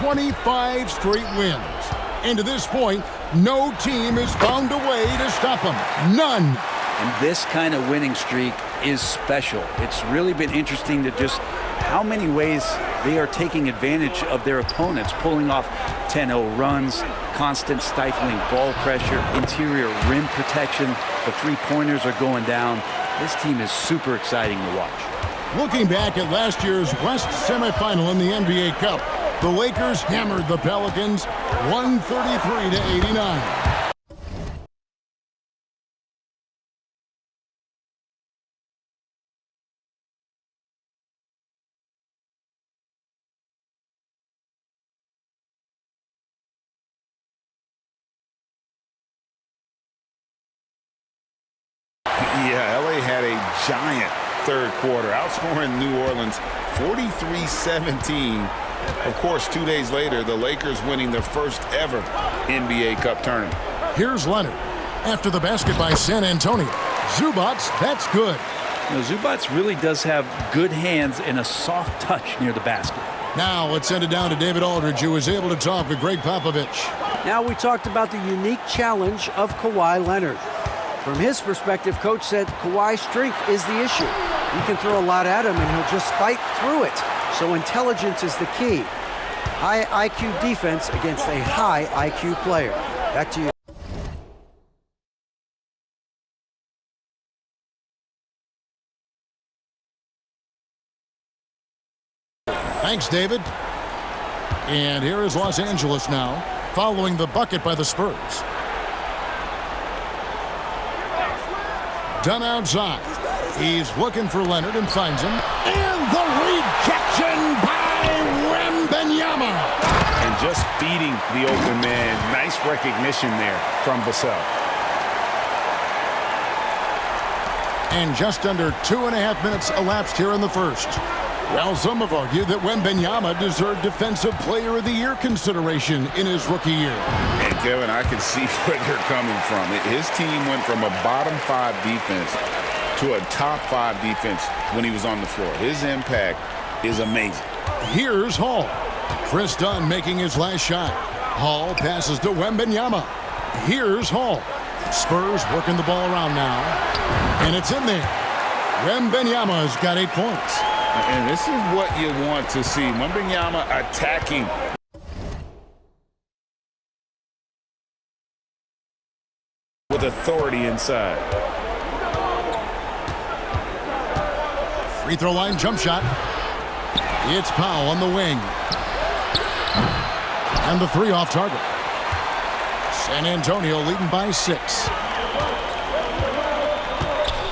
25 straight wins. And to this point, no team has found a way to stop them. None. And this kind of winning streak is special. It's really been interesting to just how many ways they are taking advantage of their opponents, pulling off 10-0 runs, constant stifling ball pressure, interior rim protection. The three-pointers are going down. This team is super exciting to watch. Looking back at last year's West semifinal in the NBA Cup, the Lakers hammered the Pelicans 133-89. Yeah, LA had a giant third quarter, outscoring New Orleans 43-17. Of course, 2 days later, the Lakers winning their first ever NBA Cup tournament. Here's Leonard. After the basket by San Antonio. Zubac, that's good. You know, Zubac really does have good hands and a soft touch near the basket. Now let's send it down to David Aldridge, who was able to talk with Greg Popovich. Now we talked about the unique challenge of Kawhi Leonard. From his perspective, Coach said Kawhi's strength is the issue. You can throw a lot at him and he'll just fight through it. So intelligence is the key. High IQ defense against a high IQ player. Back to you. Thanks, David. And here is Los Angeles now, following the bucket by the Spurs. Dunn outside. He's looking for Leonard and finds him. And the rejection by Wembanyama. And just feeding the open man. Nice recognition there from Vassell. And just under 2.5 minutes elapsed here in the first. Well, some have argued that Wembanyama deserved Defensive Player of the Year consideration in his rookie year. And Kevin, I can see where you're coming from. His team went from a bottom 5 defense to a top 5 defense when he was on the floor. His impact is amazing. Here's Hall. Chris Dunn making his last shot. Hall passes to Wembanyama. Here's Hall. Spurs working the ball around now. And it's in there. Wembanyama's got 8 points. And this is what you want to see. Wembanyama attacking. With authority inside. Free throw line jump shot. It's Powell on the wing. And the 3 off target. San Antonio leading by 6.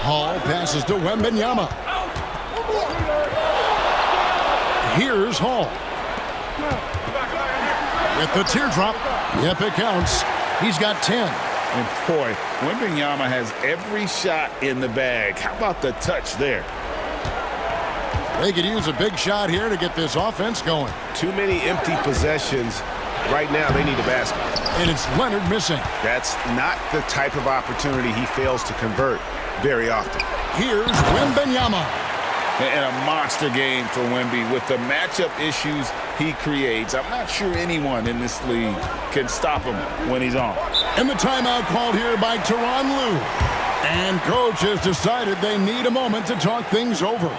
Hall passes to Wembanyama. Here's Hall. With the teardrop. Yep, it counts. He's got 10. And boy, Wembanyama has every shot in the bag. How about the touch there? They could use a big shot here to get this offense going. Too many empty possessions. Right now, they need a basket. And it's Leonard missing. That's not the type of opportunity he fails to convert very often. Here's Wembanyama. And a monster game for Wemby with the matchup issues he creates. I'm not sure anyone in this league can stop him when he's on. And the timeout called here by Tyronn Lue. And coach has decided they need a moment to talk things over.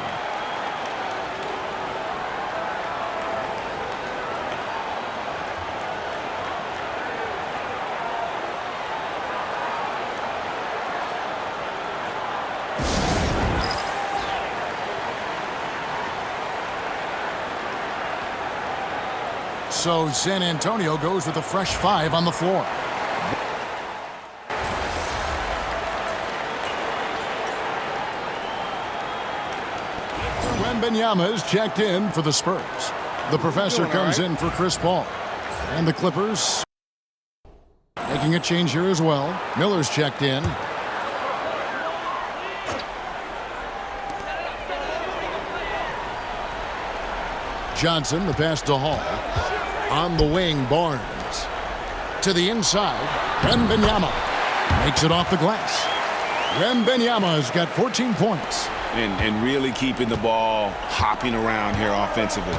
So San Antonio goes with a fresh 5 on the floor. Wembanyama is checked in for the Spurs. The professor comes in for Chris Paul. And the Clippers making a change here as well. Miller's checked in. Johnson, the pass to Hall. On the wing, Barnes. To the inside, Wembanyama makes it off the glass. Wembanyama's got 14 points. And really keeping the ball hopping around here offensively.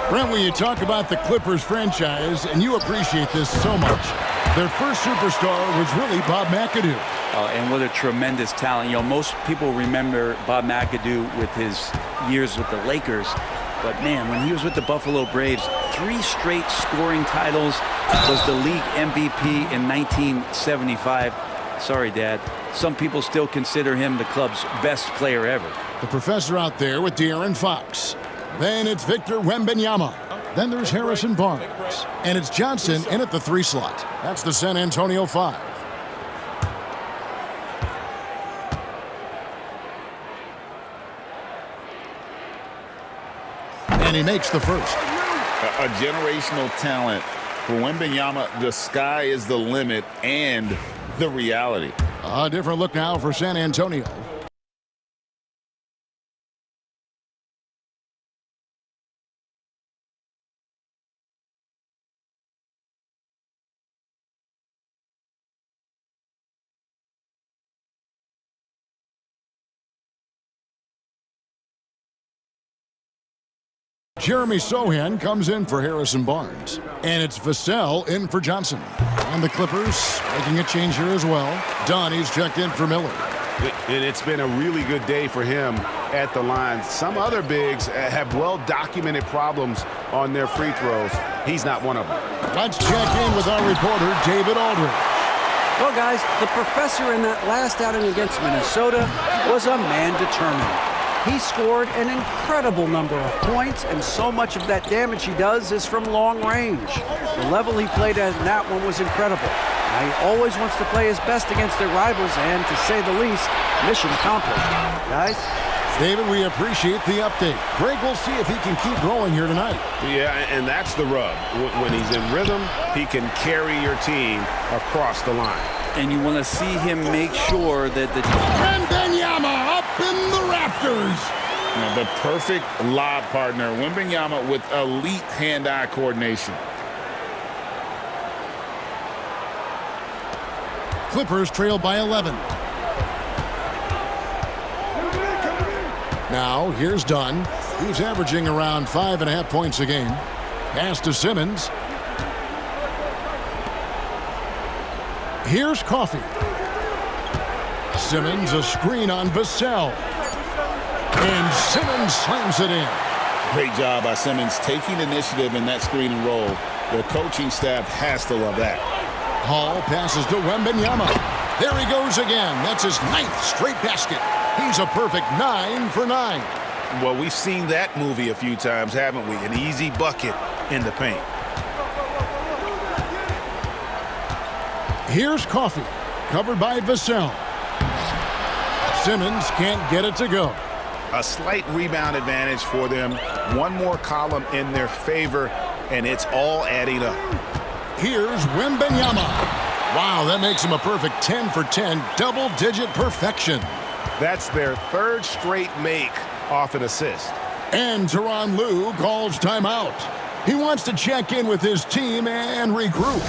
Brent, when you talk about the Clippers franchise, and you appreciate this so much, their first superstar was really Bob McAdoo. And what a tremendous talent. You know, most people remember Bob McAdoo with his years with the Lakers. But, man, when he was with the Buffalo Braves, 3 straight scoring titles, was the league MVP in 1975. Sorry, Dad. Some people still consider him the club's best player ever. The professor out there with De'Aaron Fox. Then it's Victor Wembanyama. Then there's Harrison Barnes. And it's Johnson in at the 3 slot. That's the San Antonio 5. And he makes the first. A generational talent. For Wembanyama, the sky is the limit and the reality. A different look now for San Antonio. Jeremy Sohan comes in for Harrison Barnes. And it's Vassell in for Johnson. And the Clippers making a change here as well. Donnie's checked in for Miller. And it's been a really good day for him at the line. Some other bigs have well-documented problems on their free throws. He's not one of them. Let's check in with our reporter, David Aldridge. Well, guys, the professor in that last outing against Minnesota was a man determined. He scored an incredible number of points, and so much of that damage he does is from long range. The level he played at in that one was incredible. Now, he always wants to play his best against their rivals, and to say the least, mission accomplished. Guys? David, we appreciate the update. Greg, we'll see if he can keep growing here tonight. Yeah, and that's the rub. When he's in rhythm, he can carry your team across the line. And you want to see him make sure that the... Wembanyama up in the rafters. Now, the perfect lob partner. Wembanyama with elite hand-eye coordination. Clippers trail by 11. Now, here's Dunn. who's averaging around 5.5 points a game. Pass to Simmons. Here's Coffey. Simmons, a screen on Vassell. And Simmons slams it in. Great job by Simmons taking initiative in that screen and roll. The coaching staff has to love that. Hall passes to Wembanyama. There he goes again. That's his 9th straight basket. He's a perfect 9 for 9. Well, we've seen that movie a few times, haven't we? An easy bucket in the paint. Here's Coffey, covered by Vassell. Simmons can't get it to go. A slight rebound advantage for them. One more column in their favor, and it's all adding up. Here's Wembanyama. Wow, that makes him a perfect 10 for 10, double-digit perfection. That's their 3rd straight make off an assist. And Tyronn Lue calls timeout. He wants to check in with his team and regroup.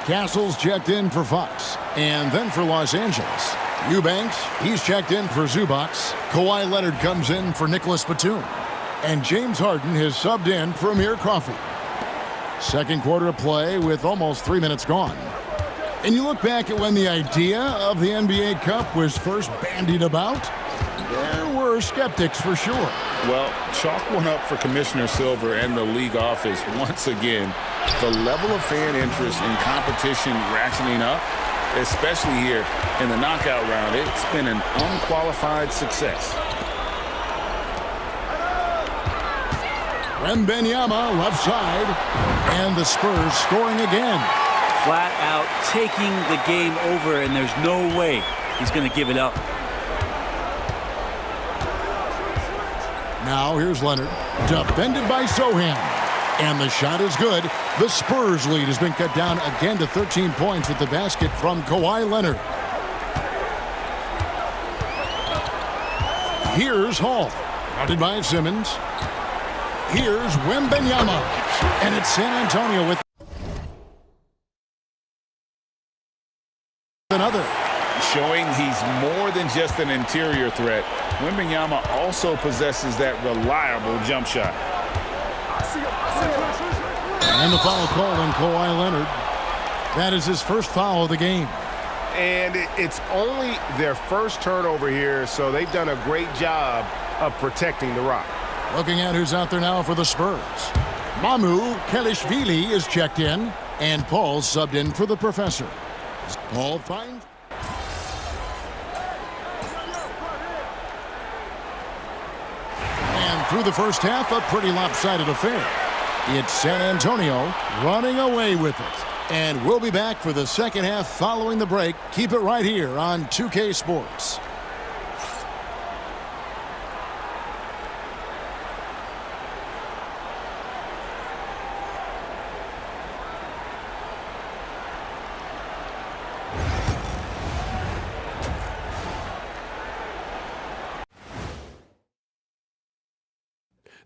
Castle's checked in for Fox, and then for Los Angeles. Eubanks, he's checked in for Zubac. Kawhi Leonard comes in for Nicholas Batum. And James Harden has subbed in for Amir Coffey. Second quarter of play with almost 3 minutes gone. And you look back at when the idea of the NBA Cup was first bandied about, there were skeptics for sure. Well, chalk one up for Commissioner Silver and the league office once again. The level of fan interest in competition ratcheting up, especially here in the knockout round, it's been an unqualified success. Wembanyama left side, and the Spurs scoring again. Flat out taking the game over, and there's no way he's going to give it up. Now here's Leonard, defended by Sohan. And the shot is good. The Spurs lead has been cut down again to 13 points with the basket from Kawhi Leonard. Here's Hall, guarded by Simmons. Here's Wembanyama. And it's San Antonio with another. Showing he's more than just an interior threat. Wembanyama also possesses that reliable jump shot. And the foul call on Kawhi Leonard. That is his first foul of the game. And it's only their first turnover here, so they've done a great job of protecting the rock. Looking at who's out there now for the Spurs. Mamu Kelishvili is checked in, and Paul subbed in for the professor. Paul finds. And through the first half, a pretty lopsided affair. It's San Antonio running away with it. And we'll be back for the second half following the break. Keep it right here on 2K Sports.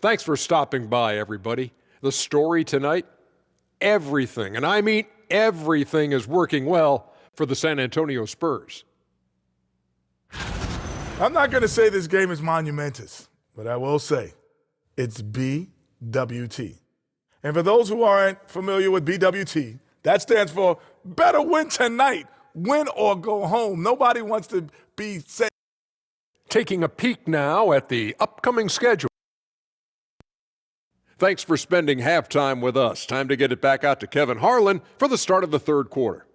Thanks for stopping by, everybody. The story tonight, everything, and I mean everything, is working well for the San Antonio Spurs. I'm not going to say this game is monumentous, but I will say it's BWT. And for those who aren't familiar with BWT, that stands for better win tonight, win or go home. Nobody wants to be set. Taking a peek now at the upcoming schedule. Thanks for spending halftime with us. Time to get it back out to Kevin Harlan for the start of the third quarter.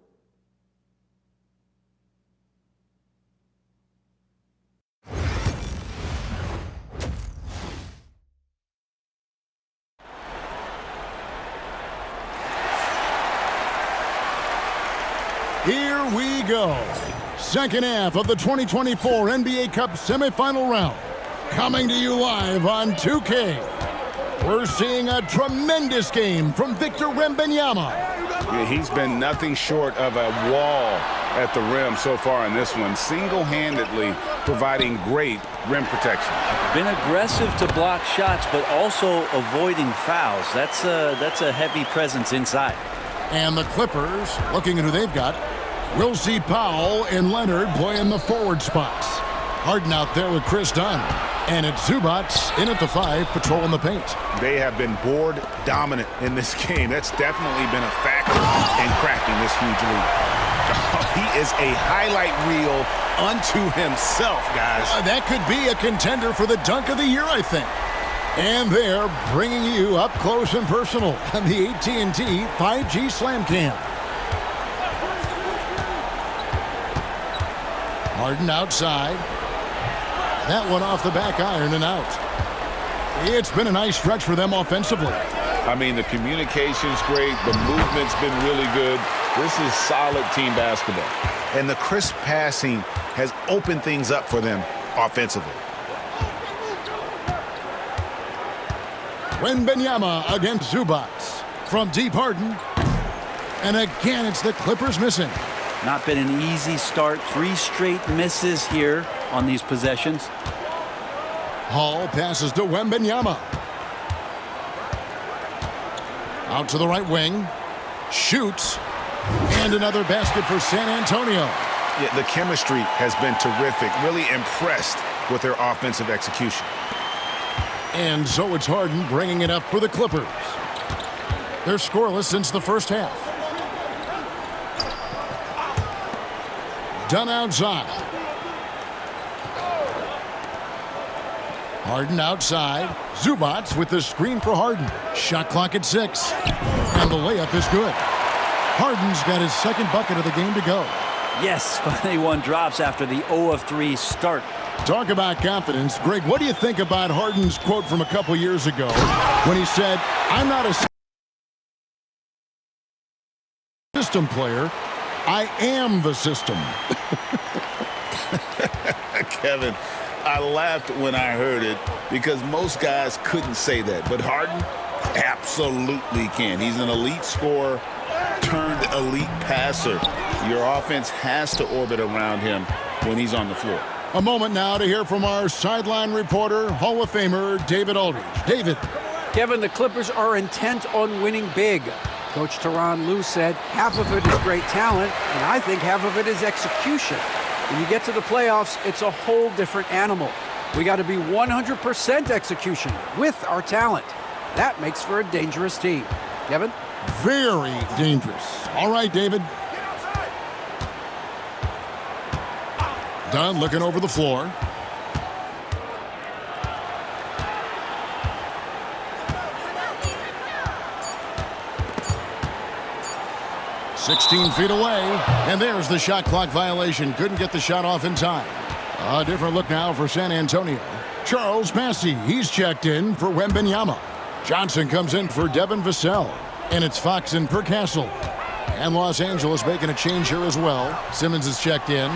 Here we go. Second half of the 2024 NBA Cup semifinal round. Coming to you live on 2K. We're seeing a tremendous game from Victor Wembanyama. Yeah, he's been nothing short of a wall at the rim so far in this one, single-handedly providing great rim protection. Been aggressive to block shots, but also avoiding fouls. That's a heavy presence inside. And the Clippers, looking at who they've got, we'll see Powell and Leonard playing the forward spots. Harden out there with Chris Dunn. And it's Zubac in at the 5, patrolling the paint. They have been board dominant in this game. That's definitely been a factor in crafting this huge lead. He is a highlight reel unto himself, guys. That could be a contender for the dunk of the year, I think. And they're bringing you up close and personal on the AT&T 5G Slam Cam. Harden outside. That one off the back iron and out. It's been a nice stretch for them offensively. I mean, the communication's great. The movement's been really good. This is solid team basketball. And the crisp passing has opened things up for them offensively. Wembanyama against Zubac. From deep, Harden. And again, it's the Clippers missing. Not been an easy start. 3 straight misses here on these possessions. Hall passes to Wembanyama. Out to the right wing. Shoots. And another basket for San Antonio. Yeah, the chemistry has been terrific. Really impressed with their offensive execution. And so it's Harden bringing it up for the Clippers. They're scoreless since the first half. Dunn outside. Harden outside. Zubac with the screen for Harden. Shot clock at 6. And the layup is good. Harden's got his second bucket of the game to go. Yes, finally one drops after the 0 of 3 start. Talk about confidence. Greg, what do you think about Harden's quote from a couple years ago when he said, "I'm not a system player. I am the system." Kevin, I laughed when I heard it because most guys couldn't say that. But Harden absolutely can. He's an elite scorer turned elite passer. Your offense has to orbit around him when he's on the floor. A moment now to hear from our sideline reporter, Hall of Famer David Aldridge. David. Kevin, the Clippers are intent on winning big. Coach Tyronn Lue said half of it is great talent, and I think half of it is execution. When you get to the playoffs, it's a whole different animal. We got to be 100% execution with our talent. That makes for a dangerous team. Kevin? Very dangerous. All right, David. Dunn looking over the floor. "16 feet away, and there's the shot clock violation. Couldn't get the shot off in time. A different look now for San Antonio. Charles Massey, he's checked in for Wembanyama. Johnson comes in for Devin Vassell, and it's Fox and Percastle. And Los Angeles making a change here as well. Simmons is checked in.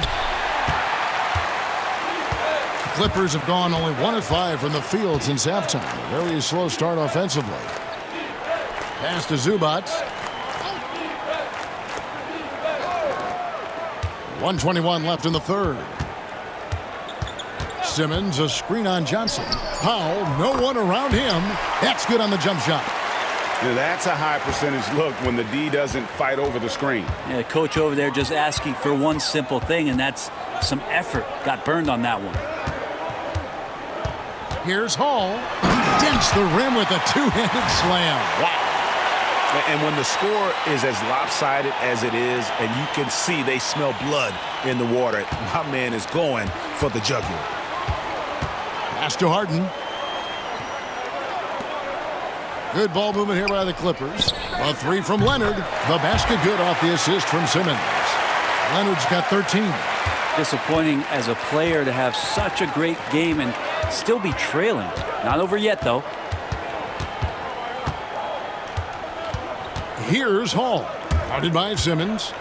Clippers have gone only 1 of 5 from the field since halftime. Very slow start offensively. Pass to Zubac. 1:21 left in the third. Simmons, a screen on Johnson. Powell, no one around him. That's good on the jump shot. Yeah, that's a high percentage look when the D doesn't fight over the screen. Yeah, coach over there just asking for one simple thing, and that's some effort. Got burned on that one. Here's Hall. He dents the rim with a two-handed slam. Wow. And when the score is as lopsided as it is, and you can see they smell blood in the water, my man is going for the jugular. Pass to Harden. Good ball movement here by the Clippers. A three from Leonard. The basket good off the assist from Simmons. Leonard's got 13. Disappointing as a player to have such a great game and still be trailing. Not over yet, though. Here's Hall. Guarded by Simmons.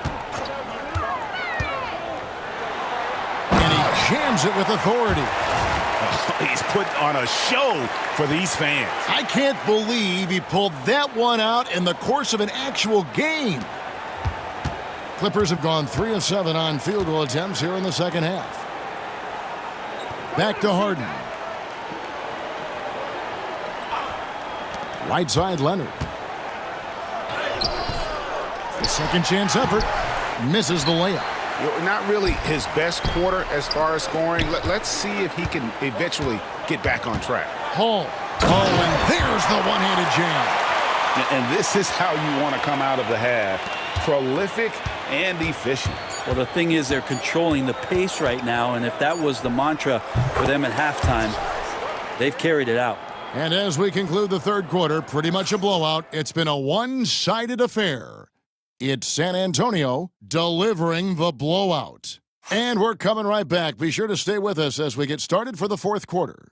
And he jams it with authority. He's put on a show for these fans. I can't believe he pulled that one out in the course of an actual game. Clippers have gone 3 of 7 on field goal attempts here in the second half. Back to Harden. Right side, Leonard. The second chance effort. Misses the layup. Not really his best quarter as far as scoring. Let's see if he can eventually get back on track. Hall. Oh, and there's the one-handed jam. And this is how you want to come out of the half. Prolific and efficient. Well, the thing is, they're controlling the pace right now, and if that was the mantra for them at halftime, they've carried it out. And as we conclude the third quarter, pretty much a blowout. It's been a one-sided affair. It's San Antonio delivering the blowout. And we're coming right back. Be sure to stay with us as we get started for the fourth quarter.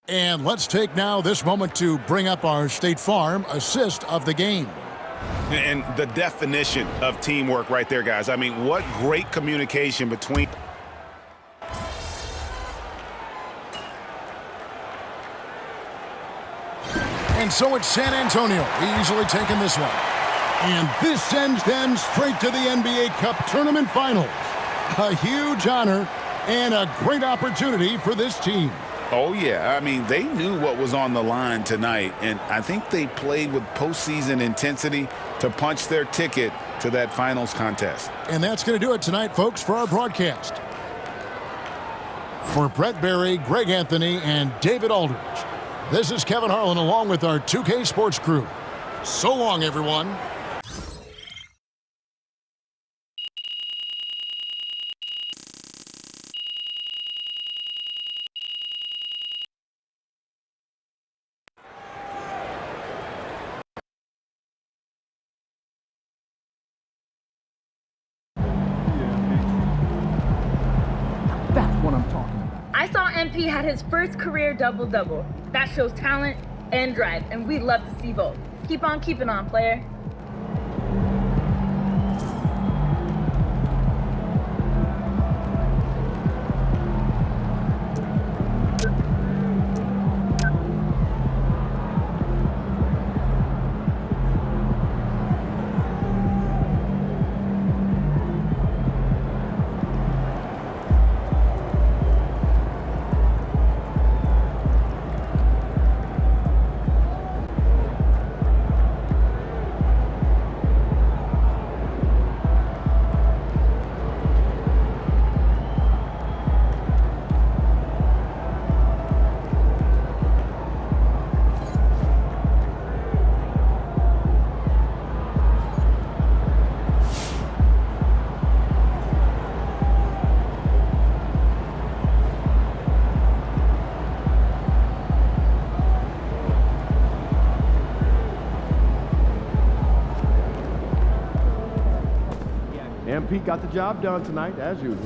And let's take now this moment to bring up our State Farm assist of the game. And the definition of teamwork right there, guys. I mean, what great communication between... And so it's San Antonio easily taking this one. And this sends them straight to the NBA Cup Tournament Finals. A huge honor and a great opportunity for this team. Oh, yeah. I mean, they knew what was on the line tonight, and I think they played with postseason intensity to punch their ticket to that finals contest. And that's going to do it tonight, folks, for our broadcast. For Brett Berry, Greg Anthony, and David Aldridge, this is Kevin Harlan along with our 2K Sports crew. So long, everyone. That's what I'm talking about. I saw MP had his first career double-double. That shows talent and drive, and we love to see both. Keep on keeping on, player. MP got the job done tonight, as usual.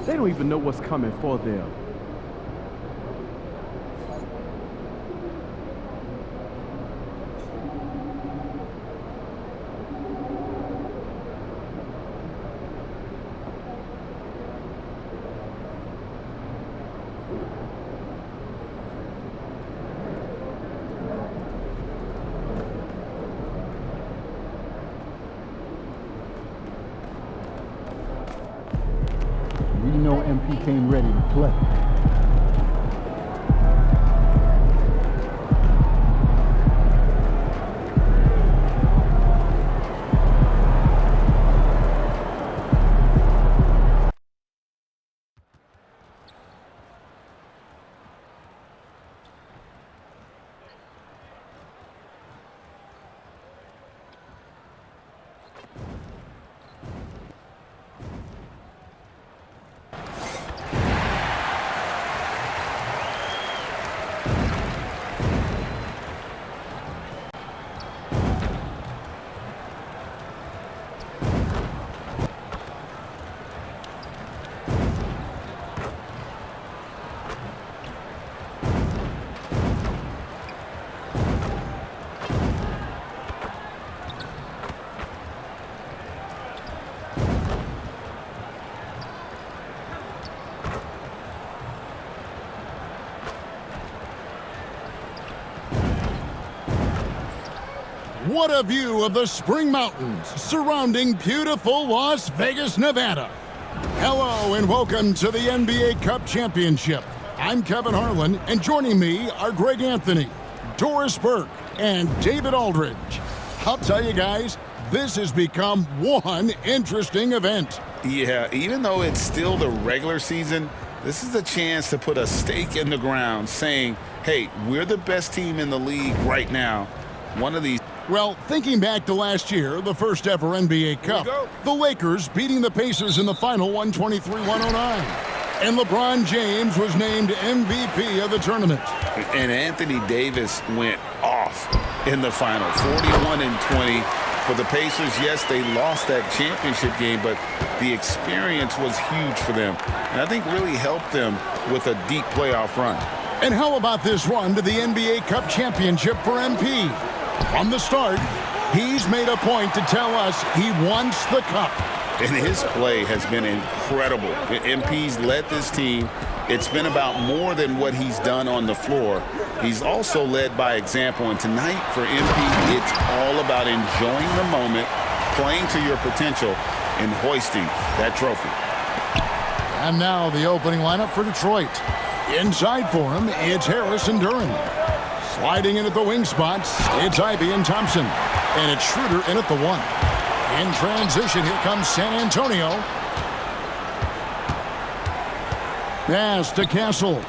They don't even know what's coming for them. We know MP came ready to play. What a view of the Spring Mountains surrounding beautiful Las Vegas, Nevada. Hello and welcome to the NBA Cup Championship. I'm Kevin Harlan, and joining me are Greg Anthony, Doris Burke, and David Aldridge. I'll tell you guys, this has become one interesting event. Yeah, even though it's still the regular season, this is a chance to put a stake in the ground saying, hey, we're the best team in the league right now. One of these. Well, thinking back to last year, the first ever NBA Cup, the Lakers beating the Pacers in the final 123-109. And LeBron James was named MVP of the tournament. And Anthony Davis went off in the final, 41-20. For the Pacers, yes, they lost that championship game, but the experience was huge for them. And I think really helped them with a deep playoff run. And how about this run to the NBA Cup Championship for MP? From the start, he's made a point to tell us he wants the cup. And his play has been incredible. MP's led this team. It's been about more than what he's done on the floor. He's also led by example. And tonight for MP, it's all about enjoying the moment, playing to your potential, and hoisting that trophy. And now the opening lineup for Detroit. Inside for him, it's Harris and Duren. Sliding in at the wing spots, it's Ivey and Thompson. And it's Schroeder in at the 1. In transition, here comes San Antonio. Pass to Castle.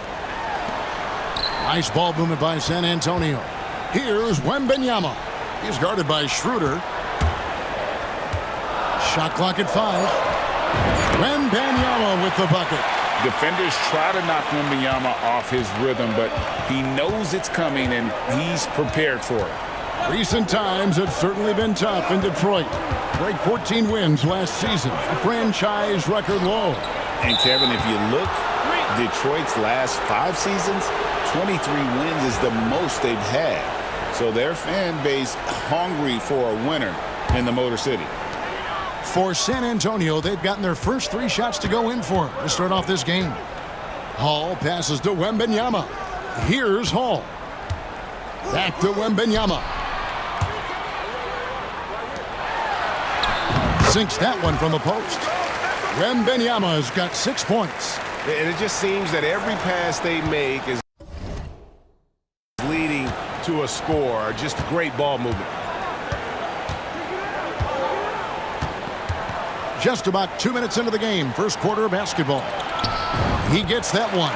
Nice ball movement by San Antonio. Here's Wembanyama. He's guarded by Schroeder. Shot clock at 5. Wembanyama with the bucket. Defenders try to knock Wembanyama off his rhythm, but he knows it's coming and he's prepared for it. Recent times have certainly been tough in Detroit. Break 14 wins last season, a franchise record low. And Kevin, if you look, Detroit's last 5 seasons, 23 wins is the most they've had. So their fan base hungry for a winner in the Motor City. For San Antonio, they've gotten their first 3 shots to go in for to start off this game. Hall passes to Wembanyama. Here's Hall. Back to Wembanyama. Sinks that one from the post. Wembanyama's got 6 points. And it just seems that every pass they make is leading to a score. Just great ball movement. Just about 2 minutes into the game, first quarter of basketball. He gets that one.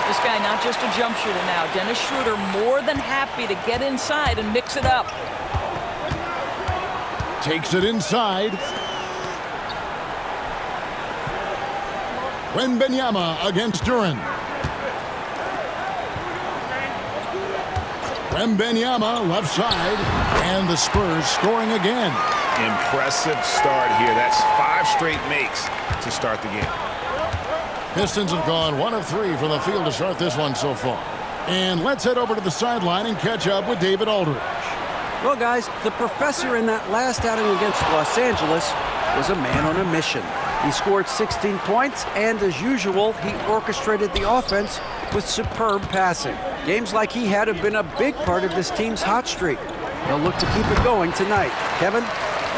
This guy not just a jump shooter now. Dennis Schroeder more than happy to get inside and mix it up. Takes it inside. Wembanyama against Duren. Wembanyama left side. And the Spurs scoring again. Impressive start here. That's 5 straight makes to start the game. Pistons have gone 1 of 3 from the field to start this one so far. And let's head over to the sideline and catch up with David Aldridge. Well, guys, the professor in that last outing against Los Angeles was a man on a mission. He scored 16 points, and as usual, he orchestrated the offense with superb passing. Games like he had have been a big part of this team's hot streak. They'll look to keep it going tonight. Kevin?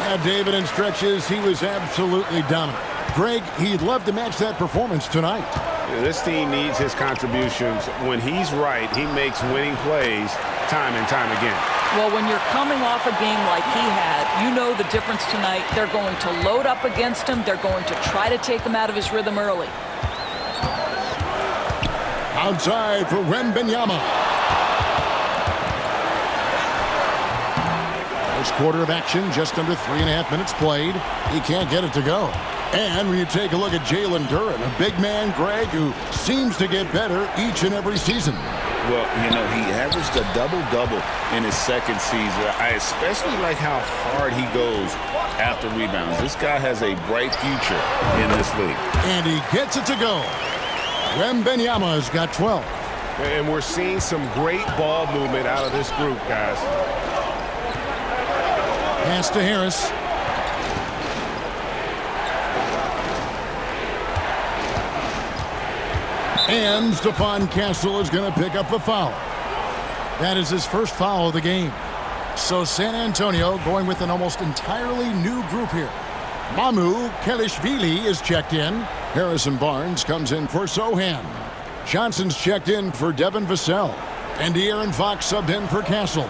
Yeah, David, in stretches, he was absolutely dominant. Greg, he'd love to match that performance tonight. Yeah, this team needs his contributions. When he's right, he makes winning plays time and time again. Well, when you're coming off a game like he had, you know the difference tonight. They're going to load up against him. They're going to try to take him out of his rhythm early. Outside for Wembanyama. First quarter of action, just under 3.5 minutes played. He can't get it to go. And when you take a look at JAYLEN, a big man, Greg, who seems to get better each and every season. Well, you know, he averaged a double-double in his second season. I especially like how hard he goes after rebounds. This guy has a bright future in this league. And he gets it to go. Wembanyama's got 12. And we're seeing some great ball movement out of this group, guys. Pass to Harris. And Stephon Castle is going to pick up the foul. That is his first foul of the game. So San Antonio going with an almost entirely new group here. Mamu Kelishvili is checked in. Harrison Barnes comes in for Sohan. Johnson's checked in for Devin Vassell. And De'Aaron Fox subbed in for Castle.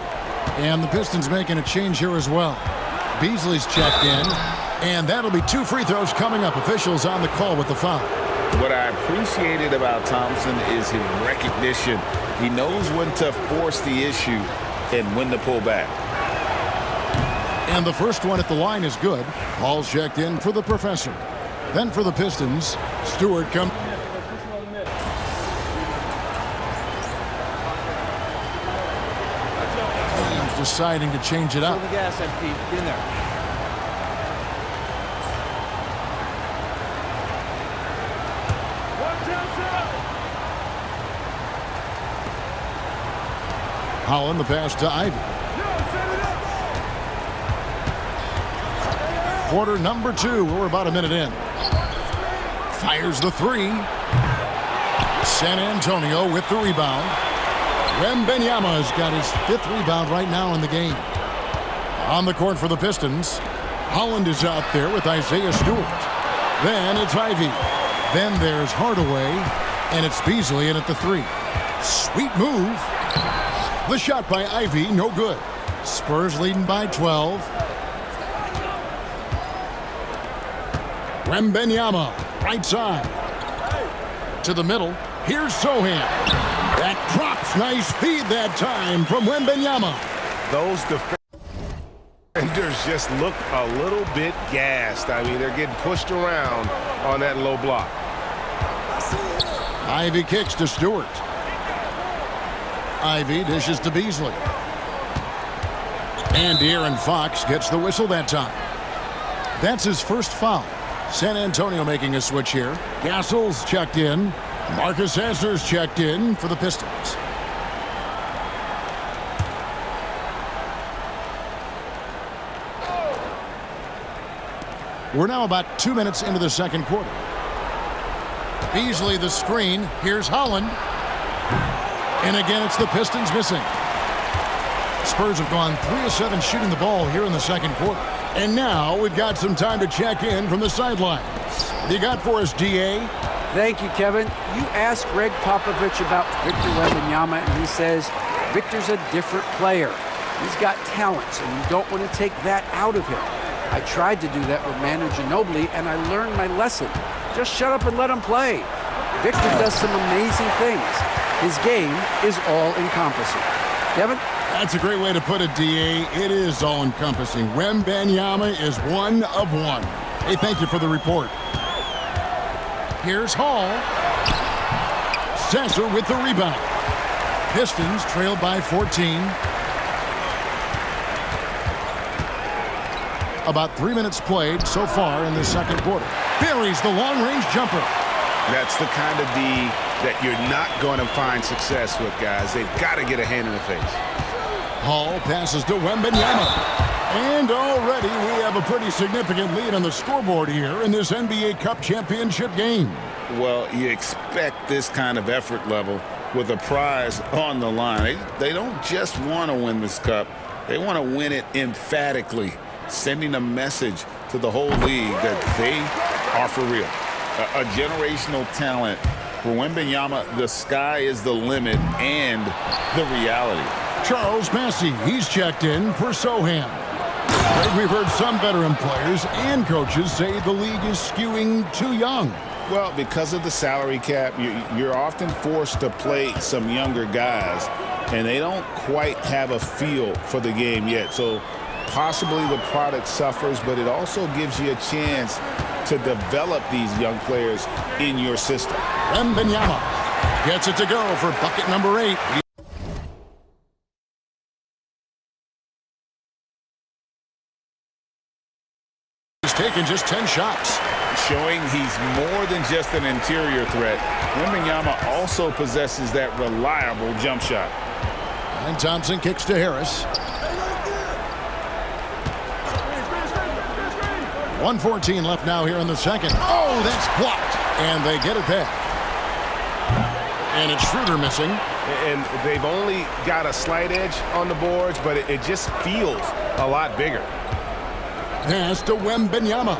And the Pistons making a change here as well. Beasley's checked in. And that'll be 2 free throws coming up. Officials on the call with the foul. What I appreciated about Thompson is his recognition. He knows when to force the issue and when to pull back. And the first one at the line is good. Ball's checked in for the Professor. Then for the Pistons, Stewart comes. Deciding to change it up. Fill the gas, MP. Get in there. Holland the pass to Ivy. Quarter number 2. We're about a minute in. Fires the 3. San Antonio with the rebound. Wembanyama's got his 5th rebound right now in the game. On the court for the Pistons, Holland is out there with Isaiah Stewart. Then it's Ivy. Then there's Hardaway, and it's Beasley in at the 3. Sweet move. The shot by Ivy, no good. Spurs leading by 12. Wembanyama, right side. To the middle. Here's Sohan. That drops. Nice feed that time from Wembanyama. Those defenders just look a little bit gassed. I mean, they're getting pushed around on that low block. Ivy kicks to Stewart. Ivy dishes to Beasley. And De'Aaron Fox gets the whistle that time. That's his first foul. San Antonio making a switch here. Castle's checked in. Marcus Hasler's checked in for the Pistons. We're now about 2 minutes into the second quarter. Beasley the screen. Here's Holland. And again, it's the Pistons missing. Spurs have gone 3 of 7 shooting the ball here in the second quarter. And now we've got some time to check in from the sidelines. What you got for us, DA? Thank you, Kevin. You asked Greg Popovich about Victor Wembanyama, and he says Victor's a different player. He's got talents, and you don't want to take that out of him. I tried to do that with Manu Ginobili, and I learned my lesson. Just shut up and let him play. Victor does some amazing things. His game is all-encompassing. Kevin? That's a great way to put it, DA. It is all-encompassing. Wembanyama is 1 of 1. Hey, thank you for the report. Here's Hall. Sasser with the rebound. Pistons trailed by 14. About 3 minutes played so far in the second quarter. Buries the long-range jumper. That's the kind of D that you're not going to find success with, guys. They've got to get a hand in the face. Hall passes to Wembanyama. And already we have a pretty significant lead on the scoreboard here in this NBA Cup championship game. Well, you expect this kind of effort level with a prize on the line. They don't just want to win this cup. They want to win it emphatically, sending a message to the whole league that they are for real. A generational talent. For Wembanyama, the sky is the limit and the reality. Charles Massey, he's checked in for Sohan. We've heard some veteran players and coaches say the league is skewing too young. Well, because of the salary cap, you're often forced to play some younger guys, and they don't quite have a feel for the game yet. So possibly the product suffers, but it also gives you a chance to develop these young players in your system. Wembanyama gets it to go for bucket number 8. He's taken just 10 shots. Showing he's more than just an interior threat. Wembanyama also possesses that reliable jump shot. And Thompson kicks to Harris. 1:14 left now here in the second. Oh, that's blocked. And they get it back. And it's Schroeder missing. And they've only got a slight edge on the boards, but it just feels a lot bigger. Pass to Wembanyama.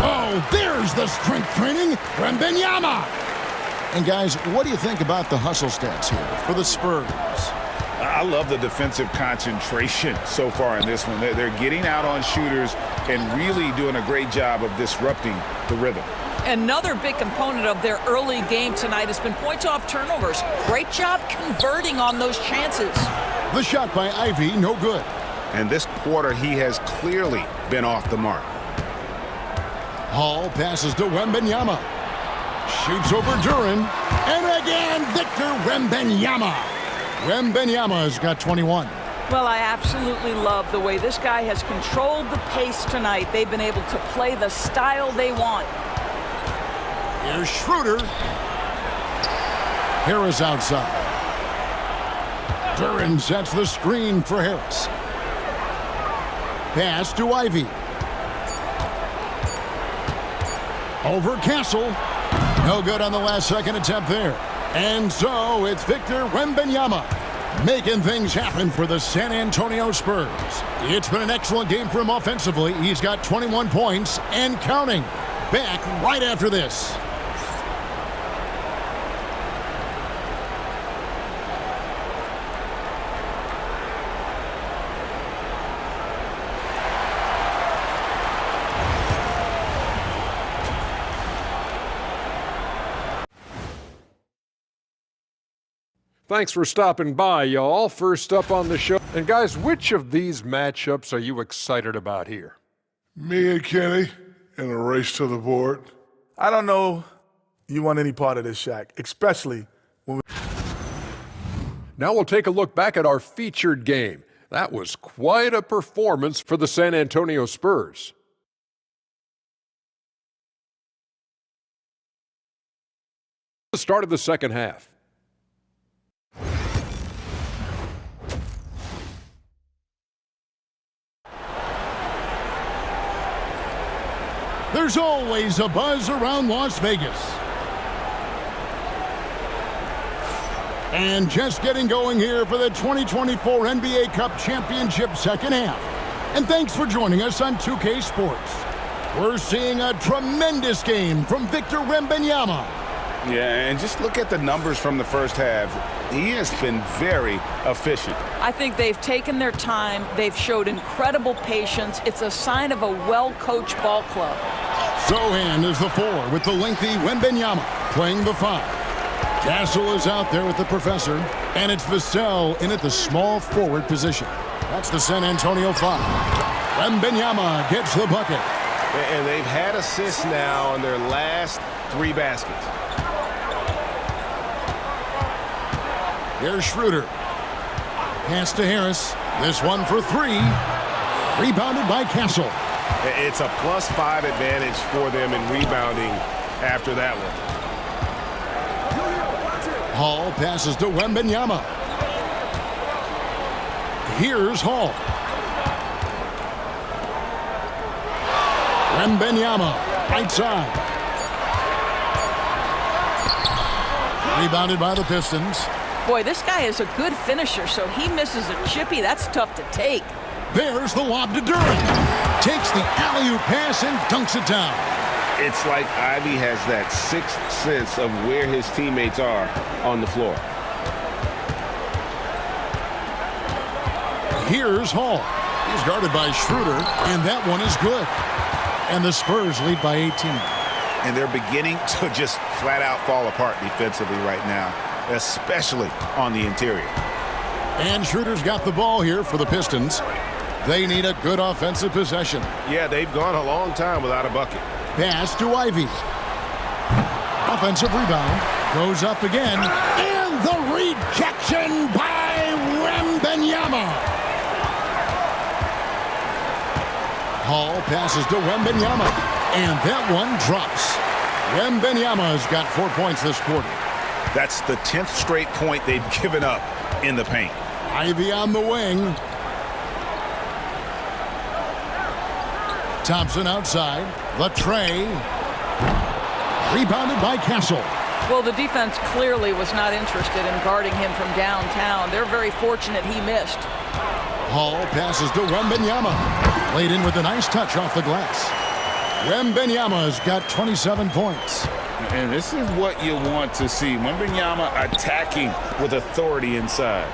Oh, there's the strength training. Wembanyama. And guys, what do you think about the hustle stats here for the Spurs? I love the defensive concentration so far in this one. They're getting out on shooters and really doing a great job of disrupting the rhythm. Another big component of their early game tonight has been points off turnovers. Great job converting on those chances. The shot by Ivy, no good. And this quarter, he has clearly been off the mark. Hall passes to Wembanyama. Shoots over Duran. And again, Victor Wembanyama. Wembanyama's got 21. Well, I absolutely love the way this guy has controlled the pace tonight. They've been able to play the style they want. Here's Schroeder. Harris outside. Duran sets the screen for Harris. Pass to Ivy. Over Castle. No good on the last second attempt there. And so it's Victor Wembanyama making things happen for the San Antonio Spurs. It's been an excellent game for him offensively. He's got 21 points and counting. Back right after this. Thanks for stopping by, y'all. First up on the show. And guys, which of these matchups are you excited about here? Me and Kenny in a race to the board. I don't know you want any part of this, Shaq, especially when Now we'll take a look back at our featured game. That was quite a performance for the San Antonio Spurs. The start of the second half. There's always a buzz around Las Vegas. And just getting going here for the 2024 NBA Cup Championship second half. And thanks for joining us on 2K Sports. We're seeing a tremendous game from Victor Wembanyama. Yeah, and just look at the numbers from the first half. He has been very efficient. I think they've taken their time. They've showed incredible patience. It's a sign of a well-coached ball club. Sohan is the 4 with the lengthy Wembanyama playing the 5. Castle is out there with the professor, and it's Vassell in at the small forward position. That's the San Antonio 5. Wembanyama gets the bucket. And they've had assists now on their last 3 baskets. Here's Schroeder. Pass to Harris. This one for 3. Rebounded by Castle. It's a +5 advantage for them in rebounding after that one. Hall passes to Wembanyama. Here's Hall. Wembanyama, right side. Rebounded by the Pistons. Boy, this guy is a good finisher, so he misses a chippy. That's tough to take. There's the lob to Duran. Takes the alley-oop pass and dunks it down. It's like Ivy has that sixth sense of where his teammates are on the floor. Here's Hall. He's guarded by Schroeder, and that one is good. And the Spurs lead by 18. And they're beginning to just flat out fall apart defensively right now, especially on the interior. And Schroeder's got the ball here for the Pistons. They need a good offensive possession. Yeah, they've gone a long time without a bucket. Pass to Ivy. Offensive rebound. Goes up again. And the rejection by Wembanyama. Hall passes to Wembanyama. And that one drops. Wembanyama's got 4 points this quarter. That's the 10th straight point they've given up in the paint. Ivy on the wing. Thompson outside. The tray. Rebounded by Castle. Well, the defense clearly was not interested in guarding him from downtown. They're very fortunate he missed. Hall passes to Wembanyama. Laid in with a nice touch off the glass. Wembanyama's got 27 points. And this is what you want to see. Wembanyama attacking with authority inside.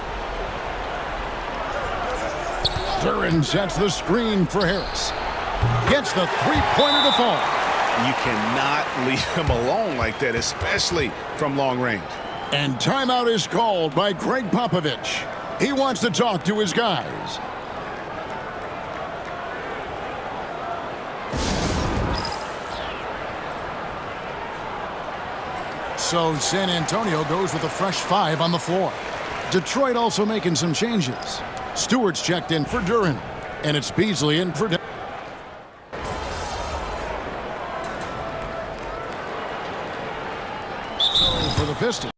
Duren sets the screen for Harris. Gets the three-pointer to fall. You cannot leave him alone like that, especially from long range. And timeout is called by Greg Popovich. He wants to talk to his guys. So San Antonio goes with a fresh 5 on the floor. Detroit also making some changes. Stewart's checked in for Duren, and it's Beasley in for for the Pistons.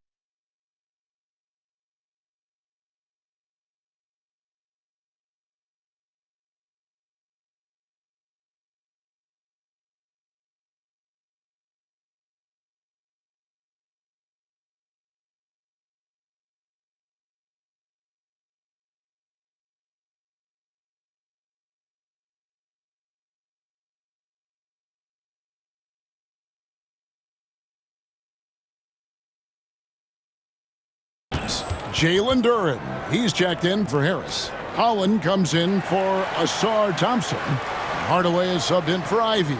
JAYLEN Duren, he's checked in for Harris. Holland comes in for Asar Thompson. Hardaway is subbed in for Ivy.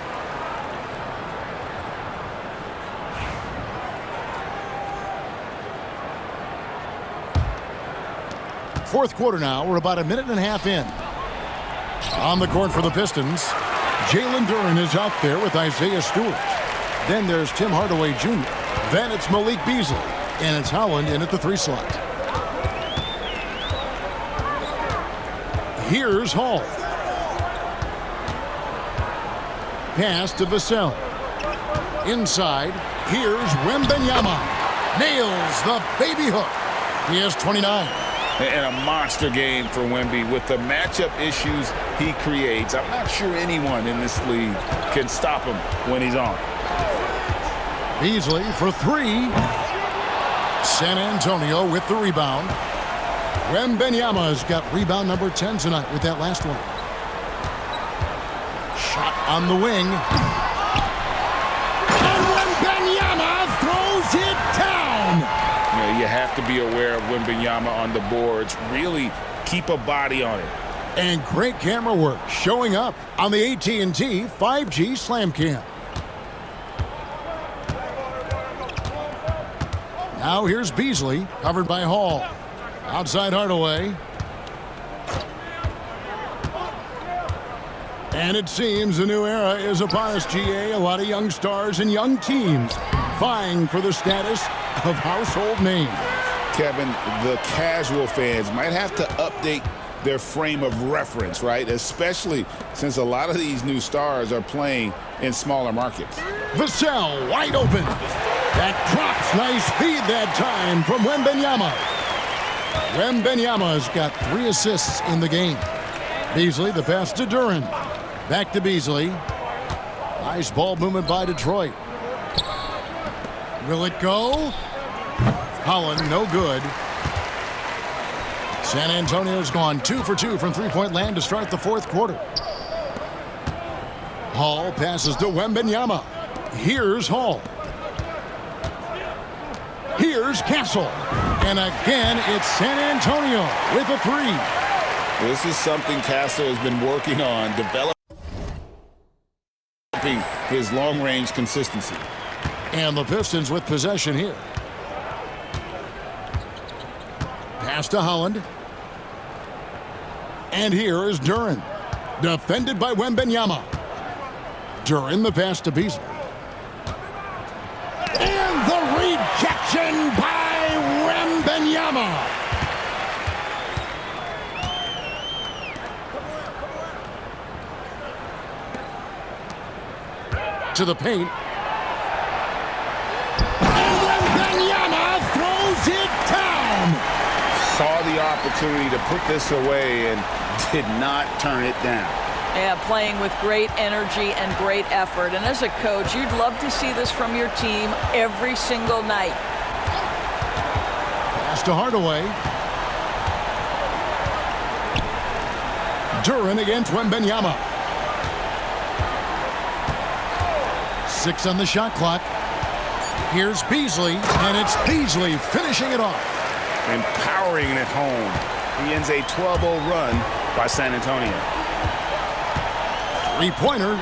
Fourth quarter now, we're about a minute and a half in. On the court for the Pistons, JAYLEN Duren is out there with Isaiah Stewart. Then there's Tim Hardaway Jr. Then it's Malik Beasley. And it's Holland in at the 3 slot. Here's Hall. Pass to Vassell. Inside, here's Wembanyama. Nails the baby hook. He has 29. And a monster game for Wemby with the matchup issues he creates. I'm not sure anyone in this league can stop him when he's on. Beasley for 3. San Antonio with the rebound. Wembanyama's got rebound number 10 tonight with that last one. Shot on the wing. And Wembanyama throws it down. You have to be aware of Wembanyama on the boards. Really keep a body on it. And great camera work showing up on the AT&T 5G Slam Cam. Now here's Beasley, covered by Hall. Outside Hardaway. And it seems a new era is upon us, GA. A lot of young stars and young teams vying for the status of household names. Kevin, the casual fans might have to update their frame of reference, right? Especially since a lot of these new stars are playing in smaller markets. Vassell wide open. That drops. Nice feed that time from Wembanyama. Wembanyama's got 3 assists in the game. Beasley, the pass to Duren. Back to Beasley. Nice ball movement by Detroit. Will it go? Holland, no good. San Antonio's gone 2 for 2 from three-point land to start the fourth quarter. Hall passes to Wembanyama. Here's Hall. Here's Castle. And again, it's San Antonio with a 3. This is something Castle has been working on, developing his long-range consistency. And the Pistons with possession here. Pass to Holland. And here is Duren. Defended by Wembanyama. Duren, the pass to Beasley. And the rejection by Wembanyama. To the paint. And Wembanyama throws it down. Saw the opportunity to put this away and did not turn it down. Yeah, playing with great energy and great effort. And as a coach, you'd love to see this from your team every single night. Pass to Hardaway. Duran against Wembanyama. 6 on the shot clock. Here's Beasley, and it's Beasley finishing it off. Empowering it home. He ends a 12-0 run by San Antonio. Three-pointer.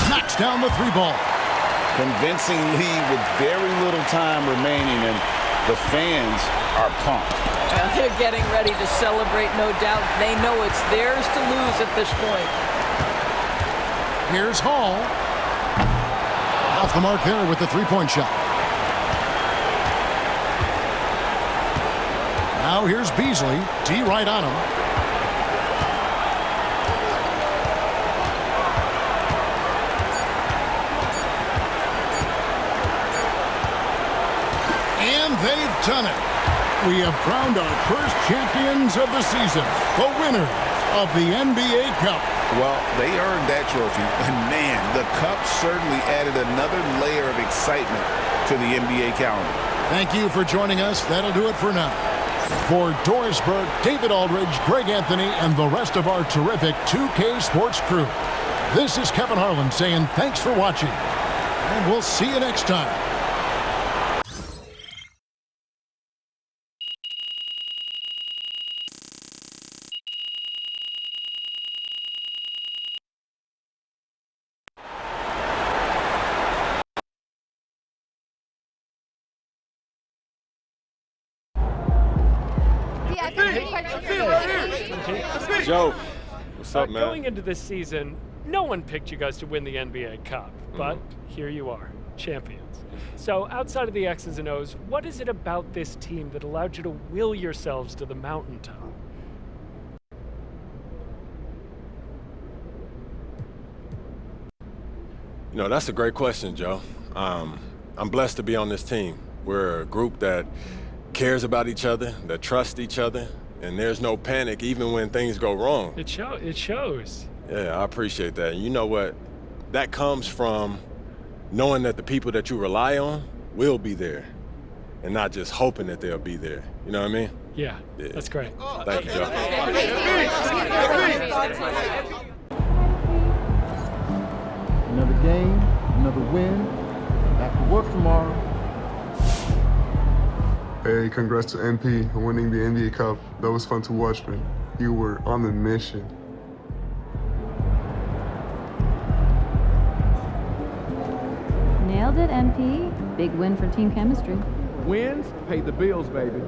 Knocks down the 3-ball. Convincing lead with very little time remaining, and the fans are pumped. They're getting ready to celebrate, no doubt. They know it's theirs to lose at this point. Here's Hall. Off the mark there with the three-point shot. Now here's Beasley. D right on him. And they've done it. We have crowned our first champions of the season, the winners of the NBA Cup. Well, they earned that trophy, and man, the Cup certainly added another layer of excitement to the NBA calendar. Thank you for joining us. That'll do it for now. For Doris Burke, David Aldridge, Greg Anthony, and the rest of our terrific 2K Sports crew, this is Kevin Harlan saying thanks for watching, and we'll see you next time. Joe, what's up, man? Going into this season, no one picked you guys to win the NBA Cup, but here you are, champions. So outside of the X's and O's, what is it about this team that allowed you to will yourselves to the mountaintop? You know, that's a great question, Joe. I'm blessed to be on this team. We're a group that cares about each other, that trusts each other, and there's no panic even when things go wrong. It shows. Yeah, I appreciate that. And you know what? That comes from knowing that the people that you rely on will be there and not just hoping that they'll be there. You know what I mean? Yeah. That's great. Thank you, Joe. Another game, another win. Back to work tomorrow. Hey, congrats to MP on winning the NBA Cup. That was fun to watch, man. You were on the mission. Nailed it, MP. Big win for team chemistry. Wins pay the bills, baby.